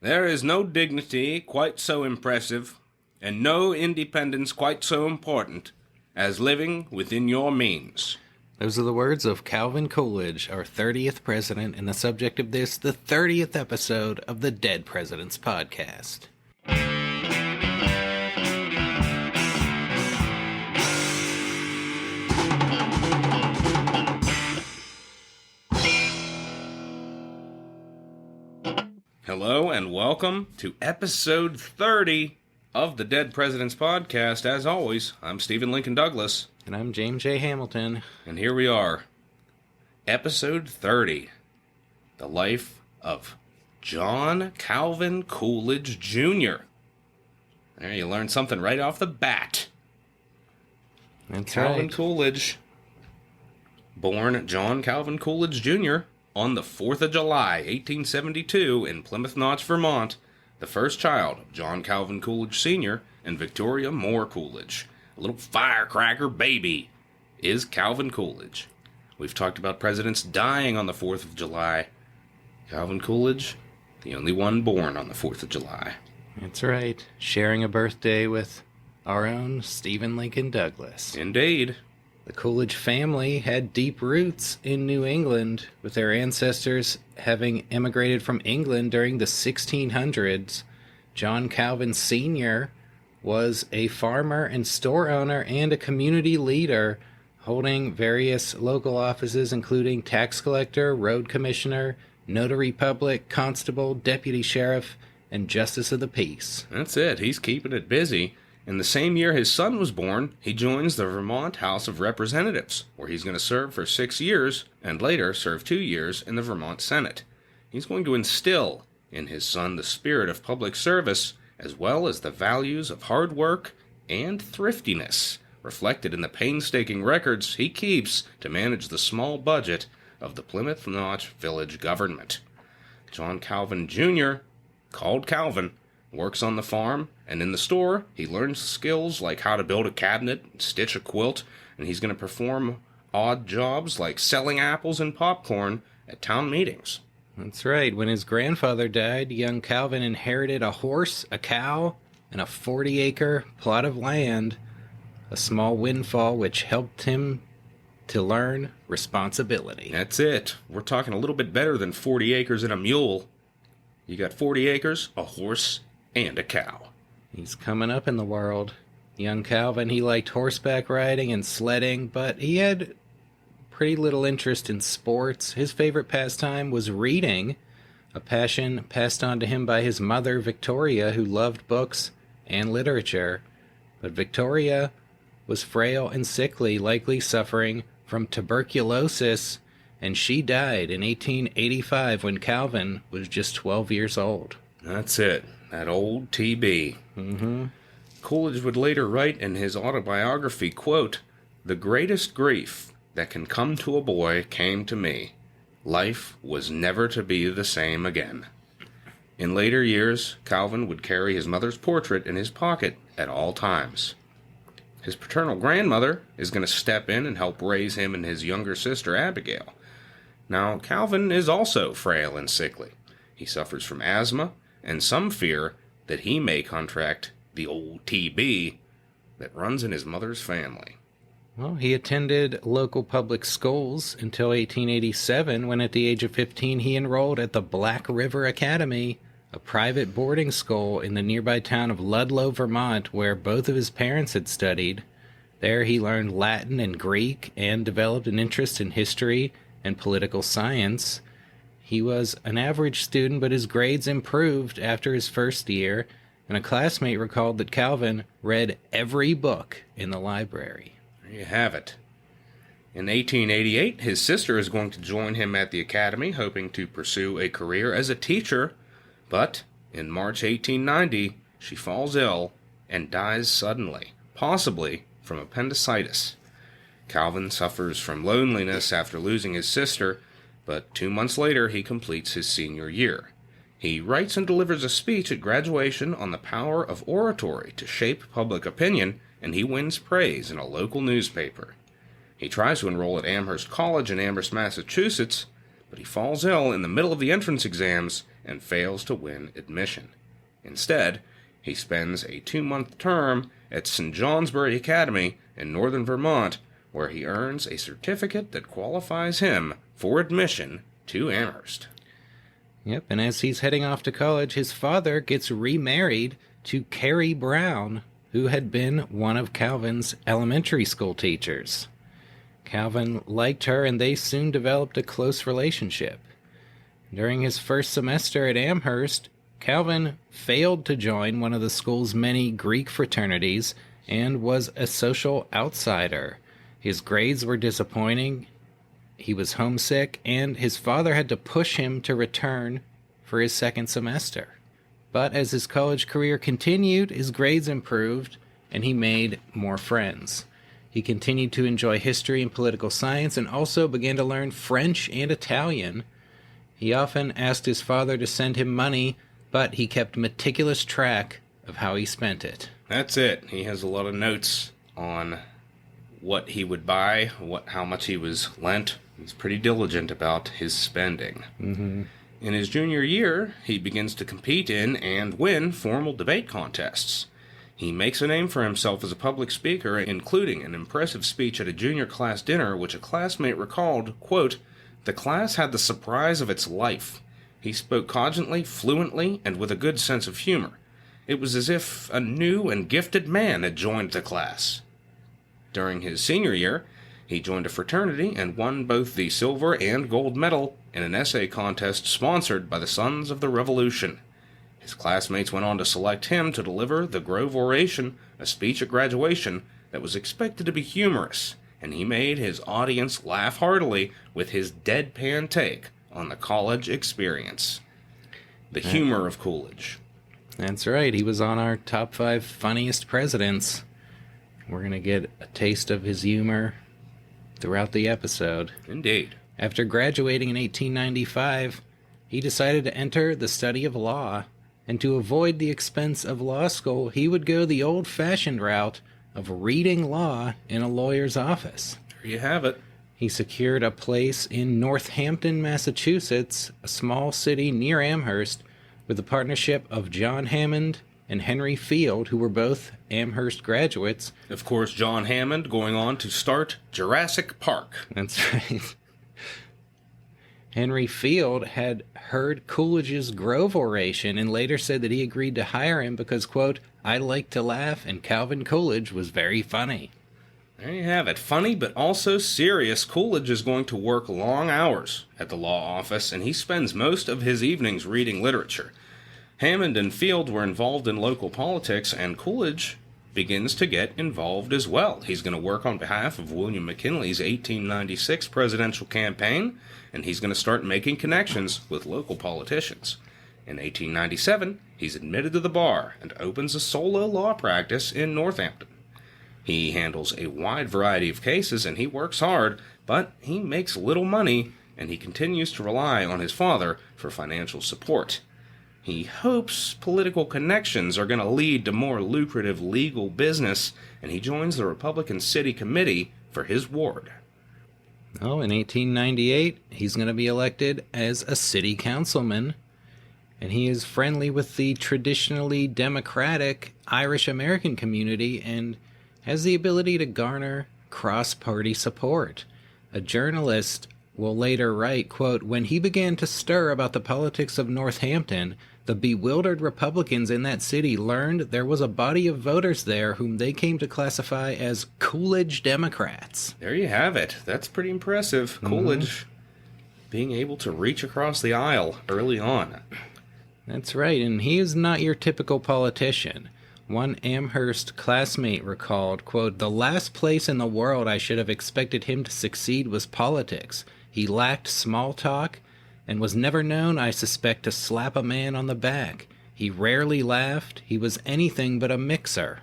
There is no dignity quite so impressive, and no independence quite so important, as living within your means. Those are the words of Calvin Coolidge, our 30th president, and the subject of this, the 30th episode of the Dead Presidents Podcast. Hello and welcome to episode 30 of the Dead Presidents Podcast. As always, I'm Stephen Lincoln Douglas. And I'm James J. Hamilton. And here we are. Episode 30. The life of John Calvin Coolidge Jr. There, you learned something right off the bat. That's Calvin right. Coolidge, born John Calvin Coolidge Jr., on the 4th of July, 1872, in Plymouth Notch, Vermont, the first child of John Calvin Coolidge Sr. and Victoria Moore Coolidge. A little firecracker baby is Calvin Coolidge. We've talked about presidents dying on the 4th of July. Calvin Coolidge, the only one born on the 4th of July. That's right. Sharing a birthday with our own Stephen Lincoln Douglas. Indeed. The Coolidge family had deep roots in New England, with their ancestors having emigrated from England during the 1600s. John Calvin Sr. was a farmer and store owner and a community leader, holding various local offices including tax collector, road commissioner, notary public, constable, deputy sheriff, and justice of the peace. That's it. He's keeping it busy. In the same year his son was born, he joins the Vermont House of Representatives, where he's going to serve for 6 years, and later serve 2 years in the Vermont Senate. He's going to instill in his son the spirit of public service, as well as the values of hard work and thriftiness, reflected in the painstaking records he keeps to manage the small budget of the Plymouth Notch village government. John Calvin Jr., called Calvin, works on the farm, and in the store, he learns skills like how to build a cabinet, stitch a quilt, and he's going to perform odd jobs like selling apples and popcorn at town meetings. That's right. When his grandfather died, young Calvin inherited a horse, a cow, and a 40-acre plot of land, a small windfall which helped him to learn responsibility. That's it. We're talking a little bit better than 40 acres and a mule. You got 40 acres, a horse, and a cow. He's coming up in the world. Young Calvin, he liked horseback riding and sledding, but he had pretty little interest in sports. His favorite pastime was reading, a passion passed on to him by his mother, Victoria, who loved books and literature. But Victoria was frail and sickly, likely suffering from tuberculosis, and she died in 1885 when Calvin was just 12 years old. That's it. That old TB. Coolidge would later write in his autobiography, quote, "The greatest grief that can come to a boy came to me. Life was never to be the same again." In later years, Calvin would carry his mother's portrait in his pocket at all times. His paternal grandmother is going to step in and help raise him and his younger sister, Abigail. Now, Calvin is also frail and sickly. He suffers from asthma, and some fear that he may contract the old TB that runs in his mother's family. Well, he attended local public schools until 1887, when at the age of 15 he enrolled at the Black River Academy, a private boarding school in the nearby town of Ludlow, Vermont, where both of his parents had studied. There he learned Latin and Greek and developed an interest in history and political science. He was an average student, but his grades improved after his first year, and a classmate recalled that Calvin read every book in the library. There you have it. In 1888, his sister is going to join him at the academy, hoping to pursue a career as a teacher, but in March 1890, she falls ill and dies suddenly, possibly from appendicitis. Calvin suffers from loneliness after losing his sister, but 2 months later he completes his senior year. He writes and delivers a speech at graduation on the power of oratory to shape public opinion, and he wins praise in a local newspaper. He tries to enroll at Amherst College in Amherst, Massachusetts, but he falls ill in the middle of the entrance exams and fails to win admission. Instead, he spends a 2-month term at St. Johnsbury Academy in northern Vermont, where he earns a certificate that qualifies him for admission to Amherst. Yep, and as he's heading off to college, his father gets remarried to Carrie Brown, who had been one of Calvin's elementary school teachers. Calvin liked her, and they soon developed a close relationship. During his first semester at Amherst, Calvin failed to join one of the school's many Greek fraternities and was a social outsider. His grades were disappointing, he was homesick, and his father had to push him to return for his second semester. But as his college career continued, his grades improved, and he made more friends. He continued to enjoy history and political science, and also began to learn French and Italian. He often asked his father to send him money, but he kept meticulous track of how he spent it. That's it. He has a lot of notes on what he would buy, how much he was lent. He's pretty diligent about his spending. Mm-hmm. In his junior year, he begins to compete in and win formal debate contests. He makes a name for himself as a public speaker, including an impressive speech at a junior class dinner, which a classmate recalled, quote, "The class had the surprise of its life. He spoke cogently, fluently, and with a good sense of humor. It was as if a new and gifted man had joined the class." During his senior year, he joined a fraternity and won both the silver and gold medal in an essay contest sponsored by the Sons of the Revolution. His classmates went on to select him to deliver the Grove Oration, a speech at graduation that was expected to be humorous, and he made his audience laugh heartily with his deadpan take on the college experience. The humor of Coolidge. That's right, he was on our top 5 funniest presidents. We're going to get a taste of his humor throughout the episode. Indeed. After graduating in 1895, he decided to enter the study of law, and to avoid the expense of law school, he would go the old-fashioned route of reading law in a lawyer's office. There you have it. He secured a place in Northampton, Massachusetts, a small city near Amherst, with the partnership of John Hammond and Henry Field, who were both Amherst graduates. Of course, John Hammond going on to start Jurassic Park. That's right. Henry Field had heard Coolidge's Grove Oration and later said that he agreed to hire him because, quote, "I like to laugh and Calvin Coolidge was very funny." There you have it. Funny but also serious. Coolidge is going to work long hours at the law office, and he spends most of his evenings reading literature. Hammond and Field were involved in local politics, and Coolidge begins to get involved as well. He's going to work on behalf of William McKinley's 1896 presidential campaign, and he's going to start making connections with local politicians. In 1897, he's admitted to the bar and opens a solo law practice in Northampton. He handles a wide variety of cases, and he works hard, but he makes little money, and he continues to rely on his father for financial support. He hopes political connections are going to lead to more lucrative legal business, and he joins the Republican City Committee for his ward. Oh, in 1898, he's going to be elected as a city councilman, and he is friendly with the traditionally democratic Irish-American community and has the ability to garner cross-party support. A journalist will later write, quote, "When he began to stir about the politics of Northampton, the bewildered Republicans in that city learned there was a body of voters there whom they came to classify as Coolidge Democrats." There you have it. That's pretty impressive. Coolidge being able to reach across the aisle early on. That's right, and he is not your typical politician. One Amherst classmate recalled, quote, "The last place in the world I should have expected him to succeed was politics. He lacked small talk and was never known, I suspect, to slap a man on the back. He rarely laughed. He was anything but a mixer."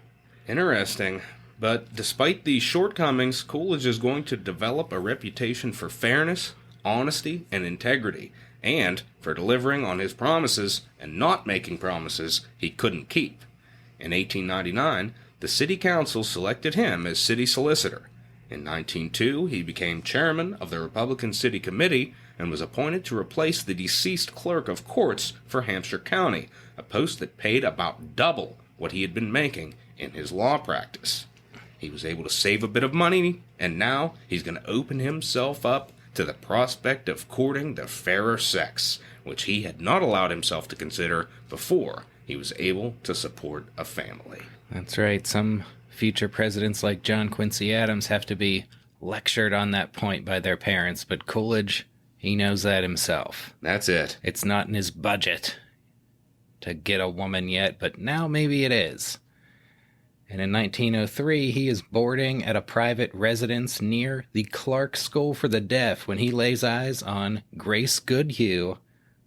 Interesting. But despite these shortcomings, Coolidge is going to develop a reputation for fairness, honesty, and integrity, and for delivering on his promises and not making promises he couldn't keep. In 1899, the city council selected him as city solicitor. In 1902, he became chairman of the Republican City Committee and was appointed to replace the deceased clerk of courts for Hampshire County, a post that paid about double what he had been making in his law practice. He was able to save a bit of money, and now he's going to open himself up to the prospect of courting the fairer sex, which he had not allowed himself to consider before he was able to support a family. That's right. Some future presidents like John Quincy Adams have to be lectured on that point by their parents, but Coolidge, he knows that himself. That's it. It's not in his budget to get a woman yet, but now maybe it is. And in 1903, he is boarding at a private residence near the Clark School for the Deaf when he lays eyes on Grace Goodhue,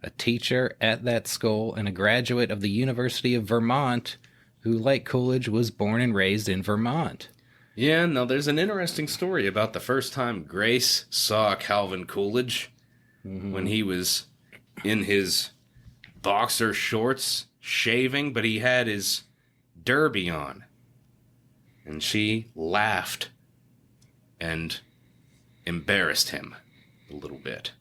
a teacher at that school and a graduate of the University of Vermont, who, like Coolidge, was born and raised in Vermont. Yeah, now there's an interesting story about the first time Grace saw Calvin Coolidge when he was in his boxer shorts, shaving, but he had his derby on. And she laughed and embarrassed him a little bit.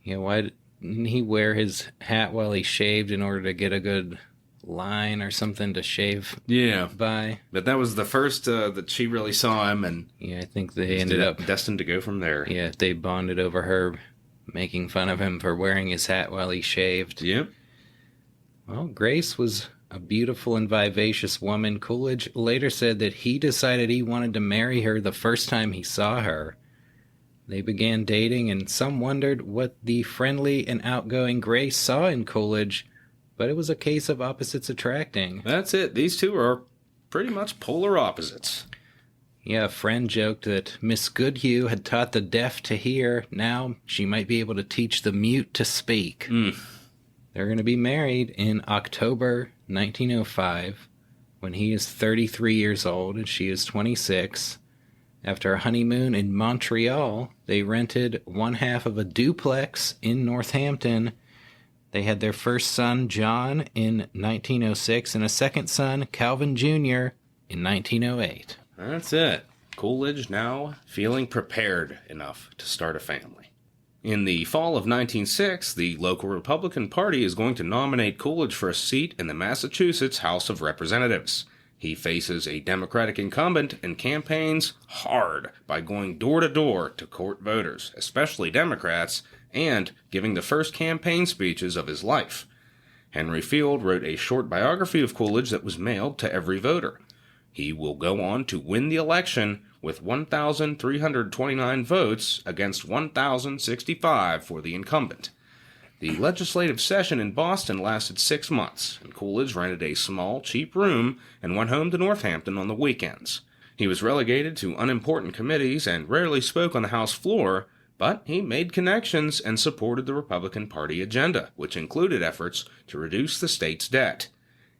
Yeah, why didn't he wear his hat while he shaved in order to get a good line or something to shave by? But that was the first that she really saw him, and yeah, I think they ended up destined to go from there. Yeah, they bonded over her making fun of him for wearing his hat while he shaved. Yep. Well, Grace was a beautiful and vivacious woman. Coolidge later said that he decided he wanted to marry her the first time he saw her. They began dating, and some wondered what the friendly and outgoing Grace saw in Coolidge, but it was a case of opposites attracting. That's it. These two are pretty much polar opposites. Yeah, a friend joked that Miss Goodhue had taught the deaf to hear. Now she might be able to teach the mute to speak. They're going to be married in October 1905 when he is 33 years old and she is 26. After a honeymoon in Montreal, they rented one half of a duplex in Northampton. They had their first son, John, in 1906, and a second son, Calvin Jr., in 1908. That's it. Coolidge now feeling prepared enough to start a family. In the fall of 1906, the local Republican Party is going to nominate Coolidge for a seat in the Massachusetts House of Representatives. He faces a Democratic incumbent and campaigns hard by going door to door to court voters, especially Democrats, and giving the first campaign speeches of his life. Henry Field wrote a short biography of Coolidge that was mailed to every voter. He will go on to win the election with 1,329 votes against 1,065 for the incumbent. The legislative session in Boston lasted 6 months, and Coolidge rented a small, cheap room and went home to Northampton on the weekends. He was relegated to unimportant committees and rarely spoke on the House floor, but he made connections and supported the Republican Party agenda, which included efforts to reduce the state's debt.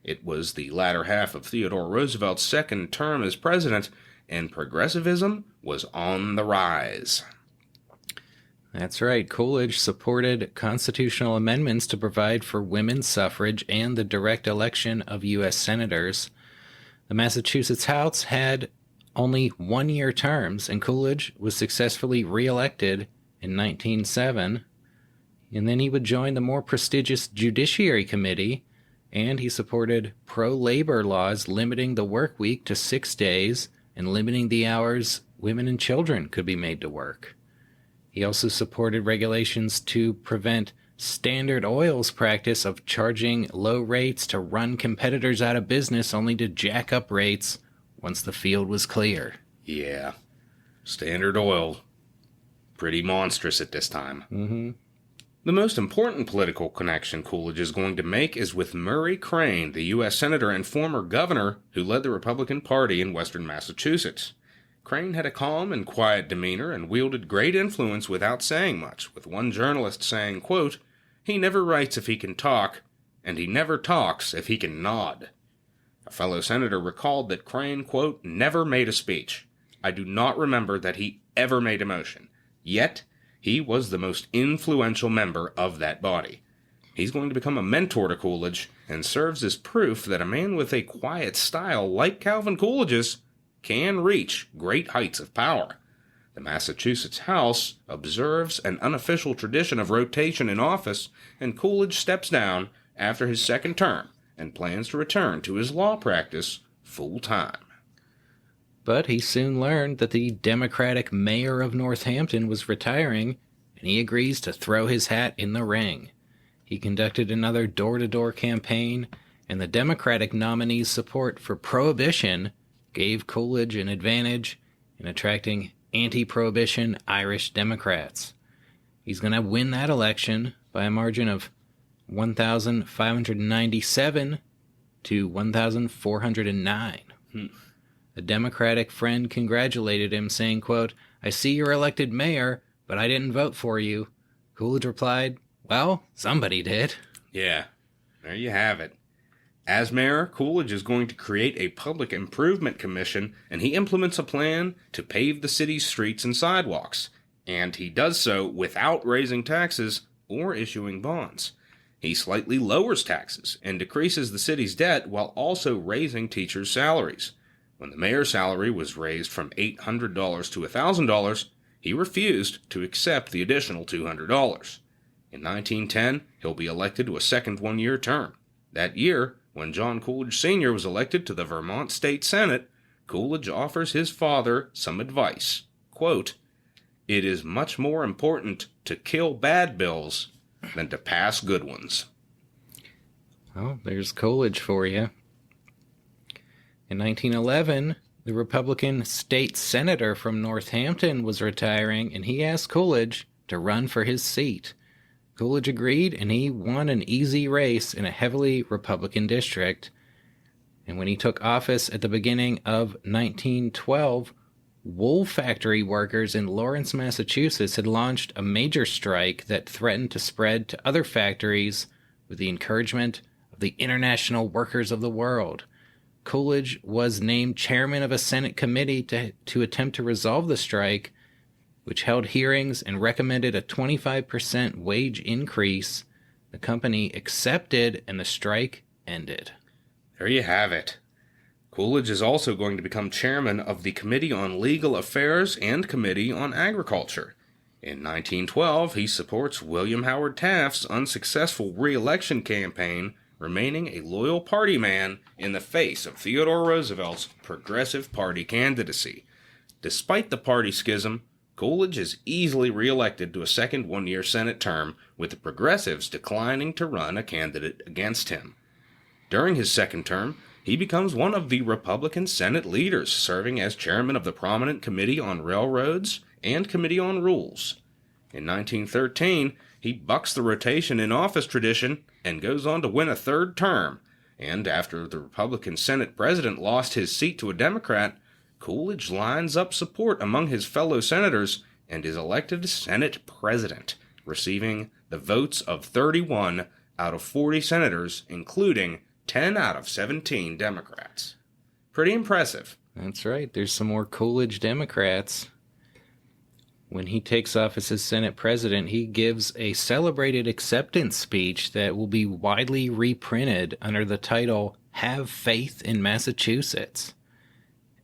It was the latter half of Theodore Roosevelt's second term as president, and progressivism was on the rise. That's right. Coolidge supported constitutional amendments to provide for women's suffrage and the direct election of U.S. senators. The Massachusetts House had only one-year terms, and Coolidge was successfully reelected in 1907. And then he would join the more prestigious Judiciary Committee, and he supported pro-labor laws limiting the work week to 6 days and limiting the hours women and children could be made to work. He also supported regulations to prevent Standard Oil's practice of charging low rates to run competitors out of business only to jack up rates once the field was clear. Yeah. Standard Oil. Pretty monstrous at this time. Mm-hmm. The most important political connection Coolidge is going to make is with Murray Crane, the U.S. Senator and former governor who led the Republican Party in western Massachusetts. Crane had a calm and quiet demeanor and wielded great influence without saying much, with one journalist saying, quote, "He never writes if he can talk, and he never talks if he can nod." A fellow senator recalled that Crane, quote, "never made a speech. I do not remember that he ever made a motion. Yet, he was the most influential member of that body." He's going to become a mentor to Coolidge and serves as proof that a man with a quiet style like Calvin Coolidge's can reach great heights of power. The Massachusetts House observes an unofficial tradition of rotation in office, and Coolidge steps down after his second term and plans to return to his law practice full-time. But he soon learned that the Democratic mayor of Northampton was retiring, and he agrees to throw his hat in the ring. He conducted another door-to-door campaign, and the Democratic nominee's support for prohibition gave Coolidge an advantage in attracting anti-prohibition Irish Democrats. He's going to win that election by a margin of 1,597 to 1,409. A Democratic friend congratulated him, saying, quote, "I see you're elected mayor, but I didn't vote for you." Coolidge replied, "Well, somebody did." Yeah, there you have it. As mayor, Coolidge is going to create a public improvement commission, and he implements a plan to pave the city's streets and sidewalks. And he does so without raising taxes or issuing bonds. He slightly lowers taxes and decreases the city's debt while also raising teachers' salaries. When the mayor's salary was raised from $800 to $1,000, he refused to accept the additional $200. In 1910, he'll be elected to a second one-year term. That year, when John Coolidge Sr. was elected to the Vermont State Senate, Coolidge offers his father some advice. Quote, "It is much more important to kill bad bills than to pass good ones." Well, there's Coolidge for you. In 1911, the Republican state senator from Northampton was retiring, and he asked Coolidge to run for his seat. Coolidge agreed, and he won an easy race in a heavily Republican district. And when he took office at the beginning of 1912, wool factory workers in Lawrence, Massachusetts had launched a major strike that threatened to spread to other factories with the encouragement of the International Workers of the World. Coolidge was named chairman of a Senate committee to attempt to resolve the strike, which held hearings and recommended a 25% wage increase. The company accepted, and the strike ended. There you have it. Coolidge is also going to become chairman of the Committee on Legal Affairs and Committee on Agriculture. In 1912, he supports William Howard Taft's unsuccessful reelection campaign, remaining a loyal party man in the face of Theodore Roosevelt's Progressive Party candidacy. Despite the party schism, Coolidge is easily reelected to a second one-year Senate term, with the Progressives declining to run a candidate against him. During his second term, he becomes one of the Republican Senate leaders, serving as chairman of the prominent Committee on Railroads and Committee on Rules. In 1913, he bucks the rotation in office tradition and goes on to win a third term, and after the Republican Senate president lost his seat to a Democrat, Coolidge lines up support among his fellow senators and is elected Senate president, receiving the votes of 31 out of 40 senators, including 10 out of 17 Democrats. Pretty impressive. That's right. There's some more Coolidge Democrats. When he takes office as Senate president, he gives a celebrated acceptance speech that will be widely reprinted under the title, "Have Faith in Massachusetts."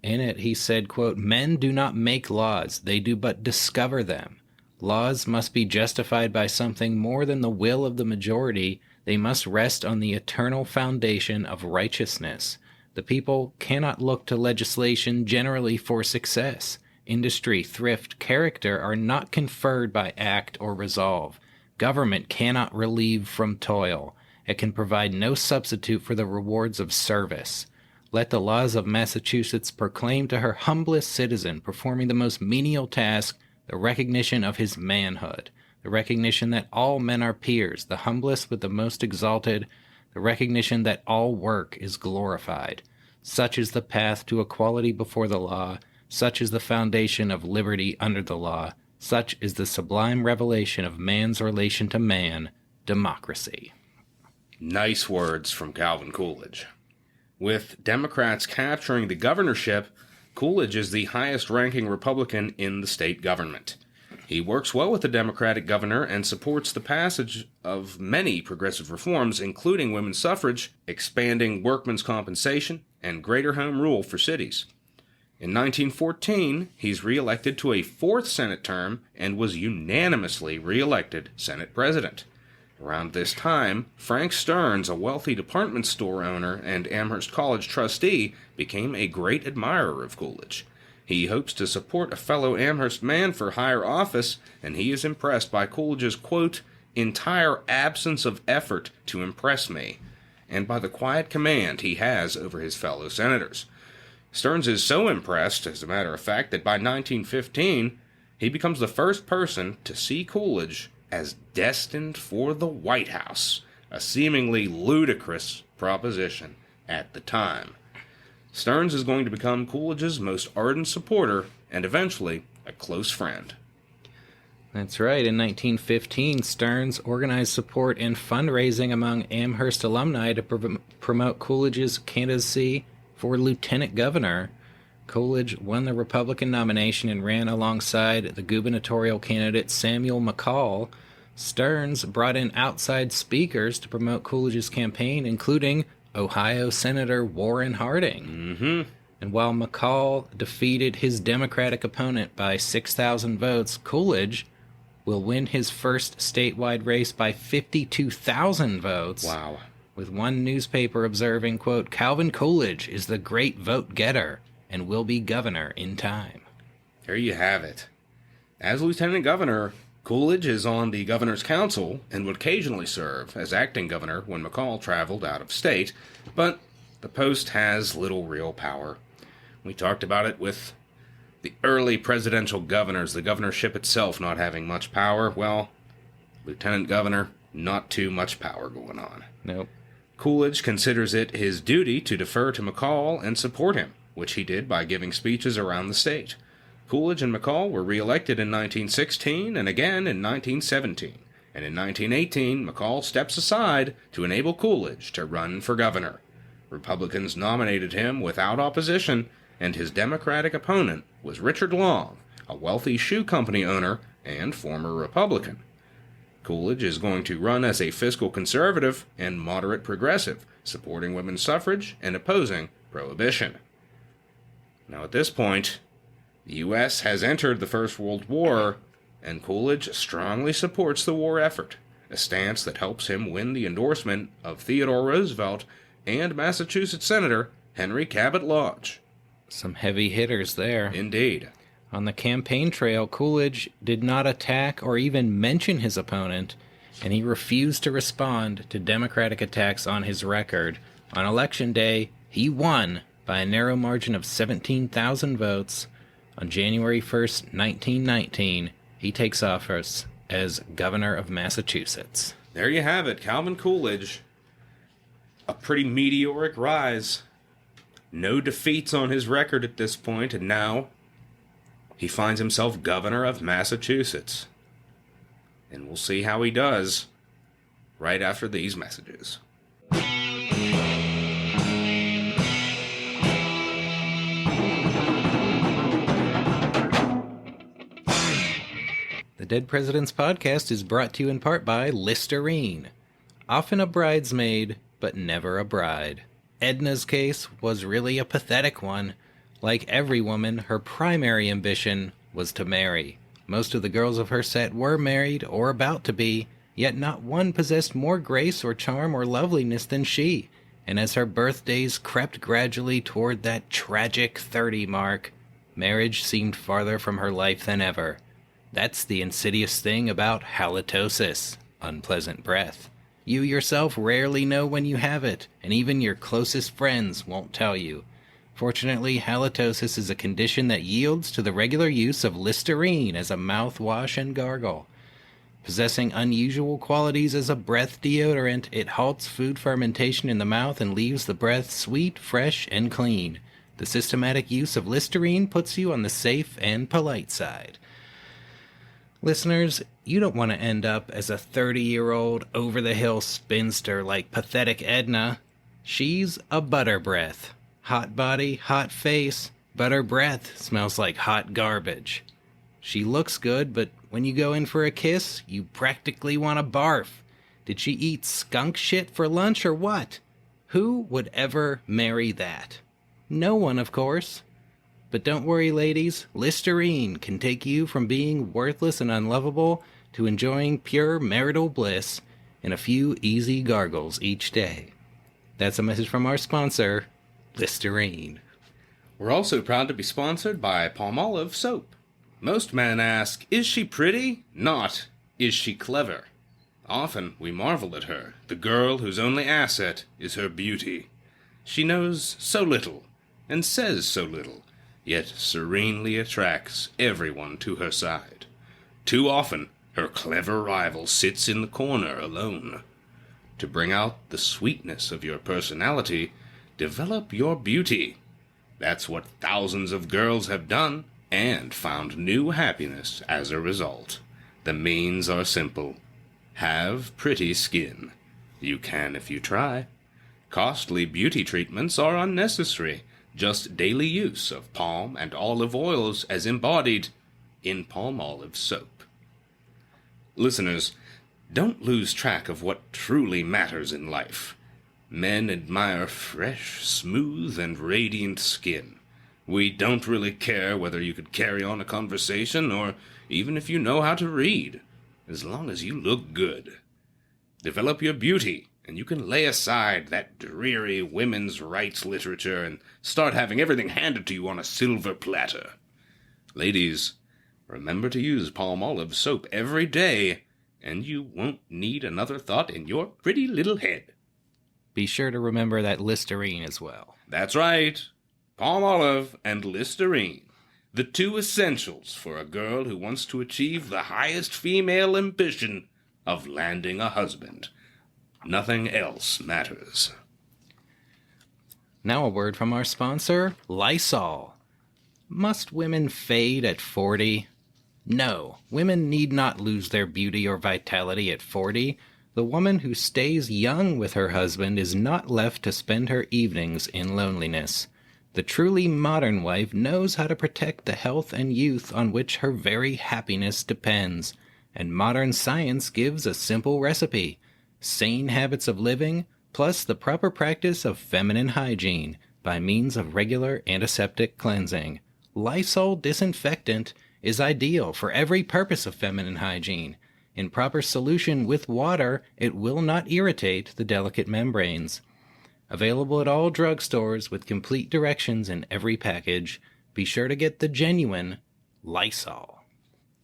In it, he said, quote, "Men do not make laws, they do but discover them. Laws must be justified by something more than the will of the majority. They must rest on the eternal foundation of righteousness. The people cannot look to legislation generally for success. Industry, thrift, character are not conferred by act or resolve. Government cannot relieve from toil. It can provide no substitute for the rewards of service. Let the laws of Massachusetts proclaim to her humblest citizen performing the most menial task the recognition of his manhood, the recognition that all men are peers, the humblest with the most exalted, the recognition that all work is glorified. Such is the path to equality before the law. Such is the foundation of liberty under the law. Such is the sublime revelation of man's relation to man, democracy." Nice words from Calvin Coolidge. With Democrats capturing the governorship, Coolidge is the highest-ranking Republican in the state government. He works well with the Democratic governor and supports the passage of many progressive reforms, including women's suffrage, expanding workmen's compensation, and greater home rule for cities. In 1914, he's reelected to a fourth Senate term and was unanimously reelected Senate President. Around this time, Frank Stearns, a wealthy department store owner and Amherst College trustee, became a great admirer of Coolidge. He hopes to support a fellow Amherst man for higher office, and he is impressed by Coolidge's, quote, entire absence of effort to impress me, and by the quiet command he has over his fellow senators. Stearns is so impressed, as a matter of fact, that by 1915, he becomes the first person to see Coolidge as destined for the White House, a seemingly ludicrous proposition at the time. Stearns is going to become Coolidge's most ardent supporter and eventually a close friend. That's right. In 1915, Stearns organized support and fundraising among Amherst alumni to promote Coolidge's candidacy for lieutenant governor. Coolidge won the Republican nomination and ran alongside the gubernatorial candidate Samuel McCall. Stearns brought in outside speakers to promote Coolidge's campaign, including Ohio Senator Warren Harding. And while McCall defeated his Democratic opponent by 6,000 votes, Coolidge will win his first statewide race by 52,000 votes. Wow. With one newspaper observing, quote, Calvin Coolidge is the great vote-getter and will be governor in time. There you have it. As lieutenant governor, Coolidge is on the governor's council and would occasionally serve as acting governor when McCall traveled out of state, but the post has little real power. We talked about it with the early presidential governors, the governorship itself not having much power. Well, lieutenant governor, not too much power going on. Nope. Coolidge considers it his duty to defer to McCall and support him, which he did by giving speeches around the state. Coolidge and McCall were reelected in 1916 and again in 1917. And in 1918, McCall steps aside to enable Coolidge to run for governor. Republicans nominated him without opposition, and his Democratic opponent was Richard Long, a wealthy shoe company owner and former Republican. Coolidge is going to run as a fiscal conservative and moderate progressive, supporting women's suffrage and opposing prohibition. Now at this point, the U.S. has entered the First World War, and Coolidge strongly supports the war effort, a stance that helps him win the endorsement of Theodore Roosevelt and Massachusetts Senator Henry Cabot Lodge. Some heavy hitters there. Indeed. On the campaign trail, Coolidge did not attack or even mention his opponent, and he refused to respond to Democratic attacks on his record. On Election Day, he won by a narrow margin of 17,000 votes. On January 1st, 1919, he takes office as governor of Massachusetts. There you have it, Calvin Coolidge. A pretty meteoric rise. No defeats on his record at this point, and now he finds himself governor of Massachusetts. And we'll see how he does right after these messages. The Dead Presidents Podcast is brought to you in part by Listerine. Often a bridesmaid, but never a bride. Edna's case was really a pathetic one. Like every woman, her primary ambition was to marry. Most of the girls of her set were married or about to be, yet not one possessed more grace or charm or loveliness than she. And as her birthdays crept gradually toward that tragic 30 mark, marriage seemed farther from her life than ever. That's the insidious thing about halitosis, unpleasant breath. You yourself rarely know when you have it, and even your closest friends won't tell you. Fortunately, halitosis is a condition that yields to the regular use of Listerine as a mouthwash and gargle. Possessing unusual qualities as a breath deodorant, it halts food fermentation in the mouth and leaves the breath sweet, fresh, and clean. The systematic use of Listerine puts you on the safe and polite side. Listeners, you don't want to end up as a 30-year-old over-the-hill spinster like pathetic Edna. She's a butter breath. Hot body, hot face, butter breath smells like hot garbage. She looks good, but when you go in for a kiss, you practically want to barf. Did she eat skunk shit for lunch or what? Who would ever marry that? No one, of course. But don't worry, ladies. Listerine can take you from being worthless and unlovable to enjoying pure marital bliss in a few easy gargles each day. That's a message from our sponsor, Listerine. We're also proud to be sponsored by Palmolive Soap. Most men ask, is she pretty? Not, is she clever? Often we marvel at her, the girl whose only asset is her beauty. She knows so little, and says so little, yet serenely attracts everyone to her side. Too often, her clever rival sits in the corner alone. To bring out the sweetness of your personality, develop your beauty. That's what thousands of girls have done, and found new happiness as a result. The means are simple. Have pretty skin. You can if you try. Costly beauty treatments are unnecessary. Just daily use of palm and olive oils as embodied in Palmolive Soap. Listeners, don't lose track of what truly matters in life. Men admire fresh, smooth, and radiant skin. We don't really care whether you could carry on a conversation or even if you know how to read, as long as you look good. Develop your beauty, and you can lay aside that dreary women's rights literature and start having everything handed to you on a silver platter. Ladies, remember to use Palmolive Soap every day, and you won't need another thought in your pretty little head. Be sure to remember that Listerine as well. That's right. Palmolive and Listerine. The two essentials for a girl who wants to achieve the highest female ambition of landing a husband. Nothing else matters. Now a word from our sponsor, Lysol. Must women fade at 40? No, women need not lose their beauty or vitality at 40. The woman who stays young with her husband is not left to spend her evenings in loneliness. The truly modern wife knows how to protect the health and youth on which her very happiness depends, and modern science gives a simple recipe: sane habits of living, plus the proper practice of feminine hygiene by means of regular antiseptic cleansing. Lysol disinfectant is ideal for every purpose of feminine hygiene. In proper solution with water, it will not irritate the delicate membranes. Available at all drugstores with complete directions in every package. Be sure to get the genuine Lysol.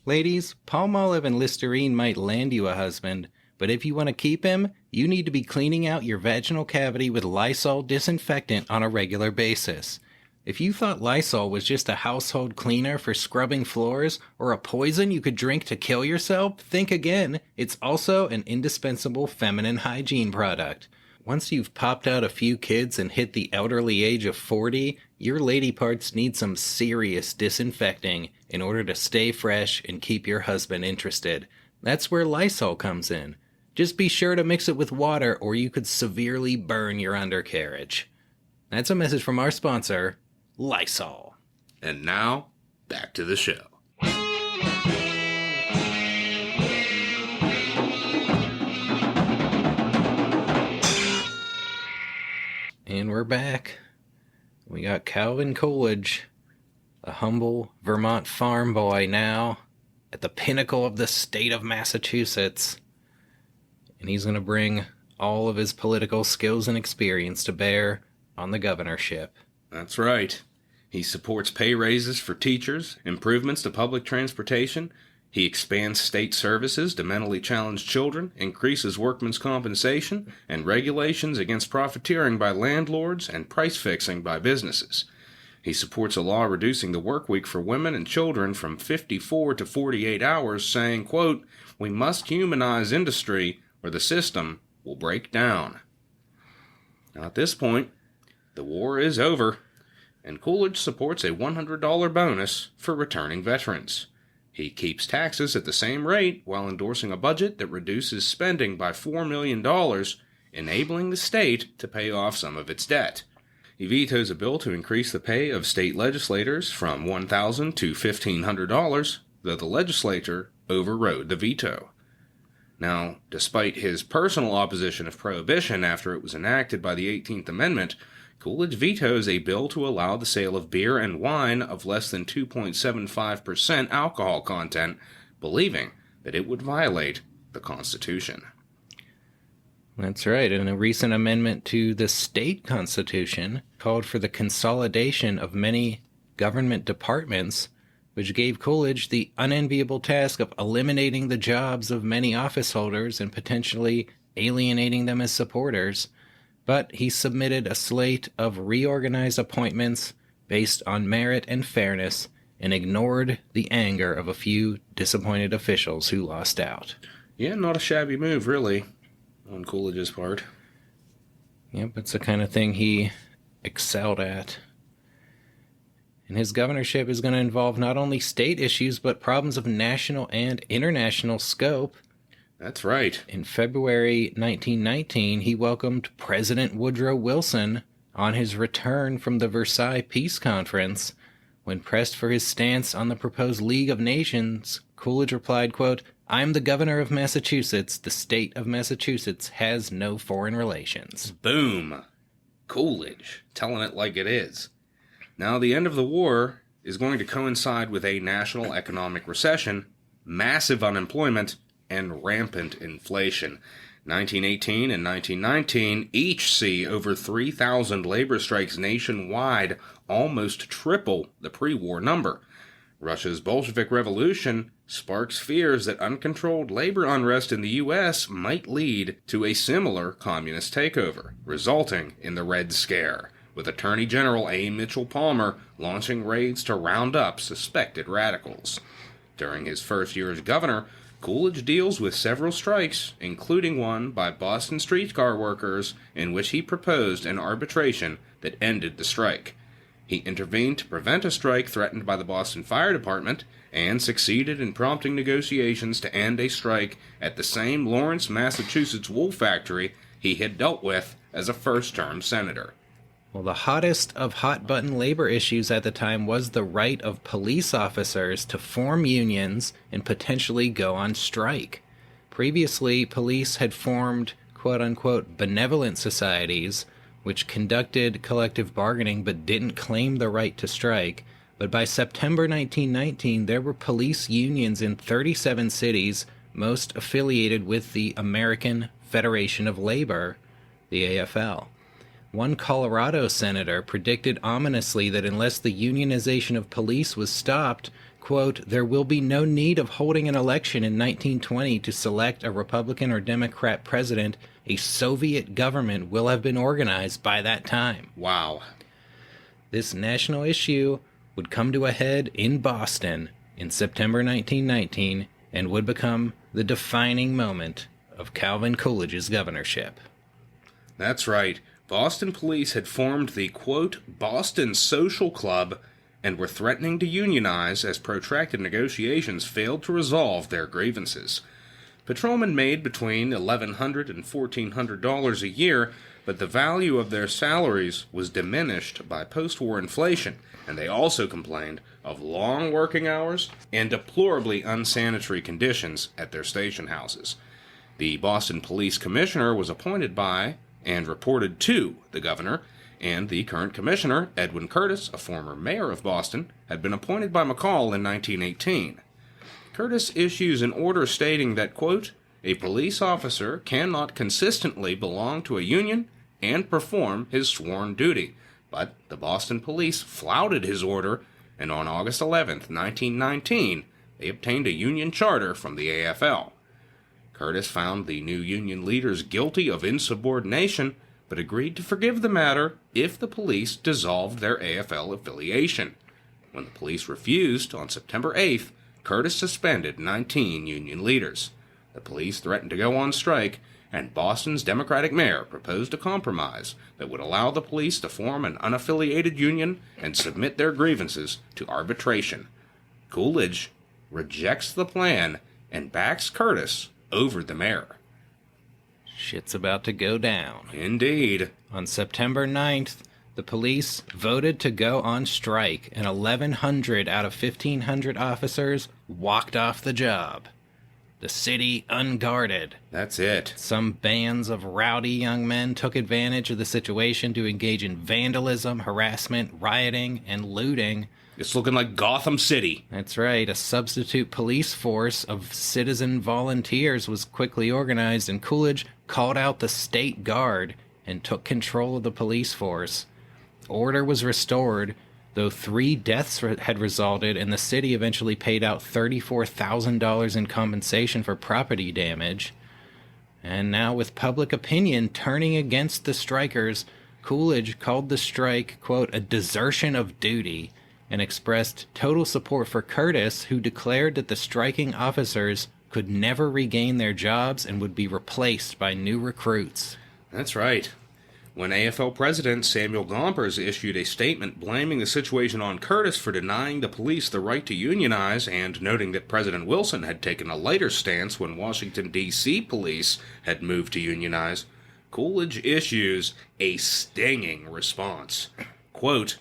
Ladies, Palmolive and Listerine might land you a husband, but if you want to keep him, you need to be cleaning out your vaginal cavity with Lysol disinfectant on a regular basis. If you thought Lysol was just a household cleaner for scrubbing floors or a poison you could drink to kill yourself, think again. It's also an indispensable feminine hygiene product. Once you've popped out a few kids and hit the elderly age of 40, your lady parts need some serious disinfecting in order to stay fresh and keep your husband interested. That's where Lysol comes in. Just be sure to mix it with water or you could severely burn your undercarriage. That's a message from our sponsor, Lysol. And now, back to the show. And we're back. We got Calvin Coolidge, a humble Vermont farm boy now, at the pinnacle of the state of Massachusetts. And he's going to bring all of his political skills and experience to bear on the governorship. That's right. He supports pay raises for teachers, improvements to public transportation. He expands state services to mentally challenged children, increases workmen's compensation, and regulations against profiteering by landlords and price fixing by businesses. He supports a law reducing the work week for women and children from 54 to 48 hours, saying, quote, "We must humanize industry or the system will break down." Now at this point, the war is over, and Coolidge supports a $100 bonus for returning veterans. He keeps taxes at the same rate while endorsing a budget that reduces spending by $4 million, enabling the state to pay off some of its debt. He vetoes a bill to increase the pay of state legislators from $1,000 to $1,500, though the legislature overrode the veto. Now, despite his personal opposition of prohibition after it was enacted by the 18th Amendment, Coolidge vetoes a bill to allow the sale of beer and wine of less than 2.75% alcohol content, believing that it would violate the Constitution. That's right. And a recent amendment to the state constitution called for the consolidation of many government departments, which gave Coolidge the unenviable task of eliminating the jobs of many office holders and potentially alienating them as supporters. But he submitted a slate of reorganized appointments based on merit and fairness and ignored the anger of a few disappointed officials who lost out. Yeah, not a shabby move, really, on Coolidge's part. Yep, it's the kind of thing he excelled at. And his governorship is going to involve not only state issues, but problems of national and international scope. That's right. In February 1919, he welcomed President Woodrow Wilson on his return from the Versailles Peace Conference. When pressed for his stance on the proposed League of Nations, Coolidge replied, quote, "I'm the governor of Massachusetts. The state of Massachusetts has no foreign relations." Boom. Coolidge, telling it like it is. Now, the end of the war is going to coincide with a national economic recession, massive unemployment, and rampant inflation. 1918 and 1919 each see over 3,000 labor strikes nationwide, almost triple the pre-war number. Russia's Bolshevik Revolution sparks fears that uncontrolled labor unrest in the U.S. might lead to a similar communist takeover, resulting in the Red Scare, with Attorney General A. Mitchell Palmer launching raids to round up suspected radicals. During his first year as governor, Coolidge deals with several strikes, including one by Boston streetcar workers in which he proposed an arbitration that ended the strike. He intervened to prevent a strike threatened by the Boston Fire Department and succeeded in prompting negotiations to end a strike at the same Lawrence, Massachusetts wool factory he had dealt with as a first-term senator. Well, the hottest of hot-button labor issues at the time was the right of police officers to form unions and potentially go on strike. Previously, police had formed quote-unquote benevolent societies, which conducted collective bargaining but didn't claim the right to strike. But by September 1919, there were police unions in 37 cities, most affiliated with the American Federation of Labor, the AFL. One Colorado senator predicted ominously that unless the unionization of police was stopped, quote, "there will be no need of holding an election in 1920 to select a Republican or Democrat president. A Soviet government will have been organized by that time." Wow. This national issue would come to a head in Boston in September 1919 and would become the defining moment of Calvin Coolidge's governorship. That's right. Boston police had formed the, quote, Boston Social Club and were threatening to unionize as protracted negotiations failed to resolve their grievances. Patrolmen made between $1,100 and $1,400 a year, but the value of their salaries was diminished by post-war inflation, and they also complained of long working hours and deplorably unsanitary conditions at their station houses. The Boston Police Commissioner was appointed by and reported to the governor, and the current commissioner, Edwin Curtis, a former mayor of Boston, had been appointed by McCall in 1918. Curtis issues an order stating that, quote, "a police officer cannot consistently belong to a union and perform his sworn duty." But the Boston police flouted his order, and on August 11th, 1919, they obtained a union charter from the AFL. Curtis found the new union leaders guilty of insubordination, but agreed to forgive the matter if the police dissolved their AFL affiliation. When the police refused, on September 8th, Curtis suspended 19 union leaders. The police threatened to go on strike, and Boston's Democratic mayor proposed a compromise that would allow the police to form an unaffiliated union and submit their grievances to arbitration. Coolidge rejects the plan and backs Curtis over the mayor. Shit's about to go down. Indeed. On September 9th, the police voted to go on strike, and 1,100 out of 1,500 officers walked off the job. the city unguarded. That's it. Some bands of rowdy young men took advantage of the situation to engage in vandalism, harassment, rioting, and looting. It's looking like Gotham City. That's right. A substitute police force of citizen volunteers was quickly organized, and Coolidge called out the state guard and took control of the police force. Order was restored, though 3 deaths had resulted, and the city eventually paid out $34,000 in compensation for property damage. And now, with public opinion turning against the strikers, Coolidge called the strike, quote, a desertion of duty, and expressed total support for Curtis, who declared that the striking officers could never regain their jobs and would be replaced by new recruits. That's right. When AFL President Samuel Gompers issued a statement blaming the situation on Curtis for denying the police the right to unionize and noting that President Wilson had taken a lighter stance when Washington, D.C. police had moved to unionize, Coolidge issues a stinging response. Quote,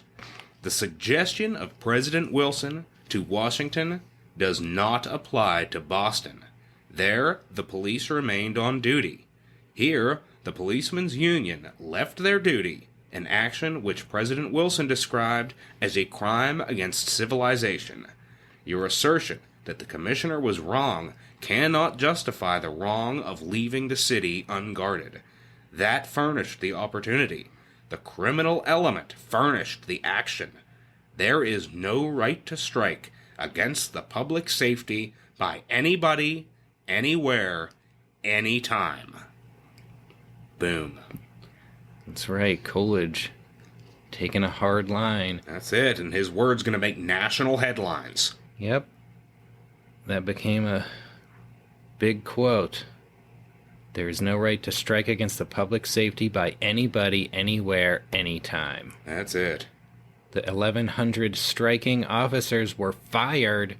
the suggestion of President Wilson to Washington does not apply to Boston. There, the police remained on duty. Here, the policemen's union left their duty, an action which President Wilson described as a crime against civilization. Your assertion that the commissioner was wrong cannot justify the wrong of leaving the city unguarded. That furnished the opportunity. The criminal element furnished the action. There is no right to strike against the public safety by anybody, anywhere, anytime. Boom. That's right, Coolidge taking a hard line. That's it, and his word's going to make national headlines. Yep. That became a big quote. There is no right to strike against the public safety by anybody, anywhere, anytime. That's it. The 1,100 striking officers were fired,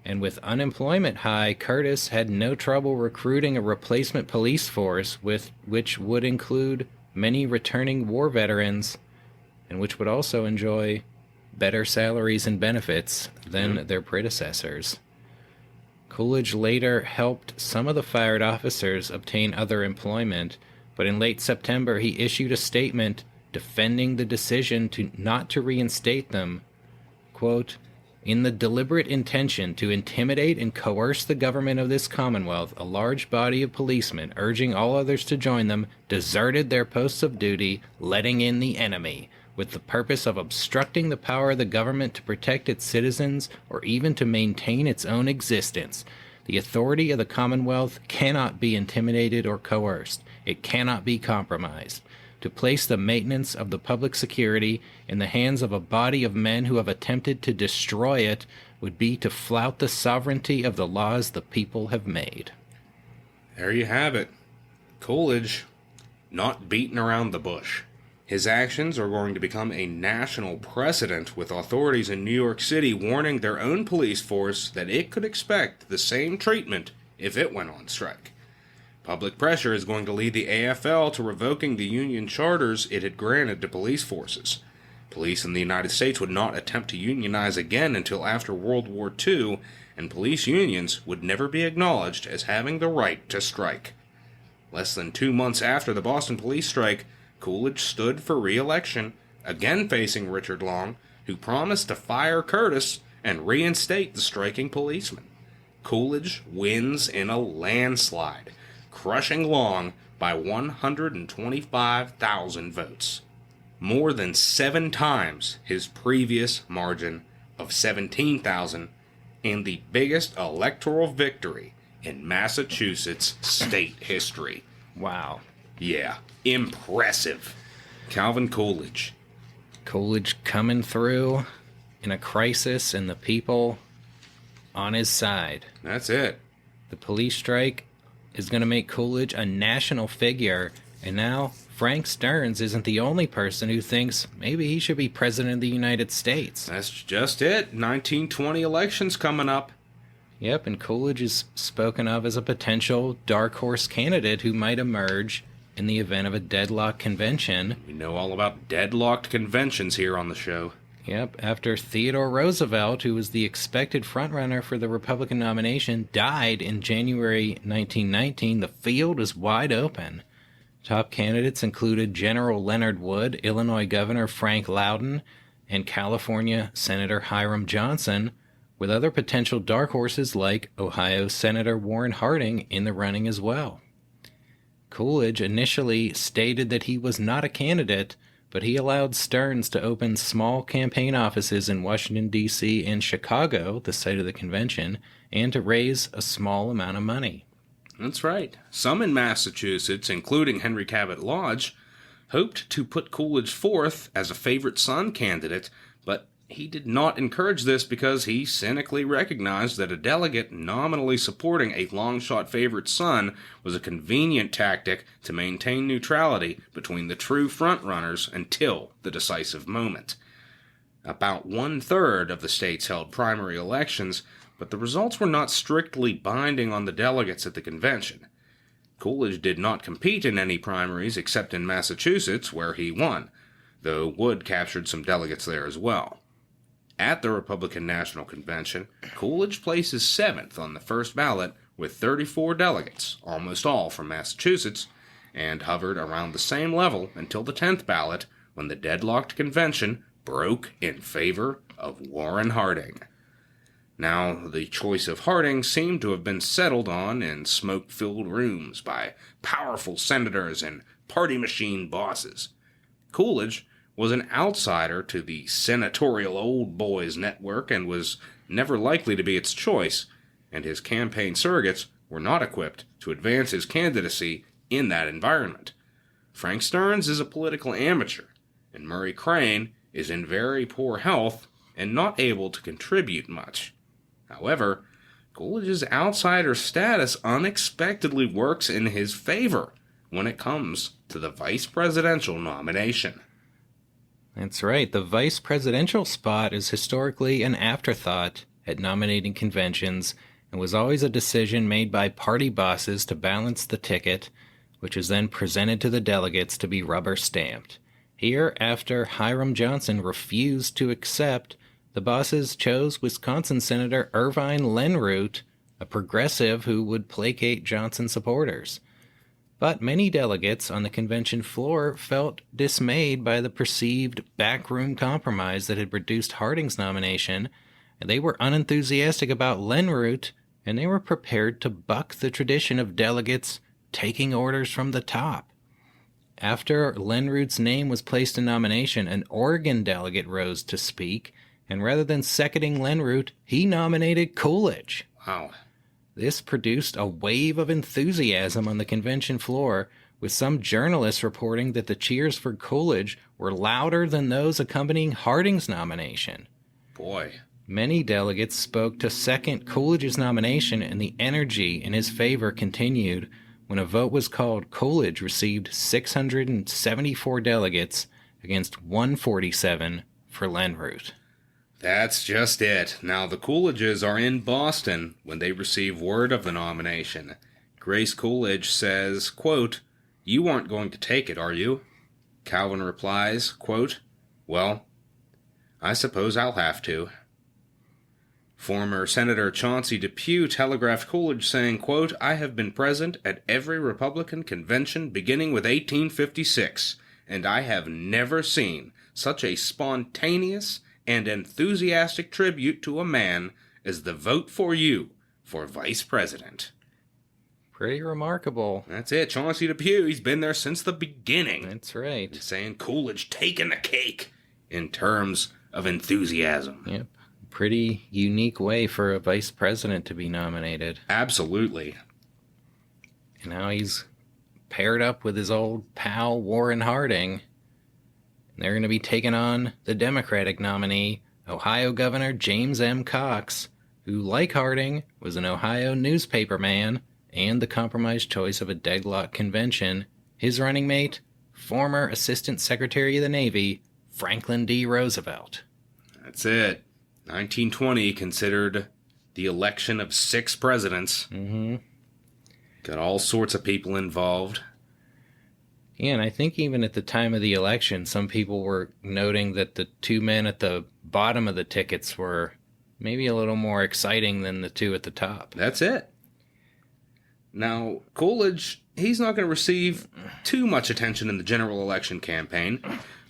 and with unemployment high, Curtis had no trouble recruiting a replacement police force, which would include many returning war veterans, and which would also enjoy better salaries and benefits than their predecessors. Coolidge later helped some of the fired officers obtain other employment, but in late September he issued a statement defending the decision not to reinstate them. Quote, in the deliberate intention to intimidate and coerce the government of this Commonwealth, a large body of policemen, urging all others to join them, deserted their posts of duty, letting in the enemy, with the purpose of obstructing the power of the government to protect its citizens or even to maintain its own existence. The authority of the Commonwealth cannot be intimidated or coerced. It cannot be compromised. To place the maintenance of the public security in the hands of a body of men who have attempted to destroy it would be to flout the sovereignty of the laws the people have made. There you have it. Coolidge, not beating around the bush. His actions are going to become a national precedent, with authorities in New York City warning their own police force that it could expect the same treatment if it went on strike. Public pressure is going to lead the AFL to revoking the union charters it had granted to police forces. Police in the United States would not attempt to unionize again until after World War II, and police unions would never be acknowledged as having the right to strike. Less than 2 months after the Boston police strike, Coolidge stood for re-election, again facing Richard Long, who promised to fire Curtis and reinstate the striking policemen. Coolidge wins in a landslide, crushing Long by 125,000 votes, more than 7 times his previous margin of 17,000, and the biggest electoral victory in Massachusetts state history. Wow. Yeah, impressive. Calvin Coolidge. Coolidge coming through in a crisis and the people on his side. That's it. The police strike is going to make Coolidge a national figure, and now Frank Stearns isn't the only person who thinks maybe he should be president of the United States. That's just it. 1920 elections coming up. Yep, and Coolidge is spoken of as a potential dark horse candidate who might emerge in the event of a deadlock convention. We know all about deadlocked conventions here on the show. Yep, after Theodore Roosevelt, who was the expected frontrunner for the Republican nomination, died in January 1919, the field was wide open. Top candidates included General Leonard Wood, Illinois Governor Frank Loudon, and California Senator Hiram Johnson, with other potential dark horses like Ohio Senator Warren Harding in the running as well. Coolidge initially stated that he was not a candidate, but he allowed Stearns to open small campaign offices in Washington, D.C. and Chicago, the site of the convention, and to raise a small amount of money. That's right. Some in Massachusetts, including Henry Cabot Lodge, hoped to put Coolidge forth as a favorite son candidate, but he did not encourage this because he cynically recognized that a delegate nominally supporting a long-shot favorite son was a convenient tactic to maintain neutrality between the true frontrunners until the decisive moment. About 1/3 of the states held primary elections, but the results were not strictly binding on the delegates at the convention. Coolidge did not compete in any primaries except in Massachusetts, where he won, though Wood captured some delegates there as well. At the Republican National Convention, Coolidge places 7th on the first ballot with 34 delegates, almost all from Massachusetts, and hovered around the same level until the 10th ballot, when the deadlocked convention broke in favor of Warren Harding. Now, the choice of Harding seemed to have been settled on in smoke-filled rooms by powerful senators and party machine bosses. Coolidge was an outsider to the senatorial old boys network and was never likely to be its choice, and his campaign surrogates were not equipped to advance his candidacy in that environment. Frank Stearns is a political amateur, and Murray Crane is in very poor health and not able to contribute much. However, Coolidge's outsider status unexpectedly works in his favor when it comes to the vice presidential nomination. That's right. The vice presidential spot is historically an afterthought at nominating conventions and was always a decision made by party bosses to balance the ticket, which is then presented to the delegates to be rubber-stamped. Here, after Hiram Johnson refused to accept, the bosses chose Wisconsin Senator Irvine Lenroot, a progressive who would placate Johnson supporters. But many delegates on the convention floor felt dismayed by the perceived backroom compromise that had produced Harding's nomination, and they were unenthusiastic about Lenroot, and they were prepared to buck the tradition of delegates taking orders from the top. After Lenroot's name was placed in nomination, an Oregon delegate rose to speak, and rather than seconding Lenroot, he nominated Coolidge. Wow. This produced a wave of enthusiasm on the convention floor, with some journalists reporting that the cheers for Coolidge were louder than those accompanying Harding's nomination. Boy. Many delegates spoke to second Coolidge's nomination, and the energy in his favor continued. When a vote was called, Coolidge received 674 delegates against 147 for Lenroot. That's just it. Now, the Coolidges are in Boston when they receive word of the nomination. Grace Coolidge says, quote, "You aren't going to take it, are you?" Calvin replies, quote, "Well, I suppose I'll have to." Former Senator Chauncey Depew telegraphed Coolidge saying, quote, "I have been present at every Republican convention beginning with 1856, and I have never seen such a spontaneous and enthusiastic tribute to a man as the vote for you for vice president." Pretty remarkable. That's it. Chauncey Depew, he's been there since the beginning. That's right. He's saying Coolidge taking the cake in terms of enthusiasm. Yep. Pretty unique way for a vice president to be nominated. Absolutely. And now he's paired up with his old pal Warren Harding. They're going to be taking on the Democratic nominee, Ohio Governor James M. Cox, who, like Harding, was an Ohio newspaperman and the compromise choice of a deadlocked convention. His running mate, former Assistant Secretary of the Navy, Franklin D. Roosevelt. That's it. 1920 considered the election of 6 presidents. Mm-hmm. Got all sorts of people involved. Yeah, and I think even at the time of the election, some people were noting that the two men at the bottom of the tickets were maybe a little more exciting than the two at the top. That's it. Now, Coolidge, he's not going to receive too much attention in the general election campaign.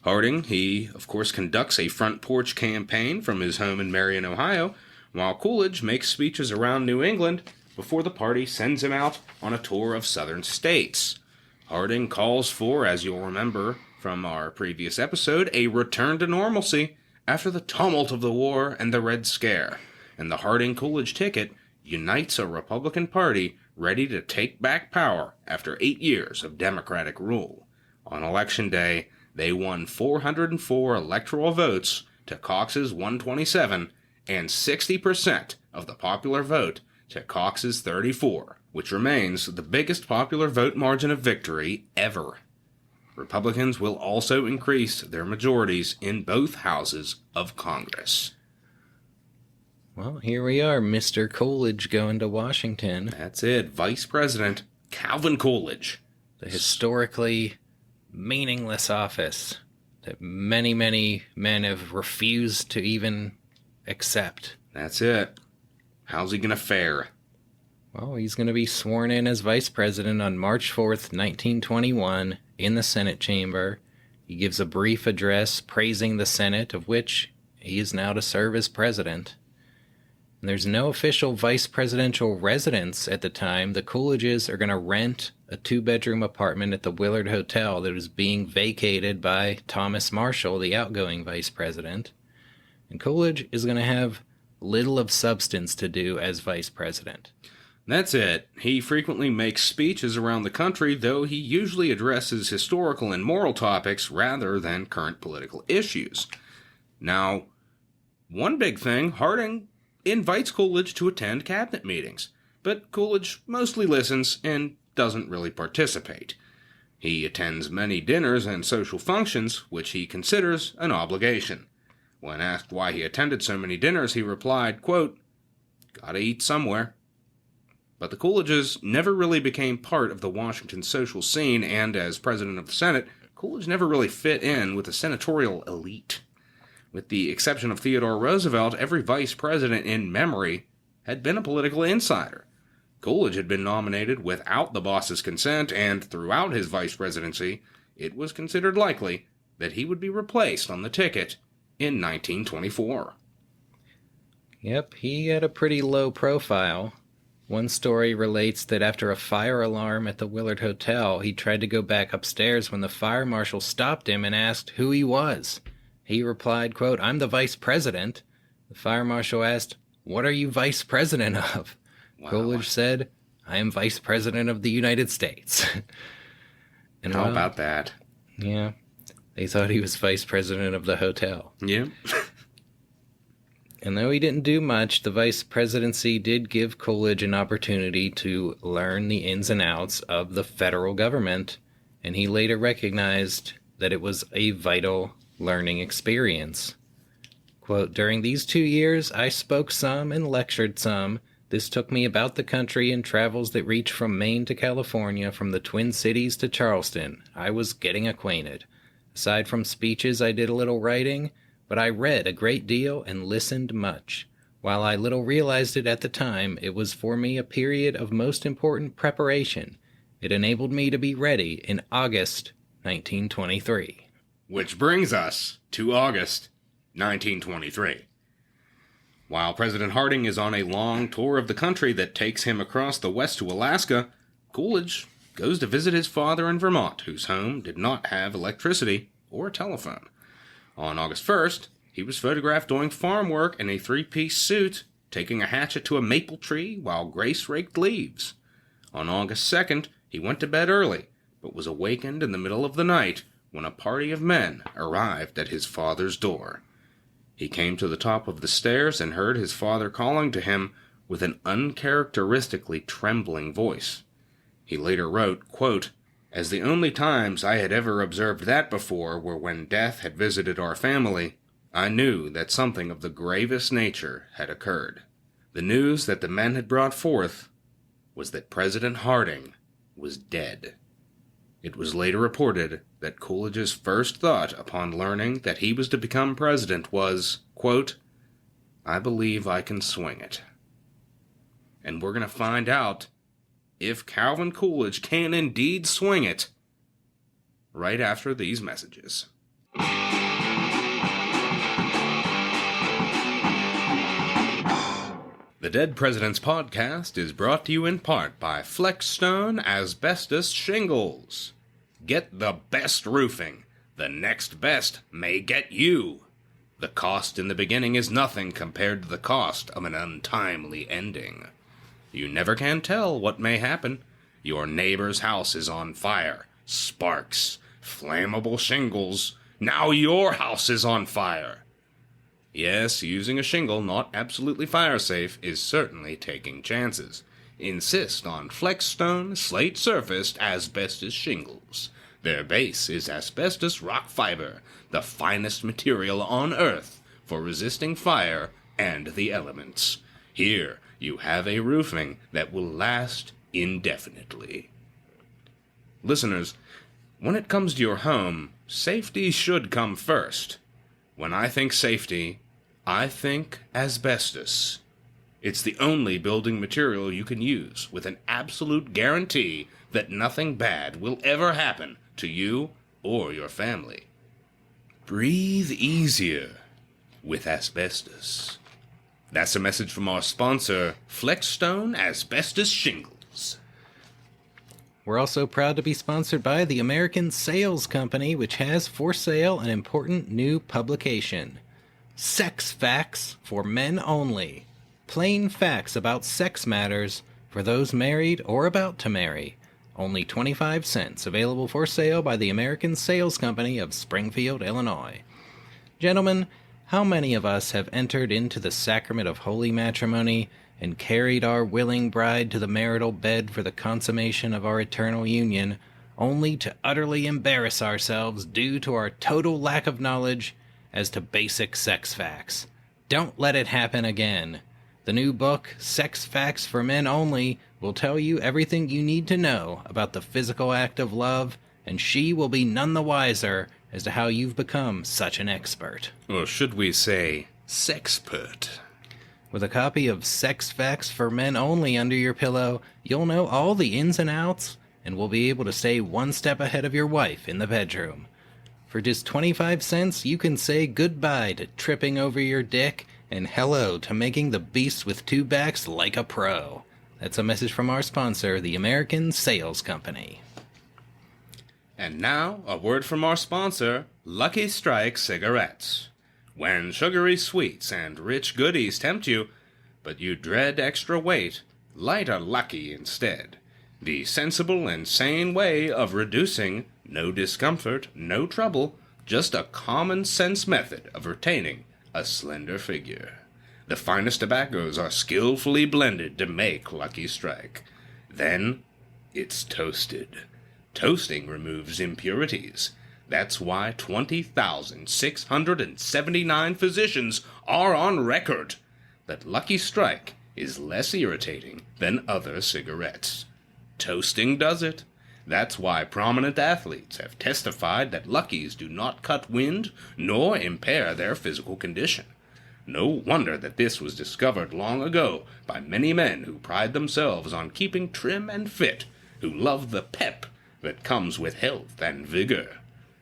Harding, he, of course, conducts a front porch campaign from his home in Marion, Ohio, while Coolidge makes speeches around New England before the party sends him out on a tour of southern states. Harding calls for, as you'll remember from our previous episode, a return to normalcy after the tumult of the war and the Red Scare, and the Harding-Coolidge ticket unites a Republican Party ready to take back power after 8 years of Democratic rule. On Election Day, they won 404 electoral votes to Cox's 127 and 60% of the popular vote to Cox's 34, which remains the biggest popular vote margin of victory ever. Republicans will also increase their majorities in both houses of Congress. Well, here we are, Mr. Coolidge going to Washington. That's it, Vice President Calvin Coolidge. The historically meaningless office that many, many men have refused to even accept. That's it. How's he going to fare? Well, he's going to be sworn in as vice president on March 4th, 1921, in the Senate chamber. He gives a brief address praising the Senate, of which he is now to serve as president. And there's no official vice presidential residence at the time. The Coolidges are going to rent a 2-bedroom apartment at the Willard Hotel that is being vacated by Thomas Marshall, the outgoing vice president. And Coolidge is going to have little of substance to do as vice president. That's it. He frequently makes speeches around the country, though he usually addresses historical and moral topics rather than current political issues. Now, one big thing, Harding invites Coolidge to attend cabinet meetings, but Coolidge mostly listens and doesn't really participate. He attends many dinners and social functions, which he considers an obligation. When asked why he attended so many dinners, he replied, quote, "Gotta eat somewhere." But the Coolidges never really became part of the Washington social scene, and as president of the Senate, Coolidge never really fit in with the senatorial elite. With the exception of Theodore Roosevelt, every vice president in memory had been a political insider. Coolidge had been nominated without the boss's consent, and throughout his vice presidency, it was considered likely that he would be replaced on the ticket in 1924. Yep, he had a pretty low profile. One story relates that after a fire alarm at the Willard Hotel, he tried to go back upstairs when the fire marshal stopped him and asked who he was. He replied, quote, "I'm the vice president." The fire marshal asked, "What are you vice president of?" Wow. Coolidge said, "I am vice president of the United States." And how about that? Yeah. They thought he was vice president of the hotel. Yeah. And though he didn't do much, the vice presidency did give Coolidge an opportunity to learn the ins and outs of the federal government, and he later recognized that it was a vital learning experience. Quote, "During these 2 years, I spoke some and lectured some. This took me about the country in travels that reached from Maine to California, from the Twin Cities to Charleston. I was getting acquainted. Aside from speeches, I did a little writing, but I read a great deal and listened much. While I little realized it at the time, it was for me a period of most important preparation. It enabled me to be ready in August 1923. Which brings us to August 1923. While President Harding is on a long tour of the country that takes him across the west to Alaska, Coolidge goes to visit his father in Vermont, whose home did not have electricity or a telephone. On August 1st, he was photographed doing farm work in a 3-piece suit, taking a hatchet to a maple tree while Grace raked leaves. On August 2nd, he went to bed early, but was awakened in the middle of the night when a party of men arrived at his father's door. He came to the top of the stairs and heard his father calling to him with an uncharacteristically trembling voice. He later wrote, quote, "As the only times I had ever observed that before were when death had visited our family, I knew that something of the gravest nature had occurred. The news that the men had brought forth was that President Harding was dead." It was later reported that Coolidge's first thought upon learning that he was to become president was, quote, "I believe I can swing it." And we're going to find out if Calvin Coolidge can indeed swing it right after these messages. The Dead Presidents Podcast is brought to you in part by Flexstone Asbestos Shingles. Get the best roofing. The next best may get you. The cost in the beginning is nothing compared to the cost of an untimely ending. You never can tell what may happen. Your neighbor's house is on fire. Sparks. Flammable shingles. Now your house is on fire. Yes, using a shingle not absolutely fire-safe is certainly taking chances. Insist on Flexstone slate-surfaced asbestos shingles. Their base is asbestos rock fiber, the finest material on Earth for resisting fire and the elements. Here, you have a roofing that will last indefinitely. Listeners, when it comes to your home, safety should come first. When I think safety, I think asbestos. It's the only building material you can use with an absolute guarantee that nothing bad will ever happen to you or your family. Breathe easier with asbestos. That's a message from our sponsor, Flexstone Asbestos Shingles. We're also proud to be sponsored by the American Sales Company, which has for sale an important new publication. Sex Facts for Men Only. Plain facts about sex matters for those married or about to marry. Only 25 cents. Available for sale by the American Sales Company of Springfield, Illinois. Gentlemen, how many of us have entered into the sacrament of holy matrimony and carried our willing bride to the marital bed for the consummation of our eternal union, only to utterly embarrass ourselves due to our total lack of knowledge as to basic sex facts? Don't let it happen again. The new book, Sex Facts for Men Only, will tell you everything you need to know about the physical act of love, and she will be none the wiser as to how you've become such an expert. Or should we say, sexpert? With a copy of Sex Facts for Men Only under your pillow, you'll know all the ins and outs, and will be able to stay one step ahead of your wife in the bedroom. For just 25 cents, you can say goodbye to tripping over your dick and hello to making the beast with two backs like a pro. That's a message from our sponsor, the American Sales Company. And now, a word from our sponsor, Lucky Strike Cigarettes. When sugary sweets and rich goodies tempt you, but you dread extra weight, light a Lucky instead. The sensible and sane way of reducing no discomfort, no trouble, just a common sense method of retaining a slender figure. The finest tobaccos are skillfully blended to make Lucky Strike. Then, it's toasted. Toasting removes impurities. That's why 20,679 physicians are on record that Lucky Strike is less irritating than other cigarettes. Toasting does it. That's why prominent athletes have testified that Luckies do not cut wind nor impair their physical condition. No wonder that this was discovered long ago by many men who pride themselves on keeping trim and fit, who love the pep that comes with health and vigor.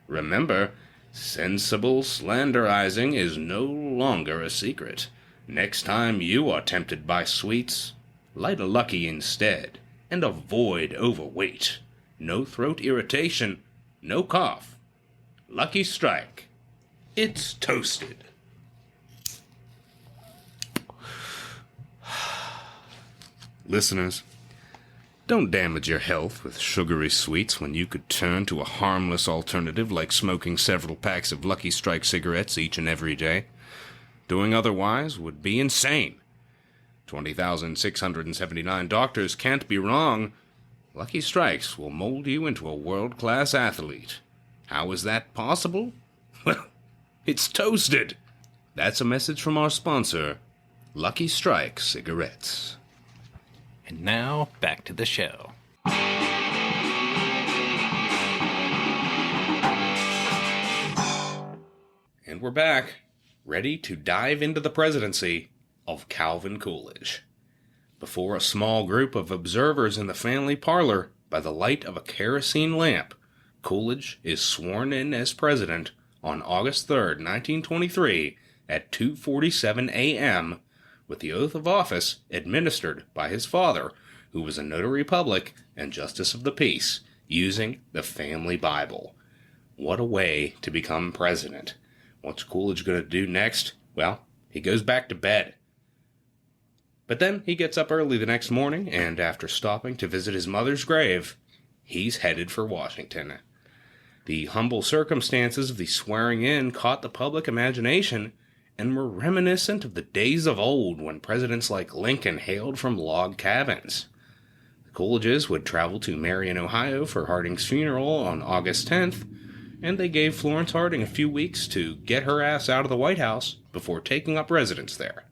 Remember, sensible slanderizing is no longer a secret. Next time you are tempted by sweets, light a Lucky instead, and avoid overweight. No throat irritation, no cough. Lucky Strike. It's toasted. Listeners, don't damage your health with sugary sweets when you could turn to a harmless alternative like smoking several packs of Lucky Strike cigarettes each and every day. Doing otherwise would be insane. 20,679 doctors can't be wrong. Lucky Strikes will mold you into a world-class athlete. How is that possible? Well, it's toasted. That's a message from our sponsor, Lucky Strike Cigarettes. And now, back to the show. And we're back, ready to dive into the presidency of Calvin Coolidge. Before a small group of observers in the family parlor, by the light of a kerosene lamp, Coolidge is sworn in as president on August 3rd, 1923, at 2:47 a.m., with the oath of office administered by his father, who was a notary public and justice of the peace, using the family Bible. What a way to become president. What's Coolidge going to do next? Well, he goes back to bed. But then he gets up early the next morning, and after stopping to visit his mother's grave, he's headed for Washington. The humble circumstances of the swearing in caught the public imagination and were reminiscent of the days of old when presidents like Lincoln hailed from log cabins. The Coolidges would travel to Marion, Ohio for Harding's funeral on August 10th, and they gave Florence Harding a few weeks to get her ass out of the White House before taking up residence there.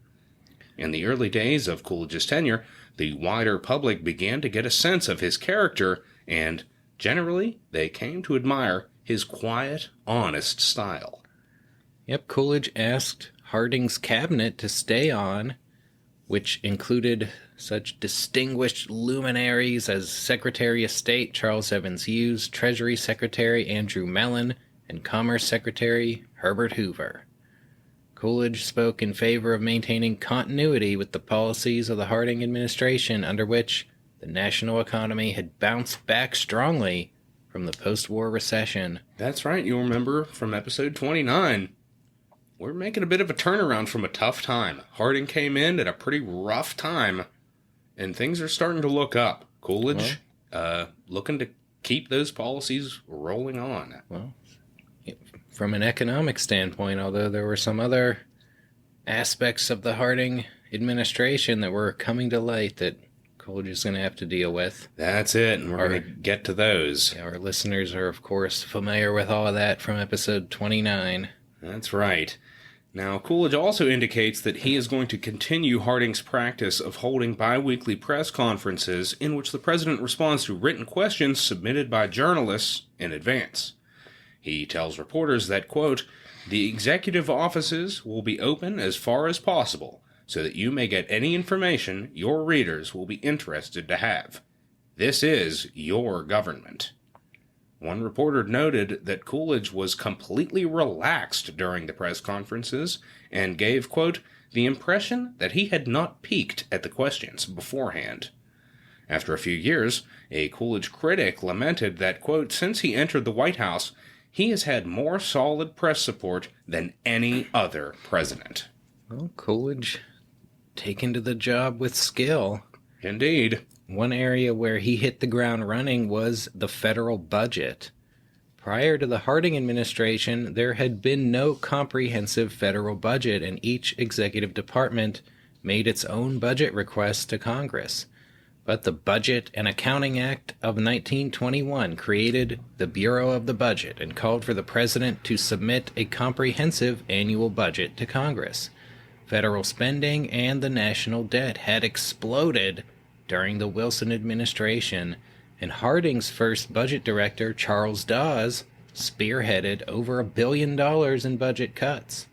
In the early days of Coolidge's tenure, the wider public began to get a sense of his character, and generally, they came to admire his quiet, honest style. Yep, Coolidge asked Harding's cabinet to stay on, which included such distinguished luminaries as Secretary of State Charles Evans Hughes, Treasury Secretary Andrew Mellon, and Commerce Secretary Herbert Hoover. Coolidge spoke in favor of maintaining continuity with the policies of the Harding administration, under which the national economy had bounced back strongly from the post-war recession. That's right, you'll remember from episode 29. We're making a bit of a turnaround from a tough time. Harding came in at a pretty rough time, and things are starting to look up. Coolidge, looking to keep those policies rolling on. Well, from an economic standpoint, although there were some other aspects of the Harding administration that were coming to light that Coolidge is going to have to deal with. That's it, and we're going to get to those. Yeah, our listeners are, of course, familiar with all of that from episode 29. That's right. Now, Coolidge also indicates that he is going to continue Harding's practice of holding bi-weekly press conferences in which the president responds to written questions submitted by journalists in advance. He tells reporters that, quote, "The executive offices will be open as far as possible so that you may get any information your readers will be interested to have. This is your government." One reporter noted that Coolidge was completely relaxed during the press conferences and gave, quote, "the impression that he had not peeked at the questions beforehand." After a few years, a Coolidge critic lamented that, quote, "since he entered the White House, he has had more solid press support than any other president." Well, Coolidge taken to the job with skill. Indeed. One area where he hit the ground running was the federal budget. Prior to the Harding administration, there had been no comprehensive federal budget, and each executive department made its own budget request to Congress. But the Budget and Accounting Act of 1921 created the Bureau of the Budget and called for the president to submit a comprehensive annual budget to Congress. Federal spending and the national debt had exploded during the Wilson administration, and Harding's first budget director, Charles Dawes, spearheaded over $1 billion in budget cuts.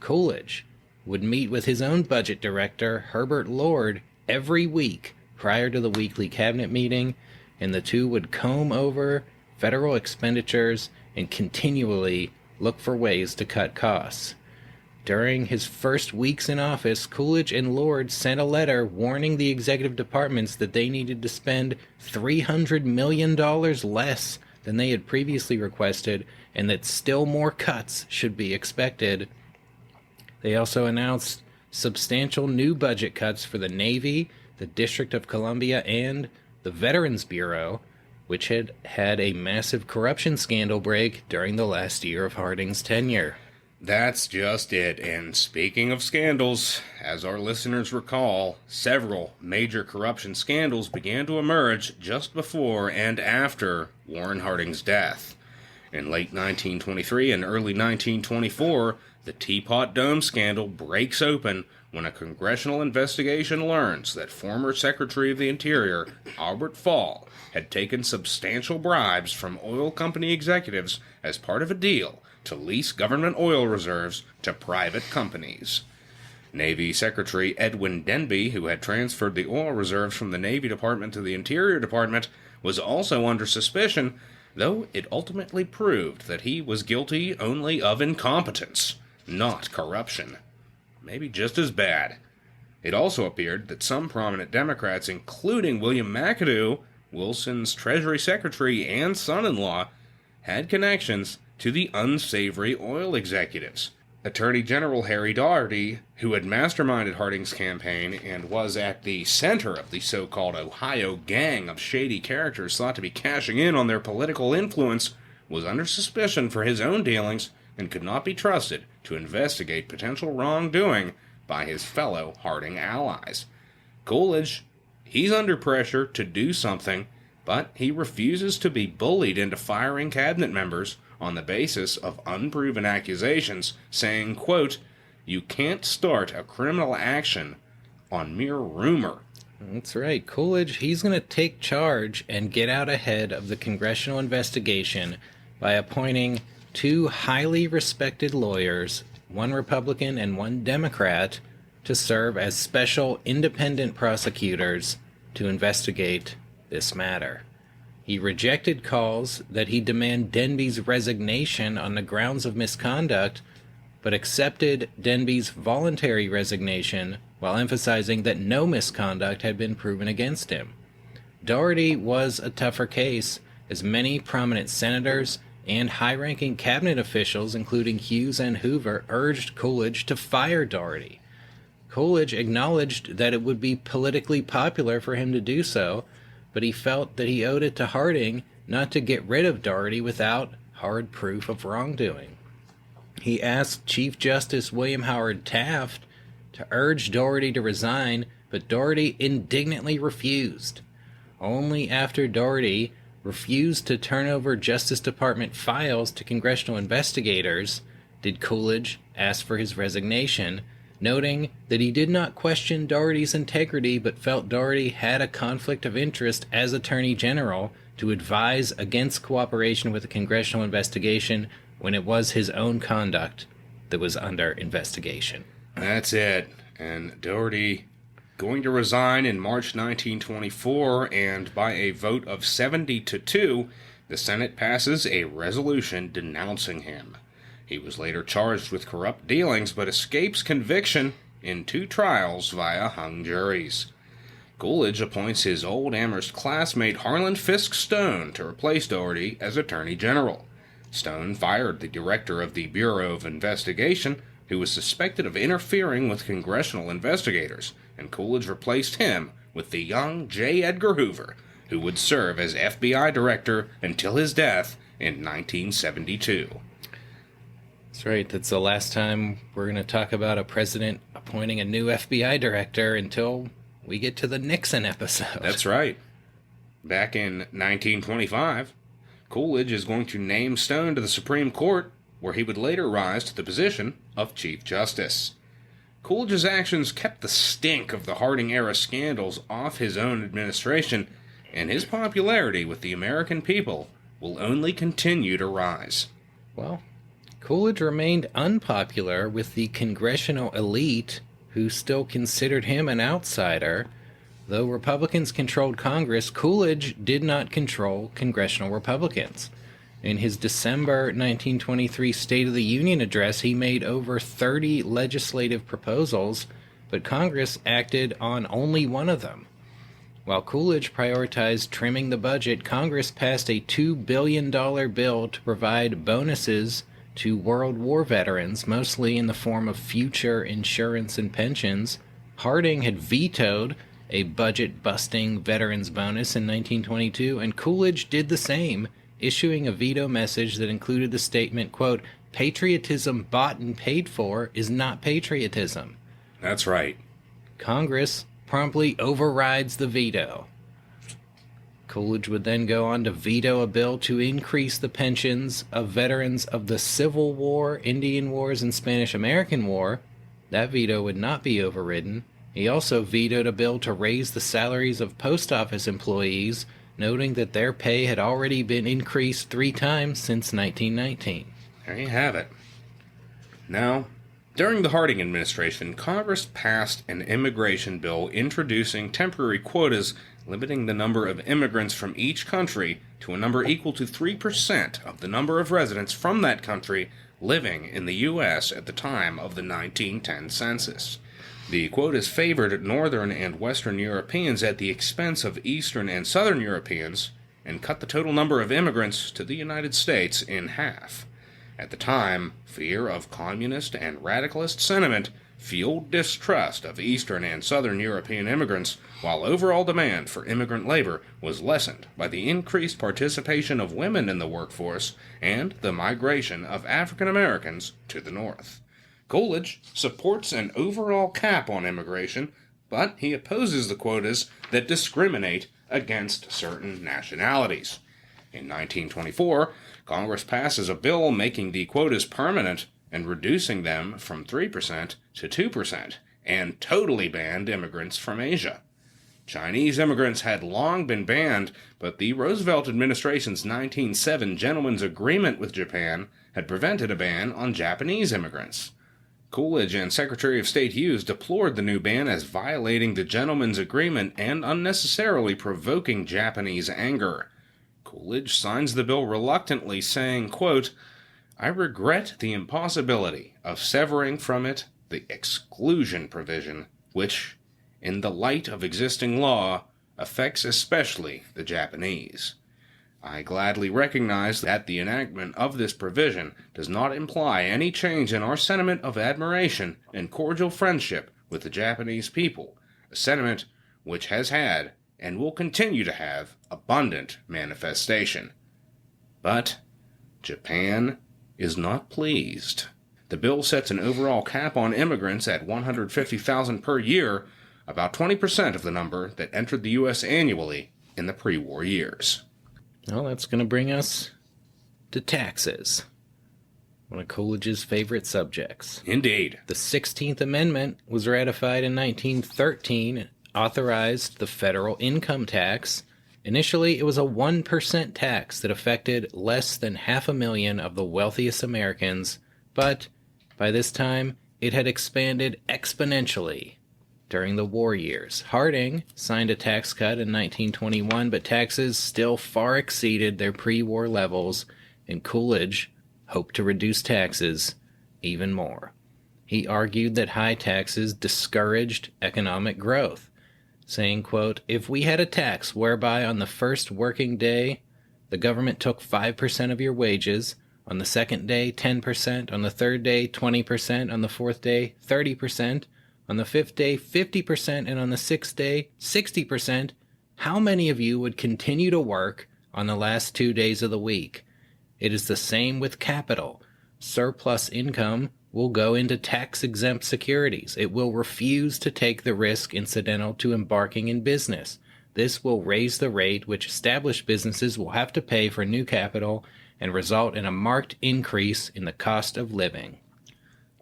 Coolidge would meet with his own budget director, Herbert Lord, every week prior to the weekly cabinet meeting, and the two would comb over federal expenditures and continually look for ways to cut costs. During his first weeks in office, Coolidge and Lord sent a letter warning the executive departments that they needed to spend $300 million less than they had previously requested, and that still more cuts should be expected. They also announced substantial new budget cuts for the Navy, the District of Columbia, and the Veterans Bureau, which had had a massive corruption scandal break during the last year of Harding's tenure. That's just it, and speaking of scandals, as our listeners recall, several major corruption scandals began to emerge just before and after Warren Harding's death. In late 1923 and early 1924, the Teapot Dome scandal breaks open when a congressional investigation learns that former Secretary of the Interior, Albert Fall, had taken substantial bribes from oil company executives as part of a deal to lease government oil reserves to private companies. Navy Secretary Edwin Denby, who had transferred the oil reserves from the Navy Department to the Interior Department, was also under suspicion, though it ultimately proved that he was guilty only of incompetence, not corruption. Maybe just as bad. It also appeared that some prominent Democrats, including William McAdoo, Wilson's Treasury Secretary and son-in-law, had connections to the unsavory oil executives. Attorney General Harry Daugherty, who had masterminded Harding's campaign and was at the center of the so-called Ohio gang of shady characters thought to be cashing in on their political influence, was under suspicion for his own dealings and could not be trusted to investigate potential wrongdoing by his fellow Harding allies. Coolidge, he's under pressure to do something, but he refuses to be bullied into firing cabinet members on the basis of unproven accusations, saying, quote, "You can't start a criminal action on mere rumor." That's right. Coolidge, he's going to take charge and get out ahead of the congressional investigation by appointing two highly respected lawyers, one Republican and one Democrat, to serve as special independent prosecutors to investigate this matter. He rejected calls that he demand Denby's resignation on the grounds of misconduct, but accepted Denby's voluntary resignation while emphasizing that no misconduct had been proven against him. Daugherty was a tougher case, as many prominent senators and high-ranking cabinet officials, including Hughes and Hoover, urged Coolidge to fire Daugherty. Coolidge acknowledged that it would be politically popular for him to do so, but he felt that he owed it to Harding not to get rid of Daugherty without hard proof of wrongdoing. He asked Chief Justice William Howard Taft to urge Daugherty to resign, but Daugherty indignantly refused. Only after Daugherty refused to turn over Justice Department files to congressional investigators did Coolidge ask for his resignation, noting that he did not question Daugherty's integrity but felt Daugherty had a conflict of interest as Attorney General to advise against cooperation with a congressional investigation when it was his own conduct that was under investigation. That's it. And Daugherty going to resign in March 1924, and by a vote of 70-2, the Senate passes a resolution denouncing him. He was later charged with corrupt dealings, but escapes conviction in 2 trials via hung juries. Coolidge appoints his old Amherst classmate Harlan Fiske Stone to replace Daugherty as Attorney General. Stone fired the director of the Bureau of Investigation, who was suspected of interfering with congressional investigators, and Coolidge replaced him with the young J. Edgar Hoover, who would serve as FBI director until his death in 1972. That's right. That's the last time we're going to talk about a president appointing a new FBI director until we get to the Nixon episode. That's right. Back in 1925, Coolidge is going to name Stone to the Supreme Court, where he would later rise to the position of Chief Justice. Coolidge's actions kept the stink of the Harding-era scandals off his own administration, and his popularity with the American people will only continue to rise. Well, Coolidge remained unpopular with the congressional elite, who still considered him an outsider. Though Republicans controlled Congress, Coolidge did not control congressional Republicans. In his December 1923 State of the Union address, he made over 30 legislative proposals, but Congress acted on only one of them. While Coolidge prioritized trimming the budget, Congress passed a $2 billion bill to provide bonuses to World War veterans, mostly in the form of future insurance and pensions. Harding had vetoed a budget-busting veterans bonus in 1922, and Coolidge did the same, issuing a veto message that included the statement, quote, "Patriotism bought and paid for is not patriotism." That's right. Congress promptly overrides the veto. Coolidge would then go on to veto a bill to increase the pensions of veterans of the Civil War, Indian Wars, and Spanish-American War. That veto would not be overridden. He also vetoed a bill to raise the salaries of post office employees, noting that their pay had already been increased 3 times since 1919. There you have it. Now, during the Harding administration, Congress passed an immigration bill introducing temporary quotas limiting the number of immigrants from each country to a number equal to 3% of the number of residents from that country living in the U.S. at the time of the 1910 census. The quotas favored Northern and Western Europeans at the expense of Eastern and Southern Europeans and cut the total number of immigrants to the United States in half. At the time, fear of communist and radicalist sentiment fueled distrust of Eastern and Southern European immigrants, while overall demand for immigrant labor was lessened by the increased participation of women in the workforce and the migration of African Americans to the North. Coolidge supports an overall cap on immigration, but he opposes the quotas that discriminate against certain nationalities. In 1924, Congress passes a bill making the quotas permanent and reducing them from 3% to 2%, and totally banned immigrants from Asia. Chinese immigrants had long been banned, but the Roosevelt administration's 1907 Gentleman's Agreement with Japan had prevented a ban on Japanese immigrants. Coolidge and Secretary of State Hughes deplored the new ban as violating the Gentleman's Agreement and unnecessarily provoking Japanese anger. Coolidge signs the bill reluctantly, saying, quote, "I regret the impossibility of severing from it the exclusion provision, which, in the light of existing law, affects especially the Japanese. I gladly recognize that the enactment of this provision does not imply any change in our sentiment of admiration and cordial friendship with the Japanese people, a sentiment which has had, and will continue to have, abundant manifestation. But Japan is not pleased. The bill sets an overall cap on immigrants at 150,000 per year, about 20% of the number that entered the U.S. annually in the pre-war years." Well, that's going to bring us to taxes, one of Coolidge's favorite subjects. Indeed. The 16th Amendment was ratified in 1913 and authorized the federal income tax. Initially, it was a 1% tax that affected less than 500,000 of the wealthiest Americans, but by this time, it had expanded exponentially during the war years. Harding signed a tax cut in 1921, but taxes still far exceeded their pre-war levels, and Coolidge hoped to reduce taxes even more. He argued that high taxes discouraged economic growth, saying, quote, "If we had a tax whereby on the first working day the government took 5% of your wages, on the second day 10%, on the third day 20%, on the fourth day 30%, on the fifth day 50%, and on the sixth day 60%, how many of you would continue to work on the last 2 days of the week? It is the same with capital. Surplus income will go into tax-exempt securities. It will refuse to take the risk incidental to embarking in business. This will raise the rate which established businesses will have to pay for new capital and result in a marked increase in the cost of living."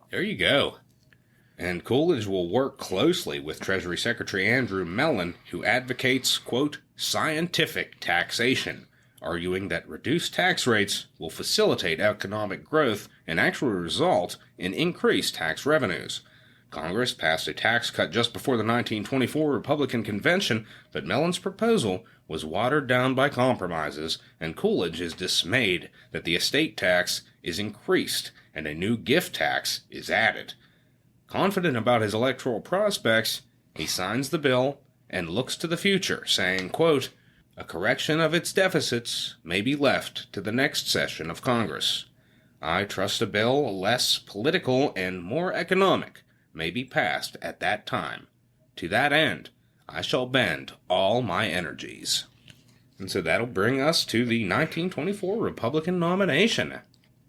There you go. And Coolidge will work closely with Treasury Secretary Andrew Mellon, who advocates, quote, "scientific taxation," arguing that reduced tax rates will facilitate economic growth and actually result in increased tax revenues. Congress passed a tax cut just before the 1924 Republican Convention, but Mellon's proposal was watered down by compromises, and Coolidge is dismayed that the estate tax is increased and a new gift tax is added. Confident about his electoral prospects, he signs the bill and looks to the future, saying, quote, "A correction of its deficits may be left to the next session of Congress. I trust a bill less political and more economic may be passed at that time. To that end, I shall bend all my energies." And so that'll bring us to the 1924 Republican nomination.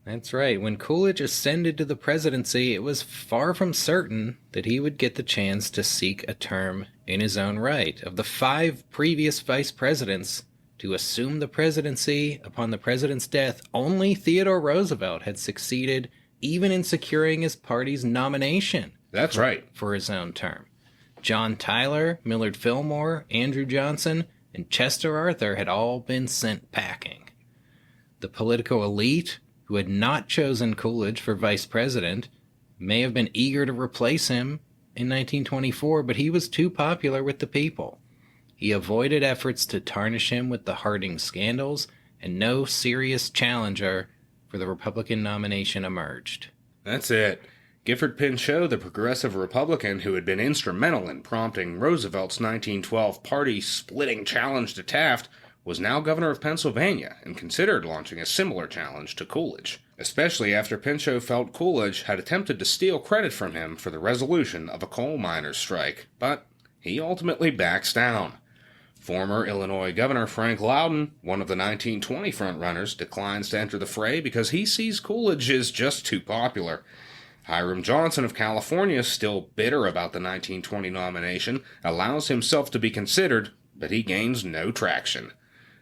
That's right. When Coolidge ascended to the presidency, it was far from certain that he would get the chance to seek a term in his own right. Of the 5 previous vice presidents to assume the presidency upon the president's death, only Theodore Roosevelt had succeeded even in securing his party's nomination. That's right. For his own term. John Tyler, Millard Fillmore, Andrew Johnson, and Chester Arthur had all been sent packing. The political elite who had not chosen Coolidge for vice president, may have been eager to replace him in 1924, but he was too popular with the people. He avoided efforts to tarnish him with the Harding scandals, and no serious challenger for the Republican nomination emerged. That's it. Gifford Pinchot, the progressive Republican who had been instrumental in prompting Roosevelt's 1912 party-splitting challenge to Taft, was now governor of Pennsylvania and considered launching a similar challenge to Coolidge, especially after Pinchot felt Coolidge had attempted to steal credit from him for the resolution of a coal miners' strike, but he ultimately backs down. Former Illinois Governor Frank Loudon, one of the 1920 frontrunners, declines to enter the fray because he sees Coolidge as just too popular. Hiram Johnson of California, still bitter about the 1920 nomination, allows himself to be considered, but he gains no traction.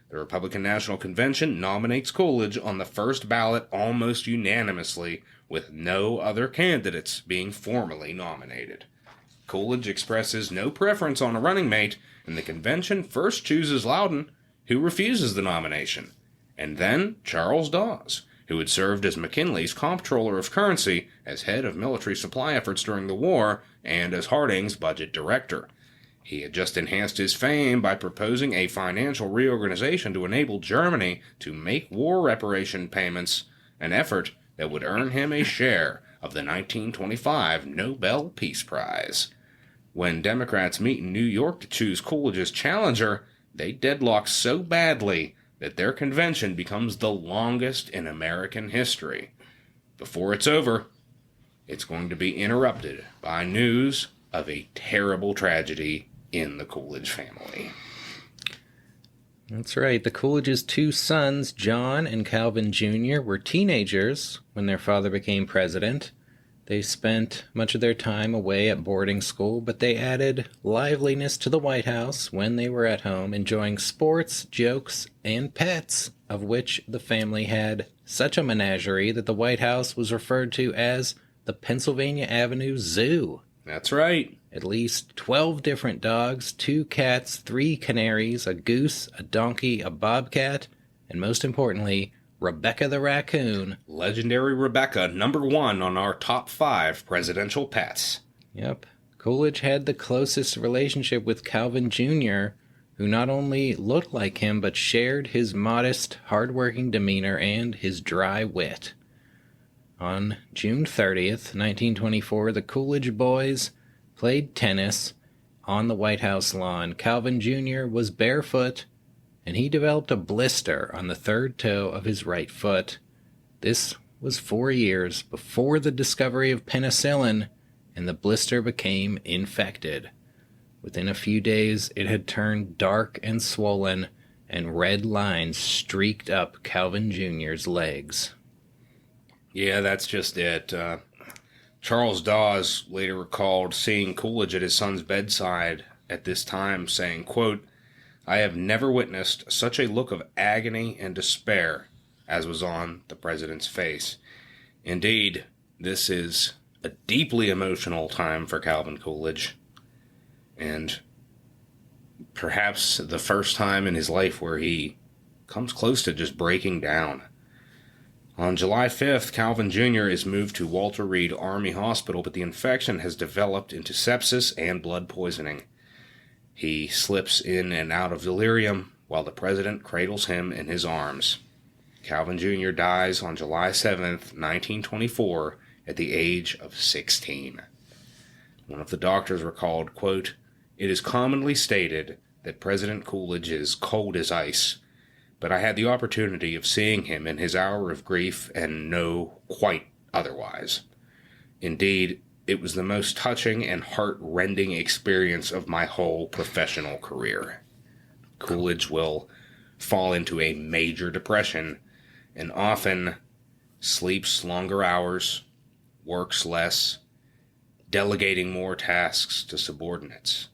The Republican National Convention nominates Coolidge on the first ballot almost unanimously, with no other candidates being formally nominated. Coolidge expresses no preference on a running mate, and the convention first chooses Loudon, who refuses the nomination, and then Charles Dawes, who had served as McKinley's comptroller of currency, as head of military supply efforts during the war, and as Harding's budget director. He had just enhanced his fame by proposing a financial reorganization to enable Germany to make war reparation payments, an effort that would earn him a share of the 1925 Nobel Peace Prize. When Democrats meet in New York to choose Coolidge's challenger, they deadlock so badly that their convention becomes the longest in American history. Before it's over, it's going to be interrupted by news of a terrible tragedy in the Coolidge family. That's right. The Coolidge's two sons, John and Calvin Jr., were teenagers when their father became president. They spent much of their time away at boarding school, but they added liveliness to the White House when they were at home, enjoying sports, jokes, and pets, of which the family had such a menagerie that the White House was referred to as the Pennsylvania Avenue Zoo. That's right. At least 12 different dogs, 2 cats, 3 canaries, a goose, a donkey, a bobcat, and most importantly, Rebecca the raccoon. Legendary Rebecca, number 1 on our top 5 presidential pets. Yep. Coolidge had the closest relationship with Calvin Jr., who not only looked like him, but shared his modest, hard-working demeanor and his dry wit. On June 30th, 1924, the Coolidge boys played tennis on the White House lawn. Calvin Jr. was barefoot, and he developed a blister on the third toe of his right foot. This was 4 years before the discovery of penicillin, and the blister became infected. Within a few days, it had turned dark and swollen, and red lines streaked up Calvin Jr.'s legs. Yeah, that's just it. Charles Dawes later recalled seeing Coolidge at his son's bedside at this time, saying, quote, "I have never witnessed such a look of agony and despair as was on the president's face." Indeed, this is a deeply emotional time for Calvin Coolidge, and perhaps the first time in his life where he comes close to just breaking down. On July 5th, Calvin Jr. is moved to Walter Reed Army Hospital, but the infection has developed into sepsis and blood poisoning. He slips in and out of delirium while the president cradles him in his arms. Calvin Jr. dies on July 7th, 1924, at the age of 16. One of the doctors recalled, quote, "It is commonly stated that President Coolidge is cold as ice, but I had the opportunity of seeing him in his hour of grief and know quite otherwise. Indeed, it was the most touching and heart-rending experience of my whole professional career." Coolidge will fall into a major depression and often sleeps longer hours, works less, delegating more tasks to subordinates.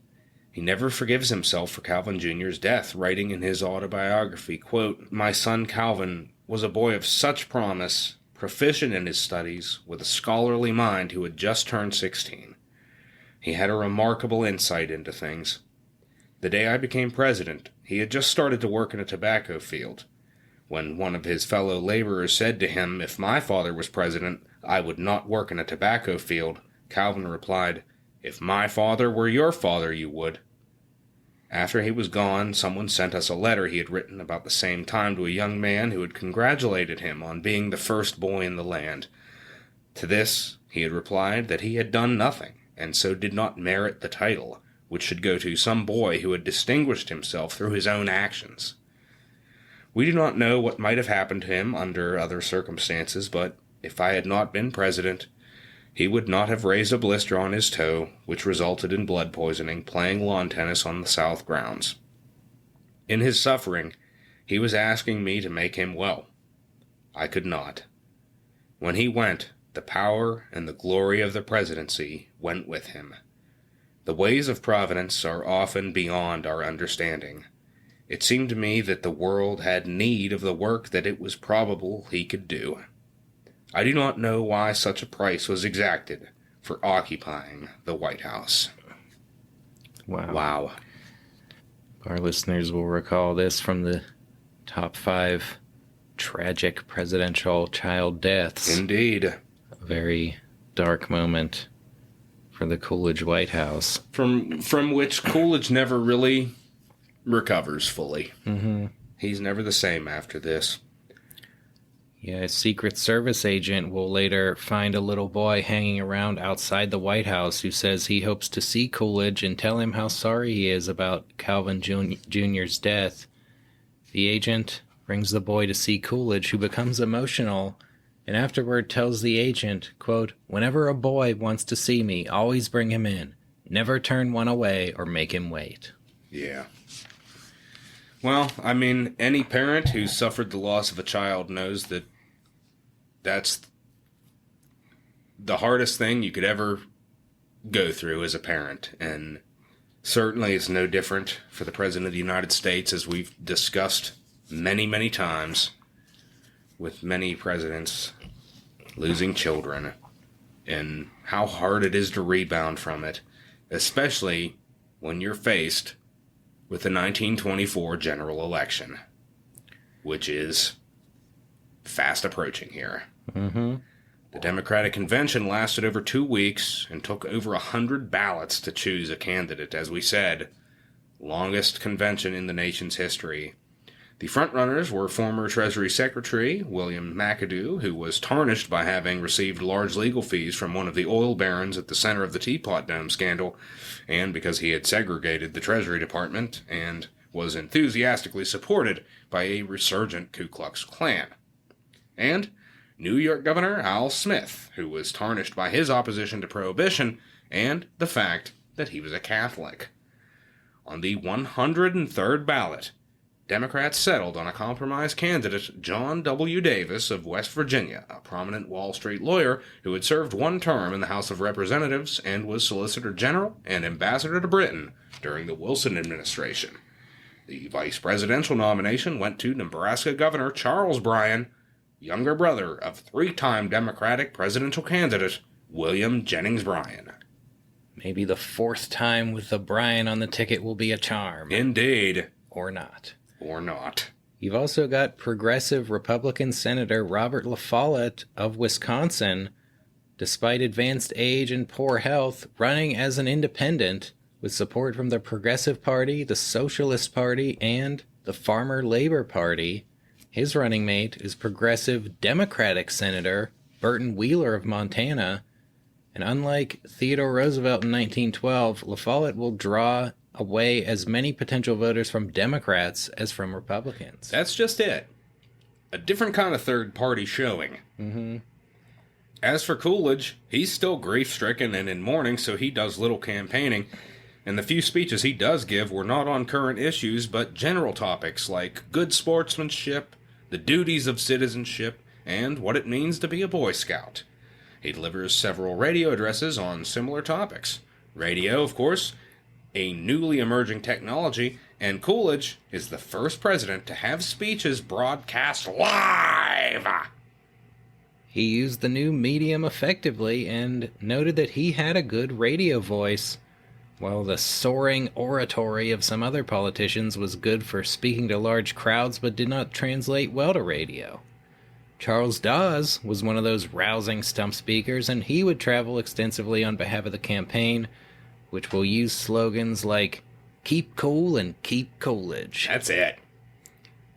He never forgives himself for Calvin Jr.'s death, writing in his autobiography, quote, "My son Calvin was a boy of such promise, proficient in his studies, with a scholarly mind who had just turned 16. He had a remarkable insight into things. The day I became president, he had just started to work in a tobacco field. When one of his fellow laborers said to him, "If my father was president, I would not work in a tobacco field," Calvin replied, "If my father were your father, you would." After he was gone, someone sent us a letter he had written about the same time to a young man who had congratulated him on being the first boy in the land. To this, he had replied that he had done nothing, and so did not merit the title, which should go to some boy who had distinguished himself through his own actions. We do not know what might have happened to him under other circumstances, but if I had not been president, he would not have raised a blister on his toe, which resulted in blood poisoning playing lawn tennis on the South grounds. In his suffering, he was asking me to make him well. I could not. When he went, the power and the glory of the presidency went with him. The ways of Providence are often beyond our understanding. It seemed to me that the world had need of the work that it was probable he could do. I do not know why such a price was exacted for occupying the White House. Wow. Our listeners will recall this from the top 5 tragic presidential child deaths. Indeed. A very dark moment for the Coolidge White House. From which Coolidge never really recovers fully. Mm-hmm. He's never the same after this. Yeah, a Secret Service agent will later find a little boy hanging around outside the White House who says he hopes to see Coolidge and tell him how sorry he is about Calvin Jr.'s death. The agent brings the boy to see Coolidge, who becomes emotional, and afterward tells the agent, quote, "Whenever a boy wants to see me, always bring him in. Never turn one away or make him wait." Yeah. Well, I mean, any parent who's suffered the loss of a child knows that that's the hardest thing you could ever go through as a parent. And certainly it's no different for the President of the United States, as we've discussed many, many times with many presidents losing children, and how hard it is to rebound from it, especially when you're faced with the 1924 general election, which is fast approaching here. Mm-hmm. The Democratic Convention lasted over 2 weeks and took over 100 ballots to choose a candidate. As we said, longest convention in the nation's history. The frontrunners were former Treasury Secretary William McAdoo, who was tarnished by having received large legal fees from one of the oil barons at the center of the Teapot Dome scandal, and because he had segregated the Treasury Department and was enthusiastically supported by a resurgent Ku Klux Klan. And New York Governor Al Smith, who was tarnished by his opposition to Prohibition and the fact that he was a Catholic. On the 103rd ballot, Democrats settled on a compromise candidate, John W. Davis of West Virginia, a prominent Wall Street lawyer who had served 1 term in the House of Representatives and was Solicitor General and Ambassador to Britain during the Wilson administration. The vice presidential nomination went to Nebraska Governor Charles Bryan, younger brother of 3-time Democratic presidential candidate William Jennings Bryan. Maybe the 4th time with the Bryan on the ticket will be a charm. Indeed. Or not. Or not. You've also got progressive Republican Senator Robert La Follette of Wisconsin, despite advanced age and poor health, running as an independent with support from the Progressive Party, the Socialist Party, and the Farmer Labor Party. His running mate is progressive Democratic Senator Burton Wheeler of Montana, and unlike Theodore Roosevelt in 1912, La Follette will draw away as many potential voters from Democrats as from Republicans. That's just it. A different kind of third-party showing. Mm-hmm. As for Coolidge, he's still grief-stricken and in mourning, so he does little campaigning, and the few speeches he does give were not on current issues, but general topics like good sportsmanship, the duties of citizenship, and what it means to be a Boy Scout. He delivers several radio addresses on similar topics. Radio, of course, a newly emerging technology, and Coolidge is the first president to have speeches broadcast live. He used the new medium effectively and noted that he had a good radio voice. While the soaring oratory of some other politicians was good for speaking to large crowds but did not translate well to radio. Charles Dawes was one of those rousing stump speakers, and he would travel extensively on behalf of the campaign, which will use slogans like, "Keep cool and keep Coolidge." That's it.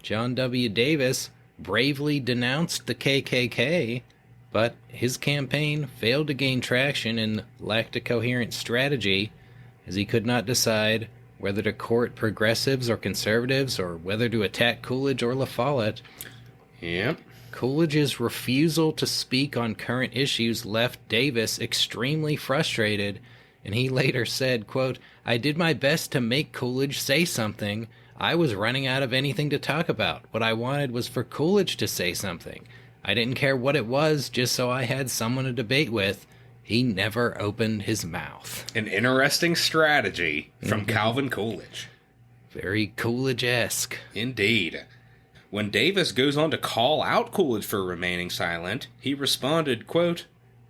John W. Davis bravely denounced the KKK, but his campaign failed to gain traction and lacked a coherent strategy, as he could not decide whether to court progressives or conservatives or whether to attack Coolidge or La Follette. Yep. Coolidge's refusal to speak on current issues left Davis extremely frustrated, and he later said, quote, "I did my best to make Coolidge say something. I was running out of anything to talk about. What I wanted was for Coolidge to say something. I didn't care what it was, just so I had someone to debate with. He never opened his mouth." An interesting strategy from Calvin Coolidge. Very Coolidge-esque. Indeed. When Davis goes on to call out Coolidge for remaining silent, he responded, quote,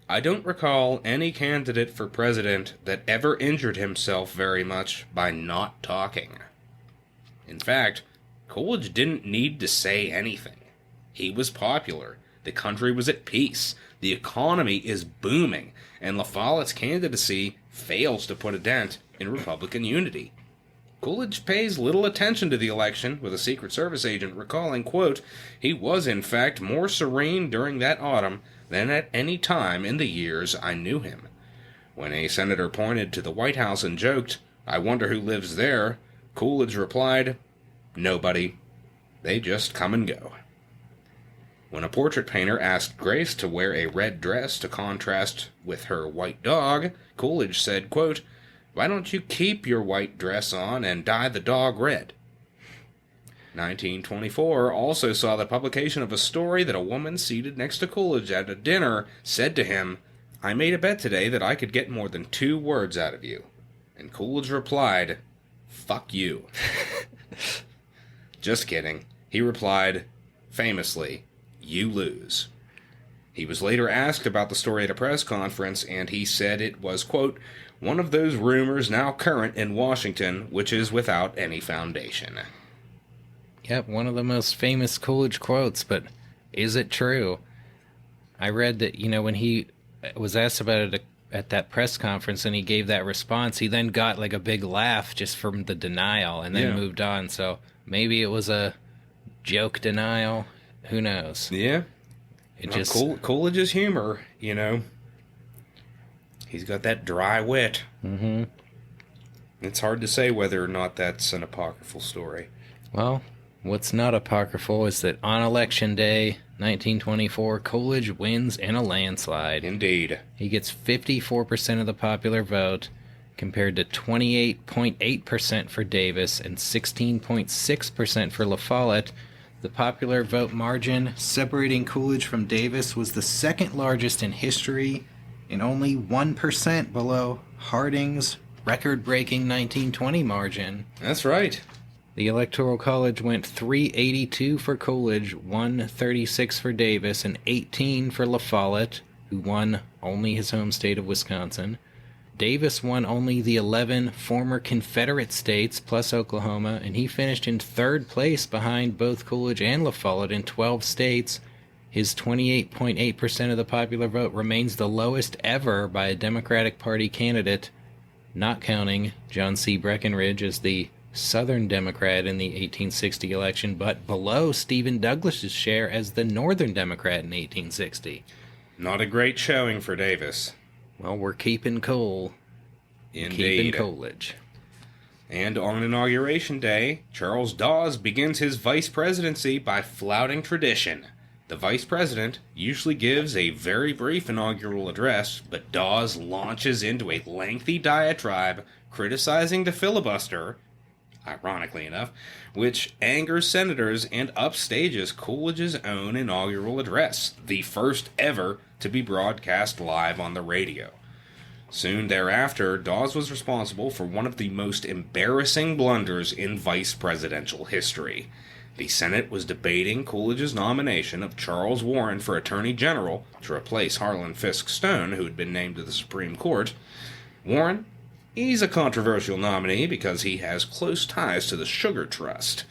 "I don't recall any candidate for president that ever injured himself very much by not talking." In fact, Coolidge didn't need to say anything. He was popular, the country was at peace, the economy is booming, and La Follette's candidacy fails to put a dent in Republican unity. Coolidge pays little attention to the election, with a Secret Service agent recalling, quote, "He was in fact more serene during that autumn than at any time in the years I knew him." When a senator pointed to the White House and joked, "I wonder who lives there," Coolidge replied, "Nobody. They just come and go." When a portrait painter asked Grace to wear a red dress to contrast with her white dog, Coolidge said, quote, "Why don't you keep your white dress on and dye the dog red?" 1924 also saw the publication of a story that a woman seated next to Coolidge at a dinner said to him, "I made a bet today that I could get more than 2 words out of you." And Coolidge replied, "Fuck you." Just kidding. He replied, famously, "You lose." He was later asked about the story at a press conference, and he said it was, quote, "one of those rumors now current in Washington, which is without any foundation." Yep, one of the most famous Coolidge quotes, but is it true? I read that, when he was asked about it at that press conference and he gave that response, he then got like a big laugh just from the denial and then moved on. So maybe it was a joke denial. Who knows? Yeah. Coolidge's humor, he's got that dry wit. Mm-hmm. It's hard to say whether or not that's an apocryphal story. Well, what's not apocryphal is that on Election Day, 1924, Coolidge wins in a landslide. Indeed. He gets 54% of the popular vote, compared to 28.8% for Davis and 16.6% for La Follette. The popular vote margin separating Coolidge from Davis was the second largest in history and only 1% below Harding's record-breaking 1920 margin. That's right. The Electoral College went 382 for Coolidge, 136 for Davis, and 18 for La Follette, who won only his home state of Wisconsin. Davis won only the 11 former Confederate states plus Oklahoma, and he finished in third place behind both Coolidge and La Follette in 12 states. His 28.8% of the popular vote remains the lowest ever by a Democratic Party candidate, not counting John C. Breckinridge as the Southern Democrat in the 1860 election, but below Stephen Douglas's share as the Northern Democrat in 1860. Not a great showing for Davis. Well, we're keeping cool. Indeed. Keeping Coolidge. And on Inauguration Day, Charles Dawes begins his vice presidency by flouting tradition. The vice president usually gives a very brief inaugural address, but Dawes launches into a lengthy diatribe criticizing the filibuster, ironically enough, which angers senators and upstages Coolidge's own inaugural address, the first ever to be broadcast live on the radio. Soon thereafter, Dawes was responsible for one of the most embarrassing blunders in vice presidential history. The Senate was debating Coolidge's nomination of Charles Warren for Attorney General to replace Harlan Fiske Stone, who had been named to the Supreme Court. Warren, He's a controversial nominee because he has close ties to the Sugar Trust.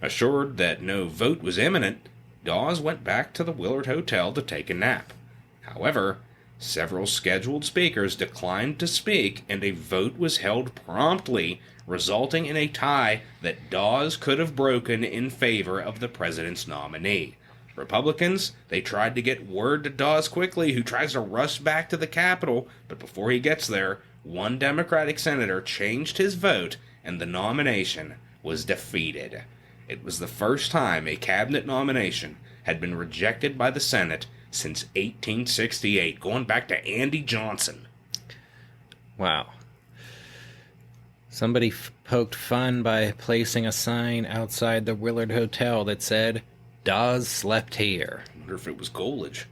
Assured that no vote was imminent, Dawes went back to the Willard Hotel to take a nap. However, several scheduled speakers declined to speak, and a vote was held promptly, resulting in a tie that Dawes could have broken in favor of the president's nominee. Republicans, they tried to get word to Dawes quickly, who tries to rush back to the Capitol, but before he gets there, one Democratic senator changed his vote, and the nomination was defeated. It was the first time a cabinet nomination had been rejected by the Senate since 1868, going back to Andy Johnson. Wow. Somebody poked fun by placing a sign outside the Willard Hotel that said, "Dawes slept here." I wonder if it was Coolidge.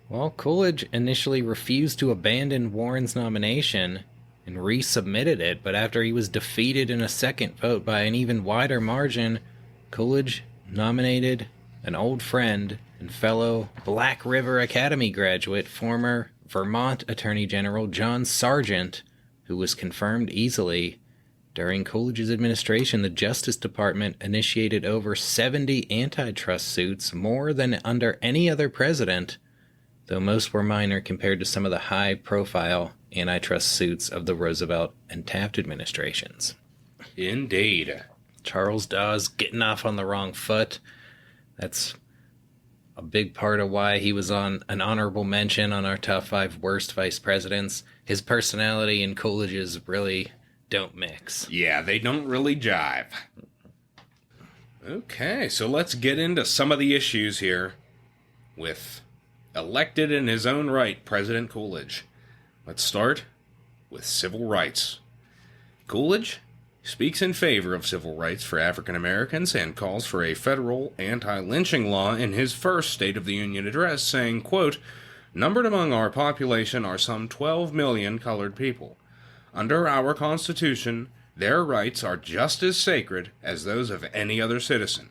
Well, Coolidge initially refused to abandon Warren's nomination and resubmitted it, but after he was defeated in a second vote by an even wider margin, Coolidge nominated an old friend and fellow Black River Academy graduate, former Vermont Attorney General John Sargent, who was confirmed easily. During Coolidge's administration, the Justice Department initiated over 70 antitrust suits, more than under any other president, though most were minor compared to some of the high-profile antitrust suits of the Roosevelt and Taft administrations. Indeed. Charles Dawes getting off on the wrong foot. That's a big part of why he was on an honorable mention on our top 5 worst vice presidents. His personality and Coolidge's really don't mix. Yeah, they don't really jive. Okay, so let's get into some of the issues here with elected in his own right President Coolidge. Let's start with civil rights. Coolidge speaks in favor of civil rights for African Americans and calls for a federal anti-lynching law in his first State of the Union address, saying, quote, "Numbered among our population are some 12 million colored people. Under our Constitution, their rights are just as sacred as those of any other citizen.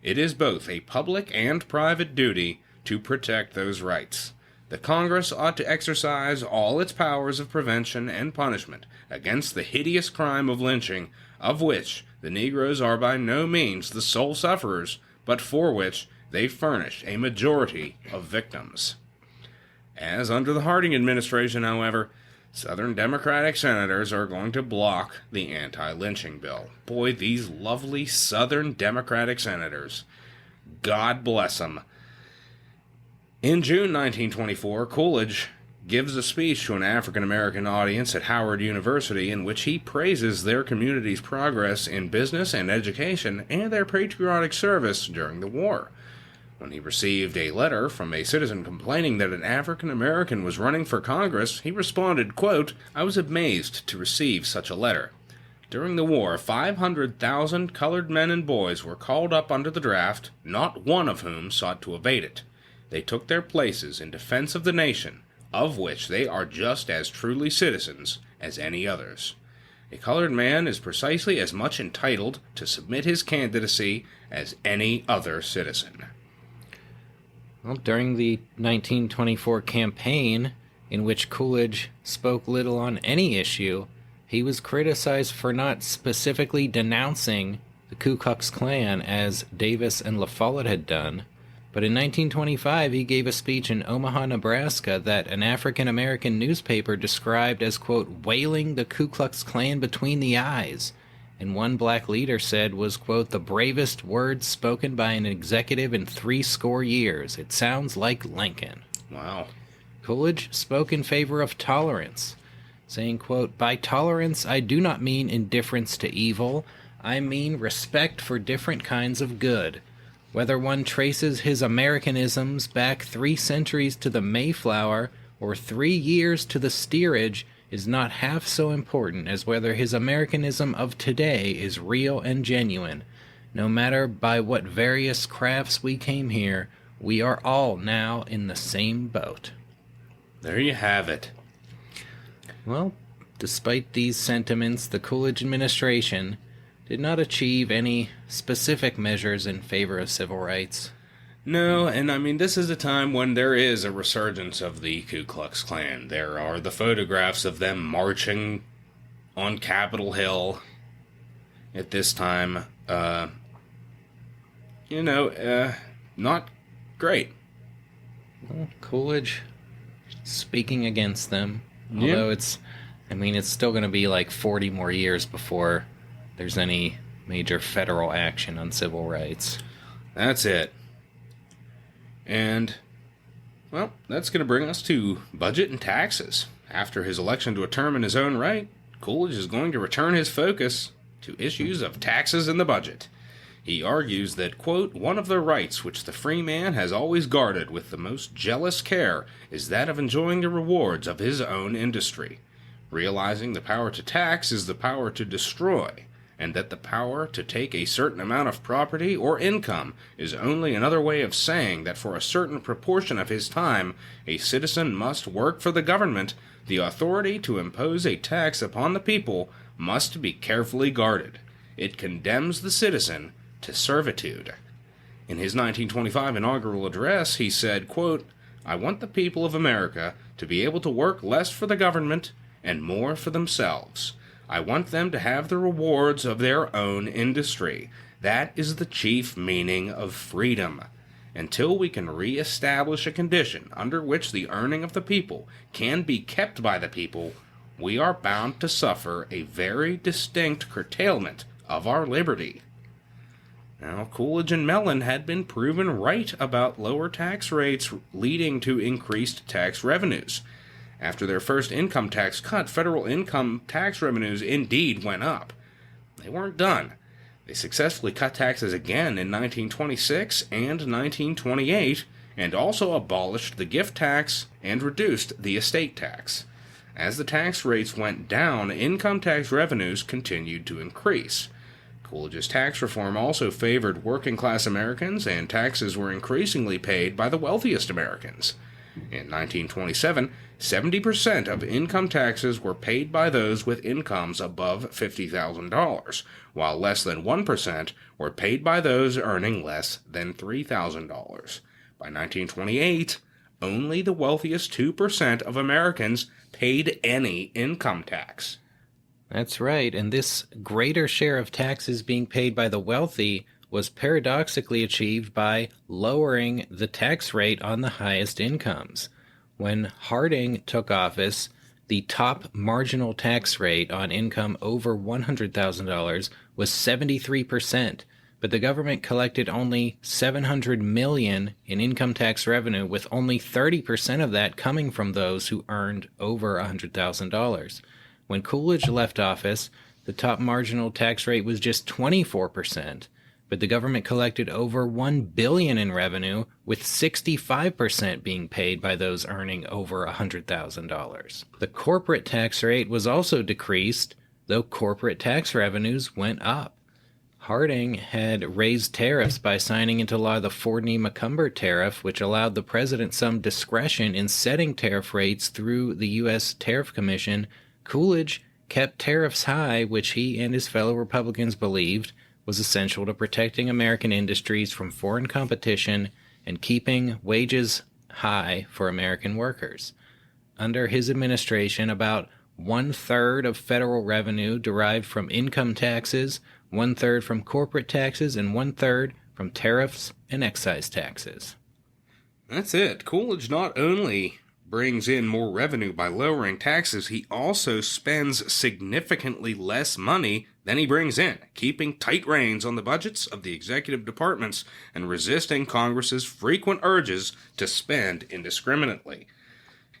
It is both a public and private duty to protect those rights. The Congress ought to exercise all its powers of prevention and punishment against the hideous crime of lynching, of which the Negroes are by no means the sole sufferers, but for which they furnish a majority of victims." As under the Harding administration, however, Southern Democratic senators are going to block the anti-lynching bill. Boy, these lovely Southern Democratic senators. God bless them. In June 1924, Coolidge gives a speech to an African-American audience at Howard University in which he praises their community's progress in business and education and their patriotic service during the war. When he received a letter from a citizen complaining that an African-American was running for Congress, he responded, quote, "I was amazed to receive such a letter. During the war, 500,000 colored men and boys were called up under the draft, not one of whom sought to evade it. They took their places in defense of the nation, of which they are just as truly citizens as any others. A colored man is precisely as much entitled to submit his candidacy as any other citizen." Well, during the 1924 campaign, in which Coolidge spoke little on any issue, he was criticized for not specifically denouncing the Ku Klux Klan as Davis and La Follette had done. But in 1925, he gave a speech in Omaha, Nebraska that an African-American newspaper described as, quote, "wailing the Ku Klux Klan between the eyes," and one black leader said was, quote, "the bravest words spoken by an executive in 80 years. It sounds like Lincoln." Wow. Coolidge spoke in favor of tolerance, saying, quote, "By tolerance I do not mean indifference to evil. I mean respect for different kinds of good. Whether one traces his Americanisms back 3 centuries to the Mayflower or 3 years to the steerage is not half so important as whether his Americanism of today is real and genuine. No matter by what various crafts we came here, we are all now in the same boat." There you have it. Well, despite these sentiments, the Coolidge administration did not achieve any specific measures in favor of civil rights. No, and I mean, this is a time when there is a resurgence of the Ku Klux Klan. There are the photographs of them marching on Capitol Hill at this time. Not great. Well, Coolidge speaking against them. Although it's still going to be like 40 more years before there's any major federal action on civil rights. That's it. And, well, that's going to bring us to budget and taxes. After his election to a term in his own right, Coolidge is going to return his focus to issues of taxes and the budget. He argues that, quote, one of the rights which the free man has always guarded with the most jealous care is that of enjoying the rewards of his own industry, realizing the power to tax is the power to destroy, and that the power to take a certain amount of property or income is only another way of saying that for a certain proportion of his time a citizen must work for the government. The authority to impose a tax upon the people must be carefully guarded. It condemns the citizen to servitude. In his 1925 inaugural address, he said, quote, I want the people of America to be able to work less for the government and more for themselves. I want them to have the rewards of their own industry. That is the chief meaning of freedom. Until we can re-establish a condition under which the earning of the people can be kept by the people, we are bound to suffer a very distinct curtailment of our liberty. Now, Coolidge and Mellon had been proven right about lower tax rates leading to increased tax revenues. After their first income tax cut, federal income tax revenues indeed went up. They weren't done. They successfully cut taxes again in 1926 and 1928, and also abolished the gift tax and reduced the estate tax. As the tax rates went down, income tax revenues continued to increase. Coolidge's tax reform also favored working-class Americans, and taxes were increasingly paid by the wealthiest Americans. In 1927, 70% of income taxes were paid by those with incomes above $50,000, while less than 1% were paid by those earning less than $3,000. By 1928, only the wealthiest 2% of Americans paid any income tax. That's right, and this greater share of taxes being paid by the wealthy was paradoxically achieved by lowering the tax rate on the highest incomes. When Harding took office, the top marginal tax rate on income over $100,000 was 73%, but the government collected only $700 million in income tax revenue, with only 30% of that coming from those who earned over $100,000. When Coolidge left office, the top marginal tax rate was just 24%, but the government collected over $1 billion in revenue, with 65% being paid by those earning over $100,000. The corporate tax rate was also decreased, though corporate tax revenues went up. Harding had raised tariffs by signing into law the Fordney-McCumber tariff, which allowed the president some discretion in setting tariff rates through the U.S. Tariff Commission. Coolidge kept tariffs high, which he and his fellow Republicans believed was essential to protecting American industries from foreign competition and keeping wages high for American workers. Under his administration, about 1/3 of federal revenue derived from income taxes, 1/3 from corporate taxes, and 1/3 from tariffs and excise taxes. That's it. Coolidge not only brings in more revenue by lowering taxes, he also spends significantly less money than he brings in, keeping tight reins on the budgets of the executive departments and resisting Congress's frequent urges to spend indiscriminately.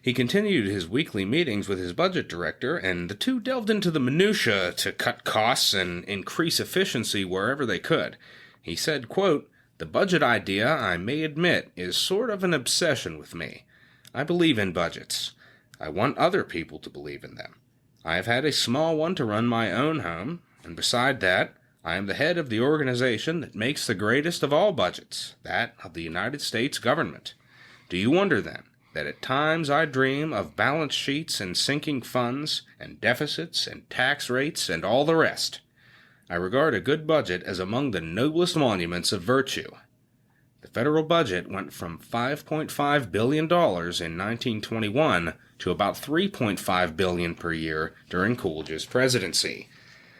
He continued his weekly meetings with his budget director, and the two delved into the minutiae to cut costs and increase efficiency wherever they could. He said, quote, "The budget idea, I may admit, is sort of an obsession with me. I believe in budgets. I want other people to believe in them. I have had a small one to run my own home, and beside that, I am the head of the organization that makes the greatest of all budgets, that of the United States government. Do you wonder, then, that at times I dream of balance sheets and sinking funds, and deficits and tax rates and all the rest? I regard a good budget as among the noblest monuments of virtue." The federal budget went from $5.5 billion in 1921 to about $3.5 billion per year during Coolidge's presidency.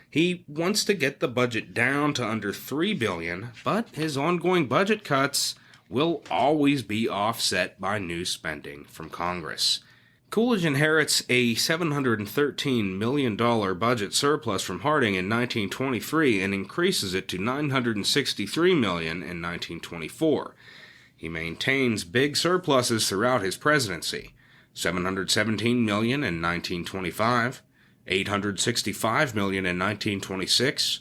He wants to get the budget down to under $3 billion, but his ongoing budget cuts will always be offset by new spending from Congress. Coolidge inherits a $713 million budget surplus from Harding in 1923 and increases it to $963 million in 1924. He maintains big surpluses throughout his presidency, $717 million in 1925, $865 million in 1926,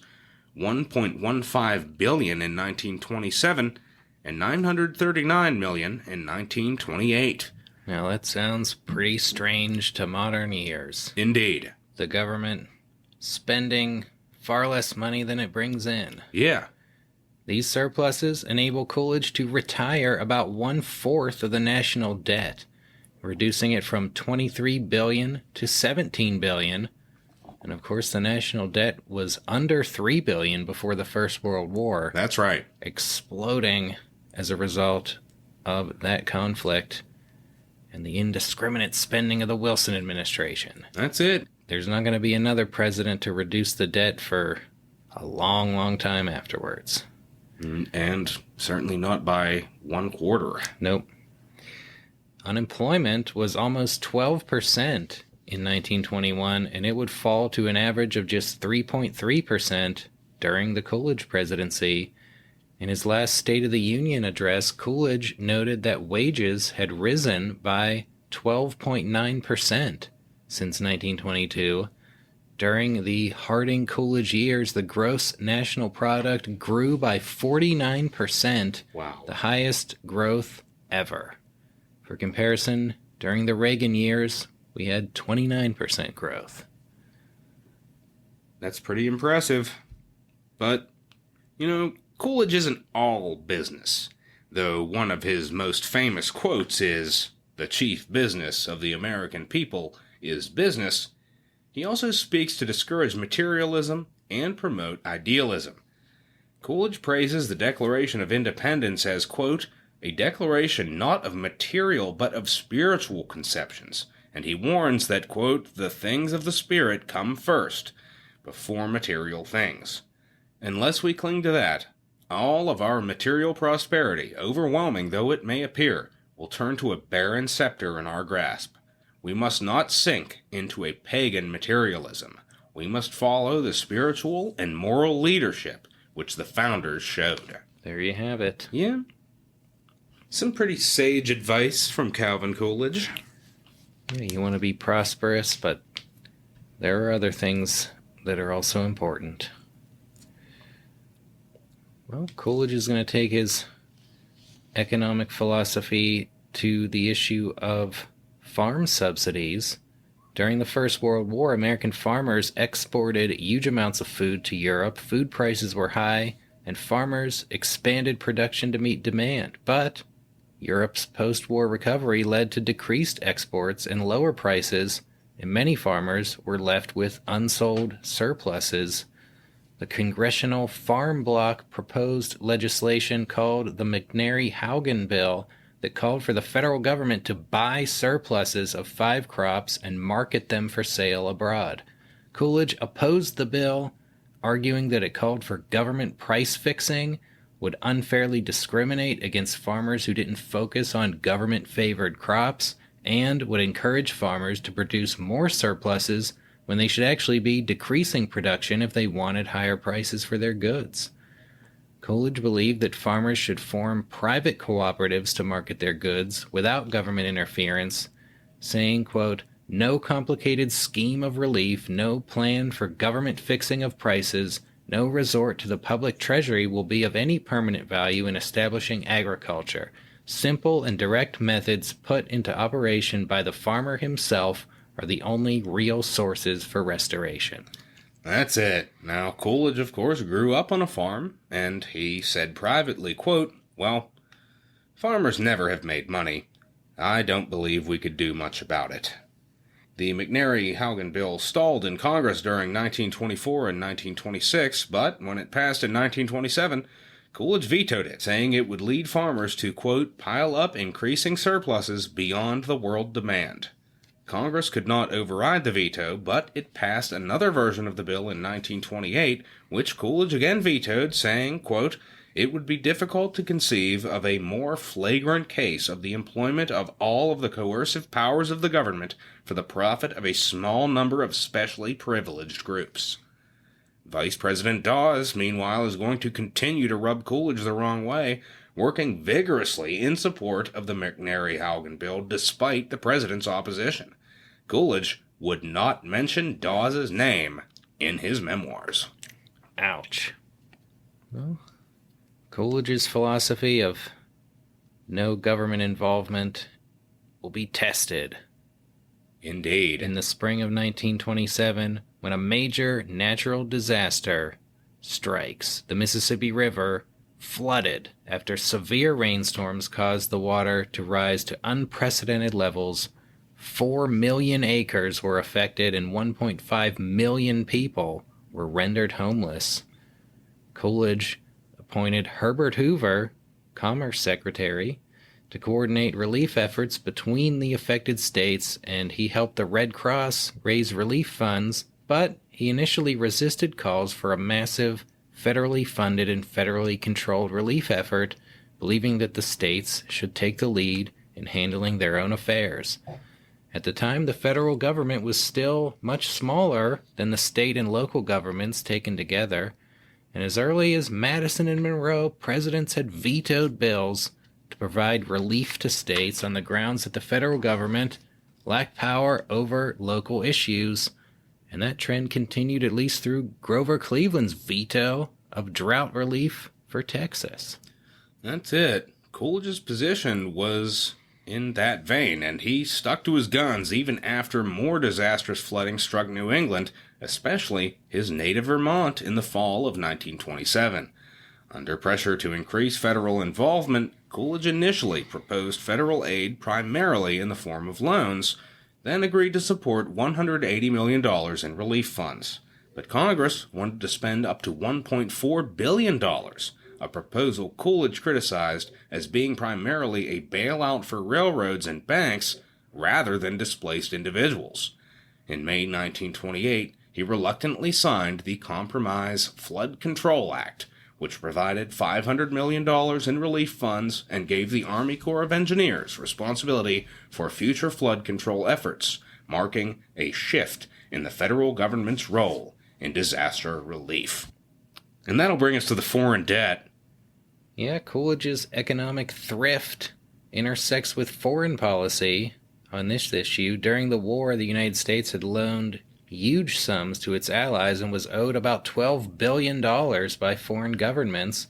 $1.15 billion in 1927, and $939 million in 1928. Now that sounds pretty strange to modern ears. Indeed. The government spending far less money than it brings in. Yeah. These surpluses enable Coolidge to retire about 1/4 of the national debt, reducing it from $23 billion to $17 billion. And of course, the national debt was under $3 billion before the First World War. That's right. Exploding as a result of that conflict and the indiscriminate spending of the Wilson administration. That's it. There's not going to be another president to reduce the debt for a long, long time afterwards. And certainly not by 1/4. Nope. Unemployment was almost 12% in 1921, and it would fall to an average of just 3.3% during the Coolidge presidency. In his last State of the Union address, Coolidge noted that wages had risen by 12.9% since 1922. During the Harding-Coolidge years, the gross national product grew by 49%, Wow. the highest growth ever. For comparison, during the Reagan years, we had 29% growth. That's pretty impressive. But, Coolidge isn't all business, though one of his most famous quotes is, "The chief business of the American people is business." He also speaks to discourage materialism and promote idealism. Coolidge praises the Declaration of Independence as, quote, "a declaration not of material but of spiritual conceptions," and he warns that, quote, "the things of the spirit come first, before material things. Unless we cling to that, all of our material prosperity, overwhelming though it may appear, will turn to a barren scepter in our grasp. We must not sink into a pagan materialism. We must follow the spiritual and moral leadership which the founders showed." There you have it. Yeah. Some pretty sage advice from Calvin Coolidge. Yeah, you want to be prosperous, but there are other things that are also important. Well, Coolidge is going to take his economic philosophy to the issue of farm subsidies. During the First World War, American farmers exported huge amounts of food to Europe. Food prices were high, and farmers expanded production to meet demand. But Europe's post-war recovery led to decreased exports and lower prices, and many farmers were left with unsold surpluses. The Congressional Farm Bloc proposed legislation called the McNary-Haugen Bill that called for the federal government to buy surpluses of 5 crops and market them for sale abroad. Coolidge opposed the bill, arguing that it called for government price fixing, would unfairly discriminate against farmers who didn't focus on government-favored crops, and would encourage farmers to produce more surpluses when they should actually be decreasing production if they wanted higher prices for their goods. Coolidge believed that farmers should form private cooperatives to market their goods without government interference, saying, quote, "no complicated scheme of relief, no plan for government fixing of prices, no resort to the public treasury will be of any permanent value in establishing agriculture. Simple and direct methods put into operation by the farmer himself are the only real sources for restoration." That's it. Now, Coolidge, of course, grew up on a farm, and he said privately, quote, "well, farmers never have made money. I don't believe we could do much about it." The McNary-Haugen Bill stalled in Congress during 1924 and 1926, but when it passed in 1927, Coolidge vetoed it, saying it would lead farmers to, quote, "pile up increasing surpluses beyond the world demand." Congress could not override the veto, but it passed another version of the bill in 1928, which Coolidge again vetoed, saying, quote, "It would be difficult to conceive of a more flagrant case of the employment of all of the coercive powers of the government for the profit of a small number of specially privileged groups." Vice President Dawes, meanwhile, is going to continue to rub Coolidge the wrong way, working vigorously in support of the McNary-Haugen bill despite the president's opposition. Coolidge would not mention Dawes' name in his memoirs. Ouch. Well, Coolidge's philosophy of no government involvement will be tested. Indeed. In the spring of 1927, when a major natural disaster strikes, the Mississippi River flooded after severe rainstorms caused the water to rise to unprecedented levels. 4 million acres were affected and 1.5 million people were rendered homeless. Coolidge appointed Herbert Hoover, Commerce Secretary, to coordinate relief efforts between the affected states, and he helped the Red Cross raise relief funds, but he initially resisted calls for a massive, federally funded and federally controlled relief effort, believing that the states should take the lead in handling their own affairs. At the time, the federal government was still much smaller than the state and local governments taken together, and as early as Madison and Monroe, presidents had vetoed bills to provide relief to states on the grounds that the federal government lacked power over local issues, and that trend continued at least through Grover Cleveland's veto of drought relief for Texas. That's it. Coolidge's position was in that vein, and he stuck to his guns even after more disastrous flooding struck New England, especially his native Vermont in the fall of 1927. Under pressure to increase federal involvement, Coolidge initially proposed federal aid primarily in the form of loans, then agreed to support $180 million in relief funds. But Congress wanted to spend up to $1.4 billion, a proposal Coolidge criticized as being primarily a bailout for railroads and banks rather than displaced individuals. In May 1928, he reluctantly signed the Compromise Flood Control Act, which provided $500 million in relief funds and gave the Army Corps of Engineers responsibility for future flood control efforts, marking a shift in the federal government's role in disaster relief. And that'll bring us to the foreign debt. Yeah, Coolidge's economic thrift intersects with foreign policy on this issue. During the war, the United States had loaned huge sums to its allies and was owed about $12 billion by foreign governments.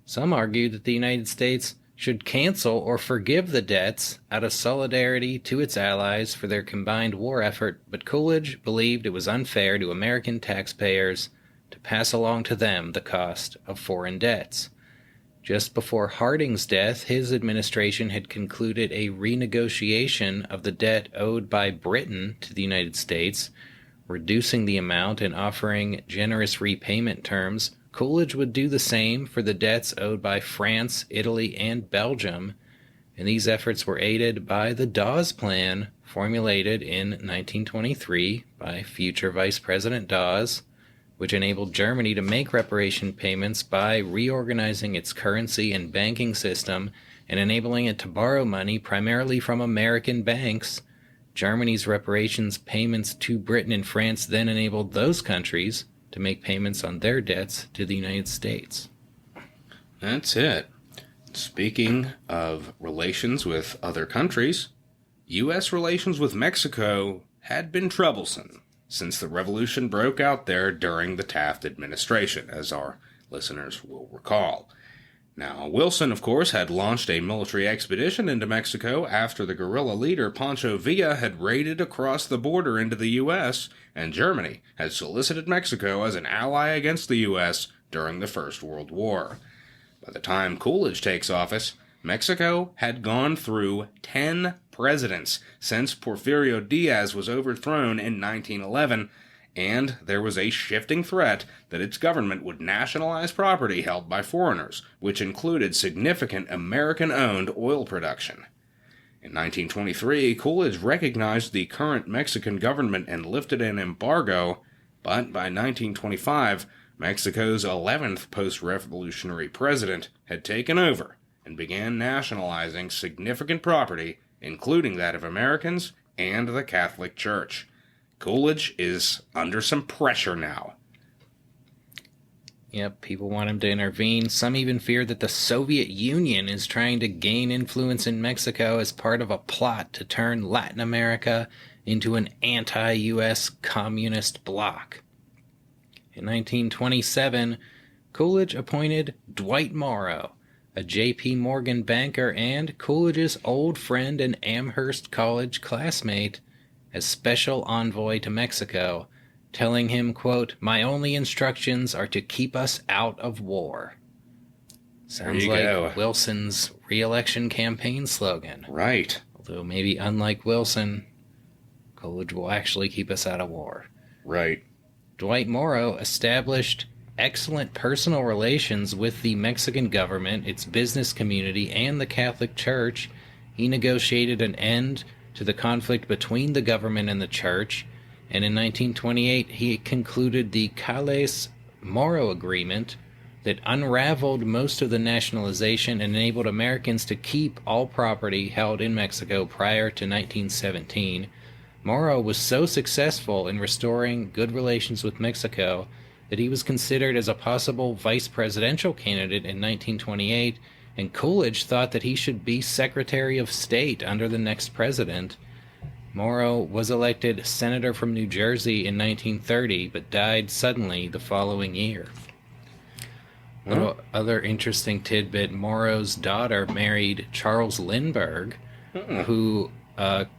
Some argued that the United States should cancel or forgive the debts out of solidarity to its allies for their combined war effort, but Coolidge believed it was unfair to American taxpayers to pass along to them the cost of foreign debts. Just before Harding's death, his administration had concluded a renegotiation of the debt owed by Britain to the United States, reducing the amount and offering generous repayment terms. Coolidge would do the same for the debts owed by France, Italy, and Belgium, and these efforts were aided by the Dawes Plan, formulated in 1923 by future Vice President Dawes, which enabled Germany to make reparation payments by reorganizing its currency and banking system and enabling it to borrow money primarily from American banks. Germany's reparations payments to Britain and France then enabled those countries to make payments on their debts to the United States. That's it. Speaking of relations with other countries, U.S. relations with Mexico had been troublesome since the revolution broke out there during the Taft administration, as our listeners will recall. Now, Wilson, of course, had launched a military expedition into Mexico after the guerrilla leader Pancho Villa had raided across the border into the U.S., and Germany had solicited Mexico as an ally against the U.S. during the First World War. By the time Coolidge takes office, Mexico had gone through 10 presidents since Porfirio Diaz was overthrown in 1911, and there was a shifting threat that its government would nationalize property held by foreigners, which included significant American-owned oil production. In 1923, Coolidge recognized the current Mexican government and lifted an embargo, but by 1925, Mexico's 11th post-revolutionary president had taken over and began nationalizing significant property, including that of Americans and the Catholic Church. Coolidge is under some pressure now. Yep, people want him to intervene. Some even fear that the Soviet Union is trying to gain influence in Mexico as part of a plot to turn Latin America into an anti-U.S. communist bloc. In 1927, Coolidge appointed Dwight Morrow, a J.P. Morgan banker and Coolidge's old friend and Amherst College classmate, as special envoy to Mexico, telling him, quote, "My only instructions are to keep us out of war." Sounds like Wilson's reelection campaign slogan. Right. Although maybe unlike Wilson, Coolidge will actually keep us out of war. Right. Dwight Morrow established excellent personal relations with the Mexican government, its business community, and the Catholic Church. He negotiated an end to the conflict between the government and the church, and in 1928 he concluded the Calais-Morrow Agreement that unraveled most of the nationalization and enabled Americans to keep all property held in Mexico prior to 1917. Morrow was so successful in restoring good relations with Mexico that he was considered as a possible vice presidential candidate in 1928, and Coolidge thought that he should be Secretary of State under the next president. Morrow was elected senator from New Jersey in 1930, but died suddenly the following year. Little other interesting tidbit, Morrow's daughter married Charles Lindbergh, who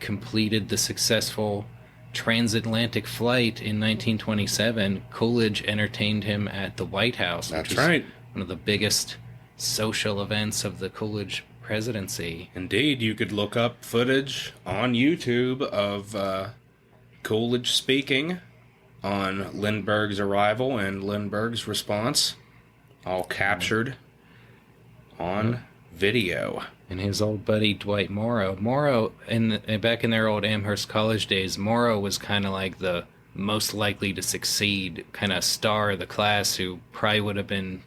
completed the successful transatlantic flight in 1927. Coolidge entertained him at the White House, which was one of the biggest social events of the Coolidge presidency. Indeed, you could look up footage on YouTube of Coolidge speaking on Lindbergh's arrival and Lindbergh's response, all captured on video. And his old buddy Dwight Morrow. Back in their old Amherst College days, Morrow was kind of like the most likely to succeed kind of star of the class, who probably would have been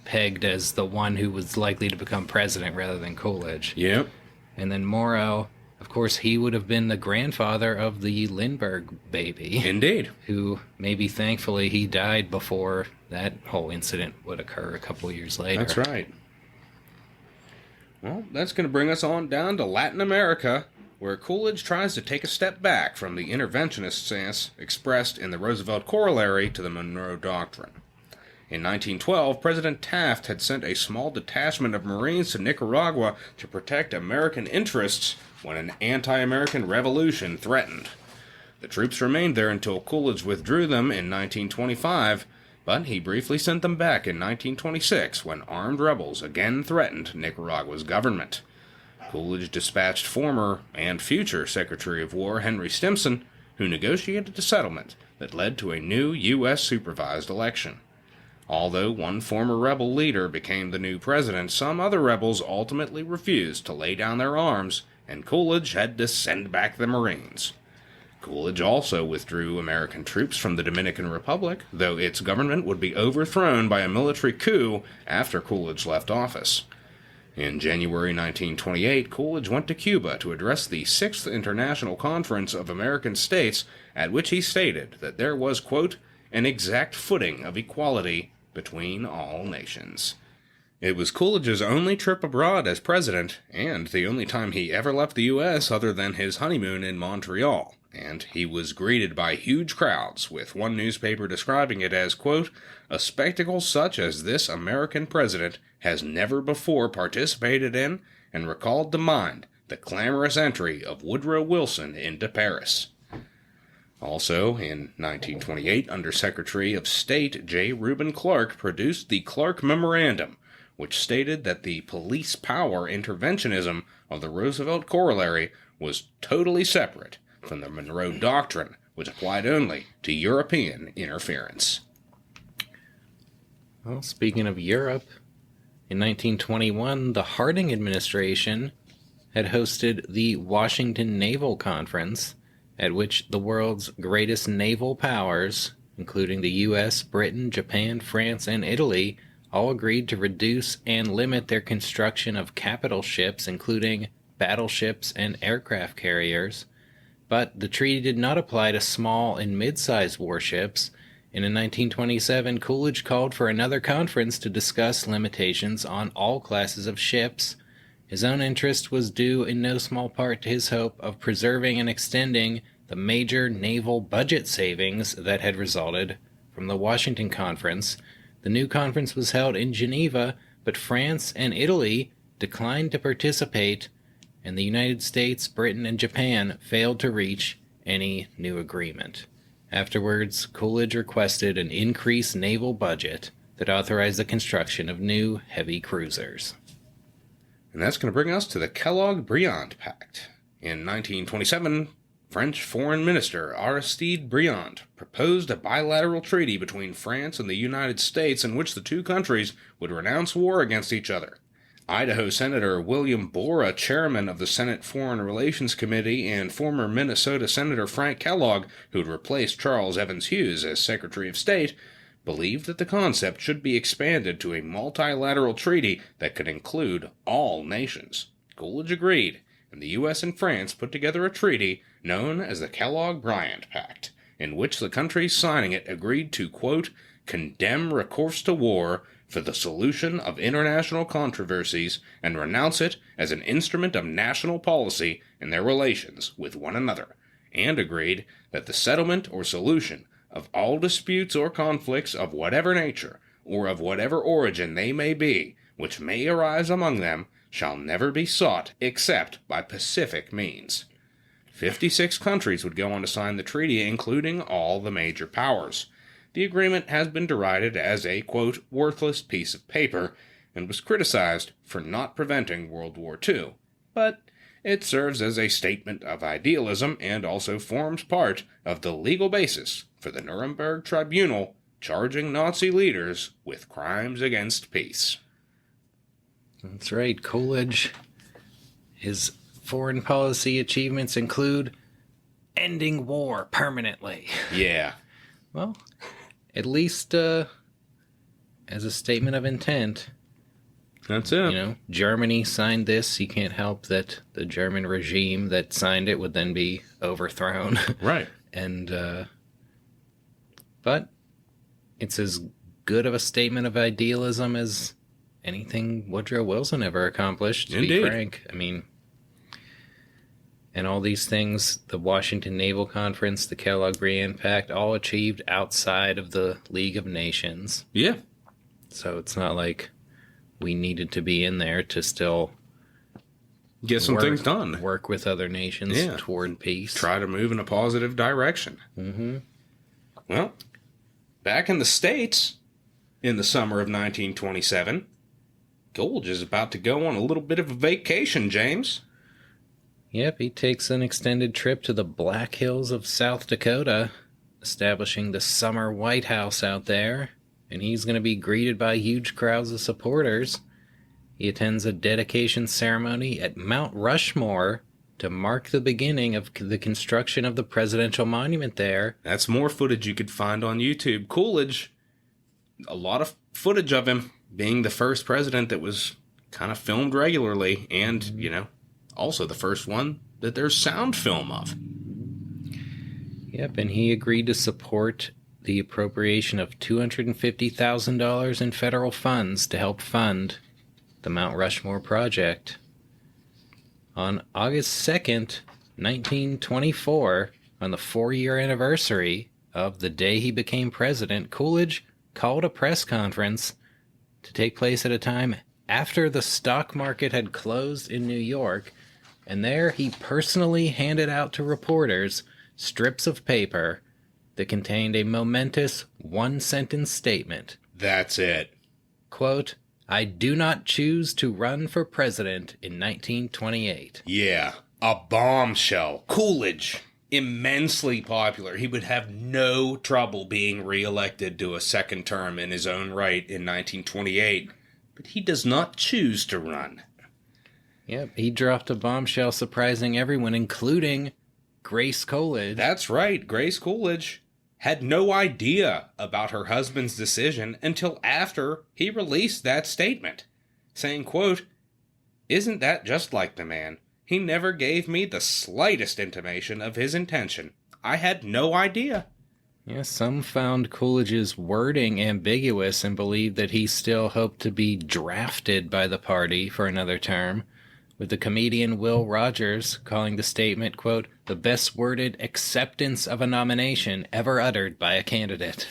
pegged as the one who was likely to become president rather than Coolidge. Yep. And then Morrow, of course, he would have been the grandfather of the Lindbergh baby. Indeed. Who, maybe thankfully, he died before that whole incident would occur a couple years later. That's right. Well, that's going to bring us on down to Latin America, where Coolidge tries to take a step back from the interventionist stance expressed in the Roosevelt Corollary to the Monroe Doctrine. In 1912, President Taft had sent a small detachment of Marines to Nicaragua to protect American interests when an anti-American revolution threatened. The troops remained there until Coolidge withdrew them in 1925, but he briefly sent them back in 1926 when armed rebels again threatened Nicaragua's government. Coolidge dispatched former and future Secretary of War Henry Stimson, who negotiated a settlement that led to a new U.S. supervised election. Although one former rebel leader became the new president, some other rebels ultimately refused to lay down their arms, and Coolidge had to send back the Marines. Coolidge also withdrew American troops from the Dominican Republic, though its government would be overthrown by a military coup after Coolidge left office. In January 1928, Coolidge went to Cuba to address the Sixth International Conference of American States, at which he stated that there was, quote, an exact footing of equality between all nations. It was Coolidge's only trip abroad as president, and the only time he ever left the U.S. other than his honeymoon in Montreal, and he was greeted by huge crowds, with one newspaper describing it as, quote, a spectacle such as this American president has never before participated in, and recalled to mind the clamorous entry of Woodrow Wilson into Paris. Also, in 1928, Under Secretary of State J. Reuben Clark produced the Clark Memorandum, which stated that the police power interventionism of the Roosevelt Corollary was totally separate from the Monroe Doctrine, which applied only to European interference. Well, speaking of Europe, in 1921, the Harding administration had hosted the Washington Naval Conference, at which the world's greatest naval powers, including the U.S., Britain, Japan, France, and Italy, all agreed to reduce and limit their construction of capital ships, including battleships and aircraft carriers. But the treaty did not apply to small and mid-sized warships, and in 1927 Coolidge called for another conference to discuss limitations on all classes of ships. His own interest was due in no small part to his hope of preserving and extending the major naval budget savings that had resulted from the Washington Conference. The new conference was held in Geneva, but France and Italy declined to participate, and the United States, Britain, and Japan failed to reach any new agreement. Afterwards, Coolidge requested an increased naval budget that authorized the construction of new heavy cruisers. And that's going to bring us to the Kellogg-Briand Pact. In 1927, French Foreign Minister Aristide Briand proposed a bilateral treaty between France and the United States in which the two countries would renounce war against each other. Idaho Senator William Borah, chairman of the Senate Foreign Relations Committee, and former Minnesota Senator Frank Kellogg, who had replaced Charles Evans Hughes as Secretary of State, believed that the concept should be expanded to a multilateral treaty that could include all nations. Coolidge agreed, and the U.S. and France put together a treaty known as the Kellogg-Briand Pact, in which the countries signing it agreed to, quote, condemn recourse to war for the solution of international controversies and renounce it as an instrument of national policy in their relations with one another, and agreed that the settlement or solution of all disputes or conflicts of whatever nature or of whatever origin they may be, which may arise among them, shall never be sought except by pacific means. 56 countries would go on to sign the treaty, including all the major powers. The agreement has been derided as a, quote, worthless piece of paper, and was criticized for not preventing World War II. But it serves as a statement of idealism and also forms part of the legal basis for the Nuremberg Tribunal charging Nazi leaders with crimes against peace. That's right, Coolidge. His foreign policy achievements include ending war permanently. Yeah. Well, at least as a statement of intent. That's it. You know, Germany signed this. You can't help that the German regime that signed it would then be overthrown. Right. And, but it's as good of a statement of idealism as anything Woodrow Wilson ever accomplished, to be frank. I mean, and all these things, the Washington Naval Conference, the Kellogg-Briand Pact, all achieved outside of the League of Nations. Yeah. So it's not like we needed to be in there to still get some things done. Work with other nations toward peace. Try to move in a positive direction. Mm-hmm. Well, back in the States, in the summer of 1927, Coolidge is about to go on a little bit of a vacation, James. Yep, he takes an extended trip to the Black Hills of South Dakota, establishing the Summer White House out there, and he's going to be greeted by huge crowds of supporters. He attends a dedication ceremony at Mount Rushmore to mark the beginning of the construction of the presidential monument there. That's more footage you could find on YouTube. Coolidge, a lot of footage of him being the first president that was kind of filmed regularly, and, you know, also the first one that there's sound film of. Yep, and he agreed to support the appropriation of $250,000 in federal funds to help fund the Mount Rushmore project. On August 2nd, 1924, on the 4-year anniversary of the day he became president, Coolidge called a press conference to take place at a time after the stock market had closed in New York, and there he personally handed out to reporters strips of paper that contained a momentous one-sentence statement. That's it. Quote, I do not choose to run for president in 1928. Yeah, a bombshell. Coolidge, immensely popular. He would have no trouble being reelected to a second term in his own right in 1928, but he does not choose to run. Yep, he dropped a bombshell surprising everyone, including Grace Coolidge. That's right, Grace Coolidge had no idea about her husband's decision until after he released that statement, saying, quote, "Isn't that just like the man? He never gave me the slightest intimation of his intention. I had no idea." Yes, some found Coolidge's wording ambiguous and believed that he still hoped to be drafted by the party for another term, with the comedian Will Rogers calling the statement, quote, "the best worded acceptance of a nomination ever uttered by a candidate."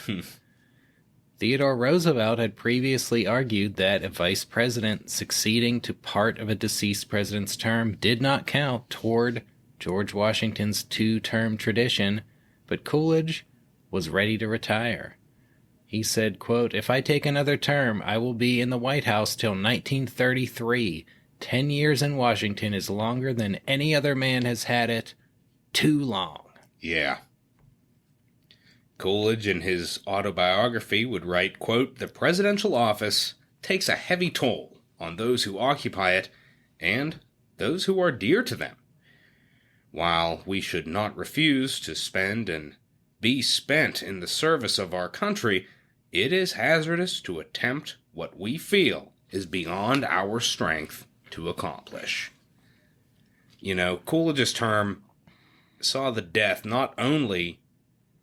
Theodore Roosevelt had previously argued that a vice president succeeding to part of a deceased president's term did not count toward George Washington's two-term tradition, but Coolidge was ready to retire. He said, quote, "If I take another term, I will be in the White House till 1933. 10 years in Washington is longer than any other man has had it. Too long." Yeah. Coolidge, in his autobiography, would write, quote, "The presidential office takes a heavy toll on those who occupy it and those who are dear to them. While we should not refuse to spend and be spent in the service of our country, it is hazardous to attempt what we feel is beyond our strength to accomplish." You know, Coolidge's term saw the death not only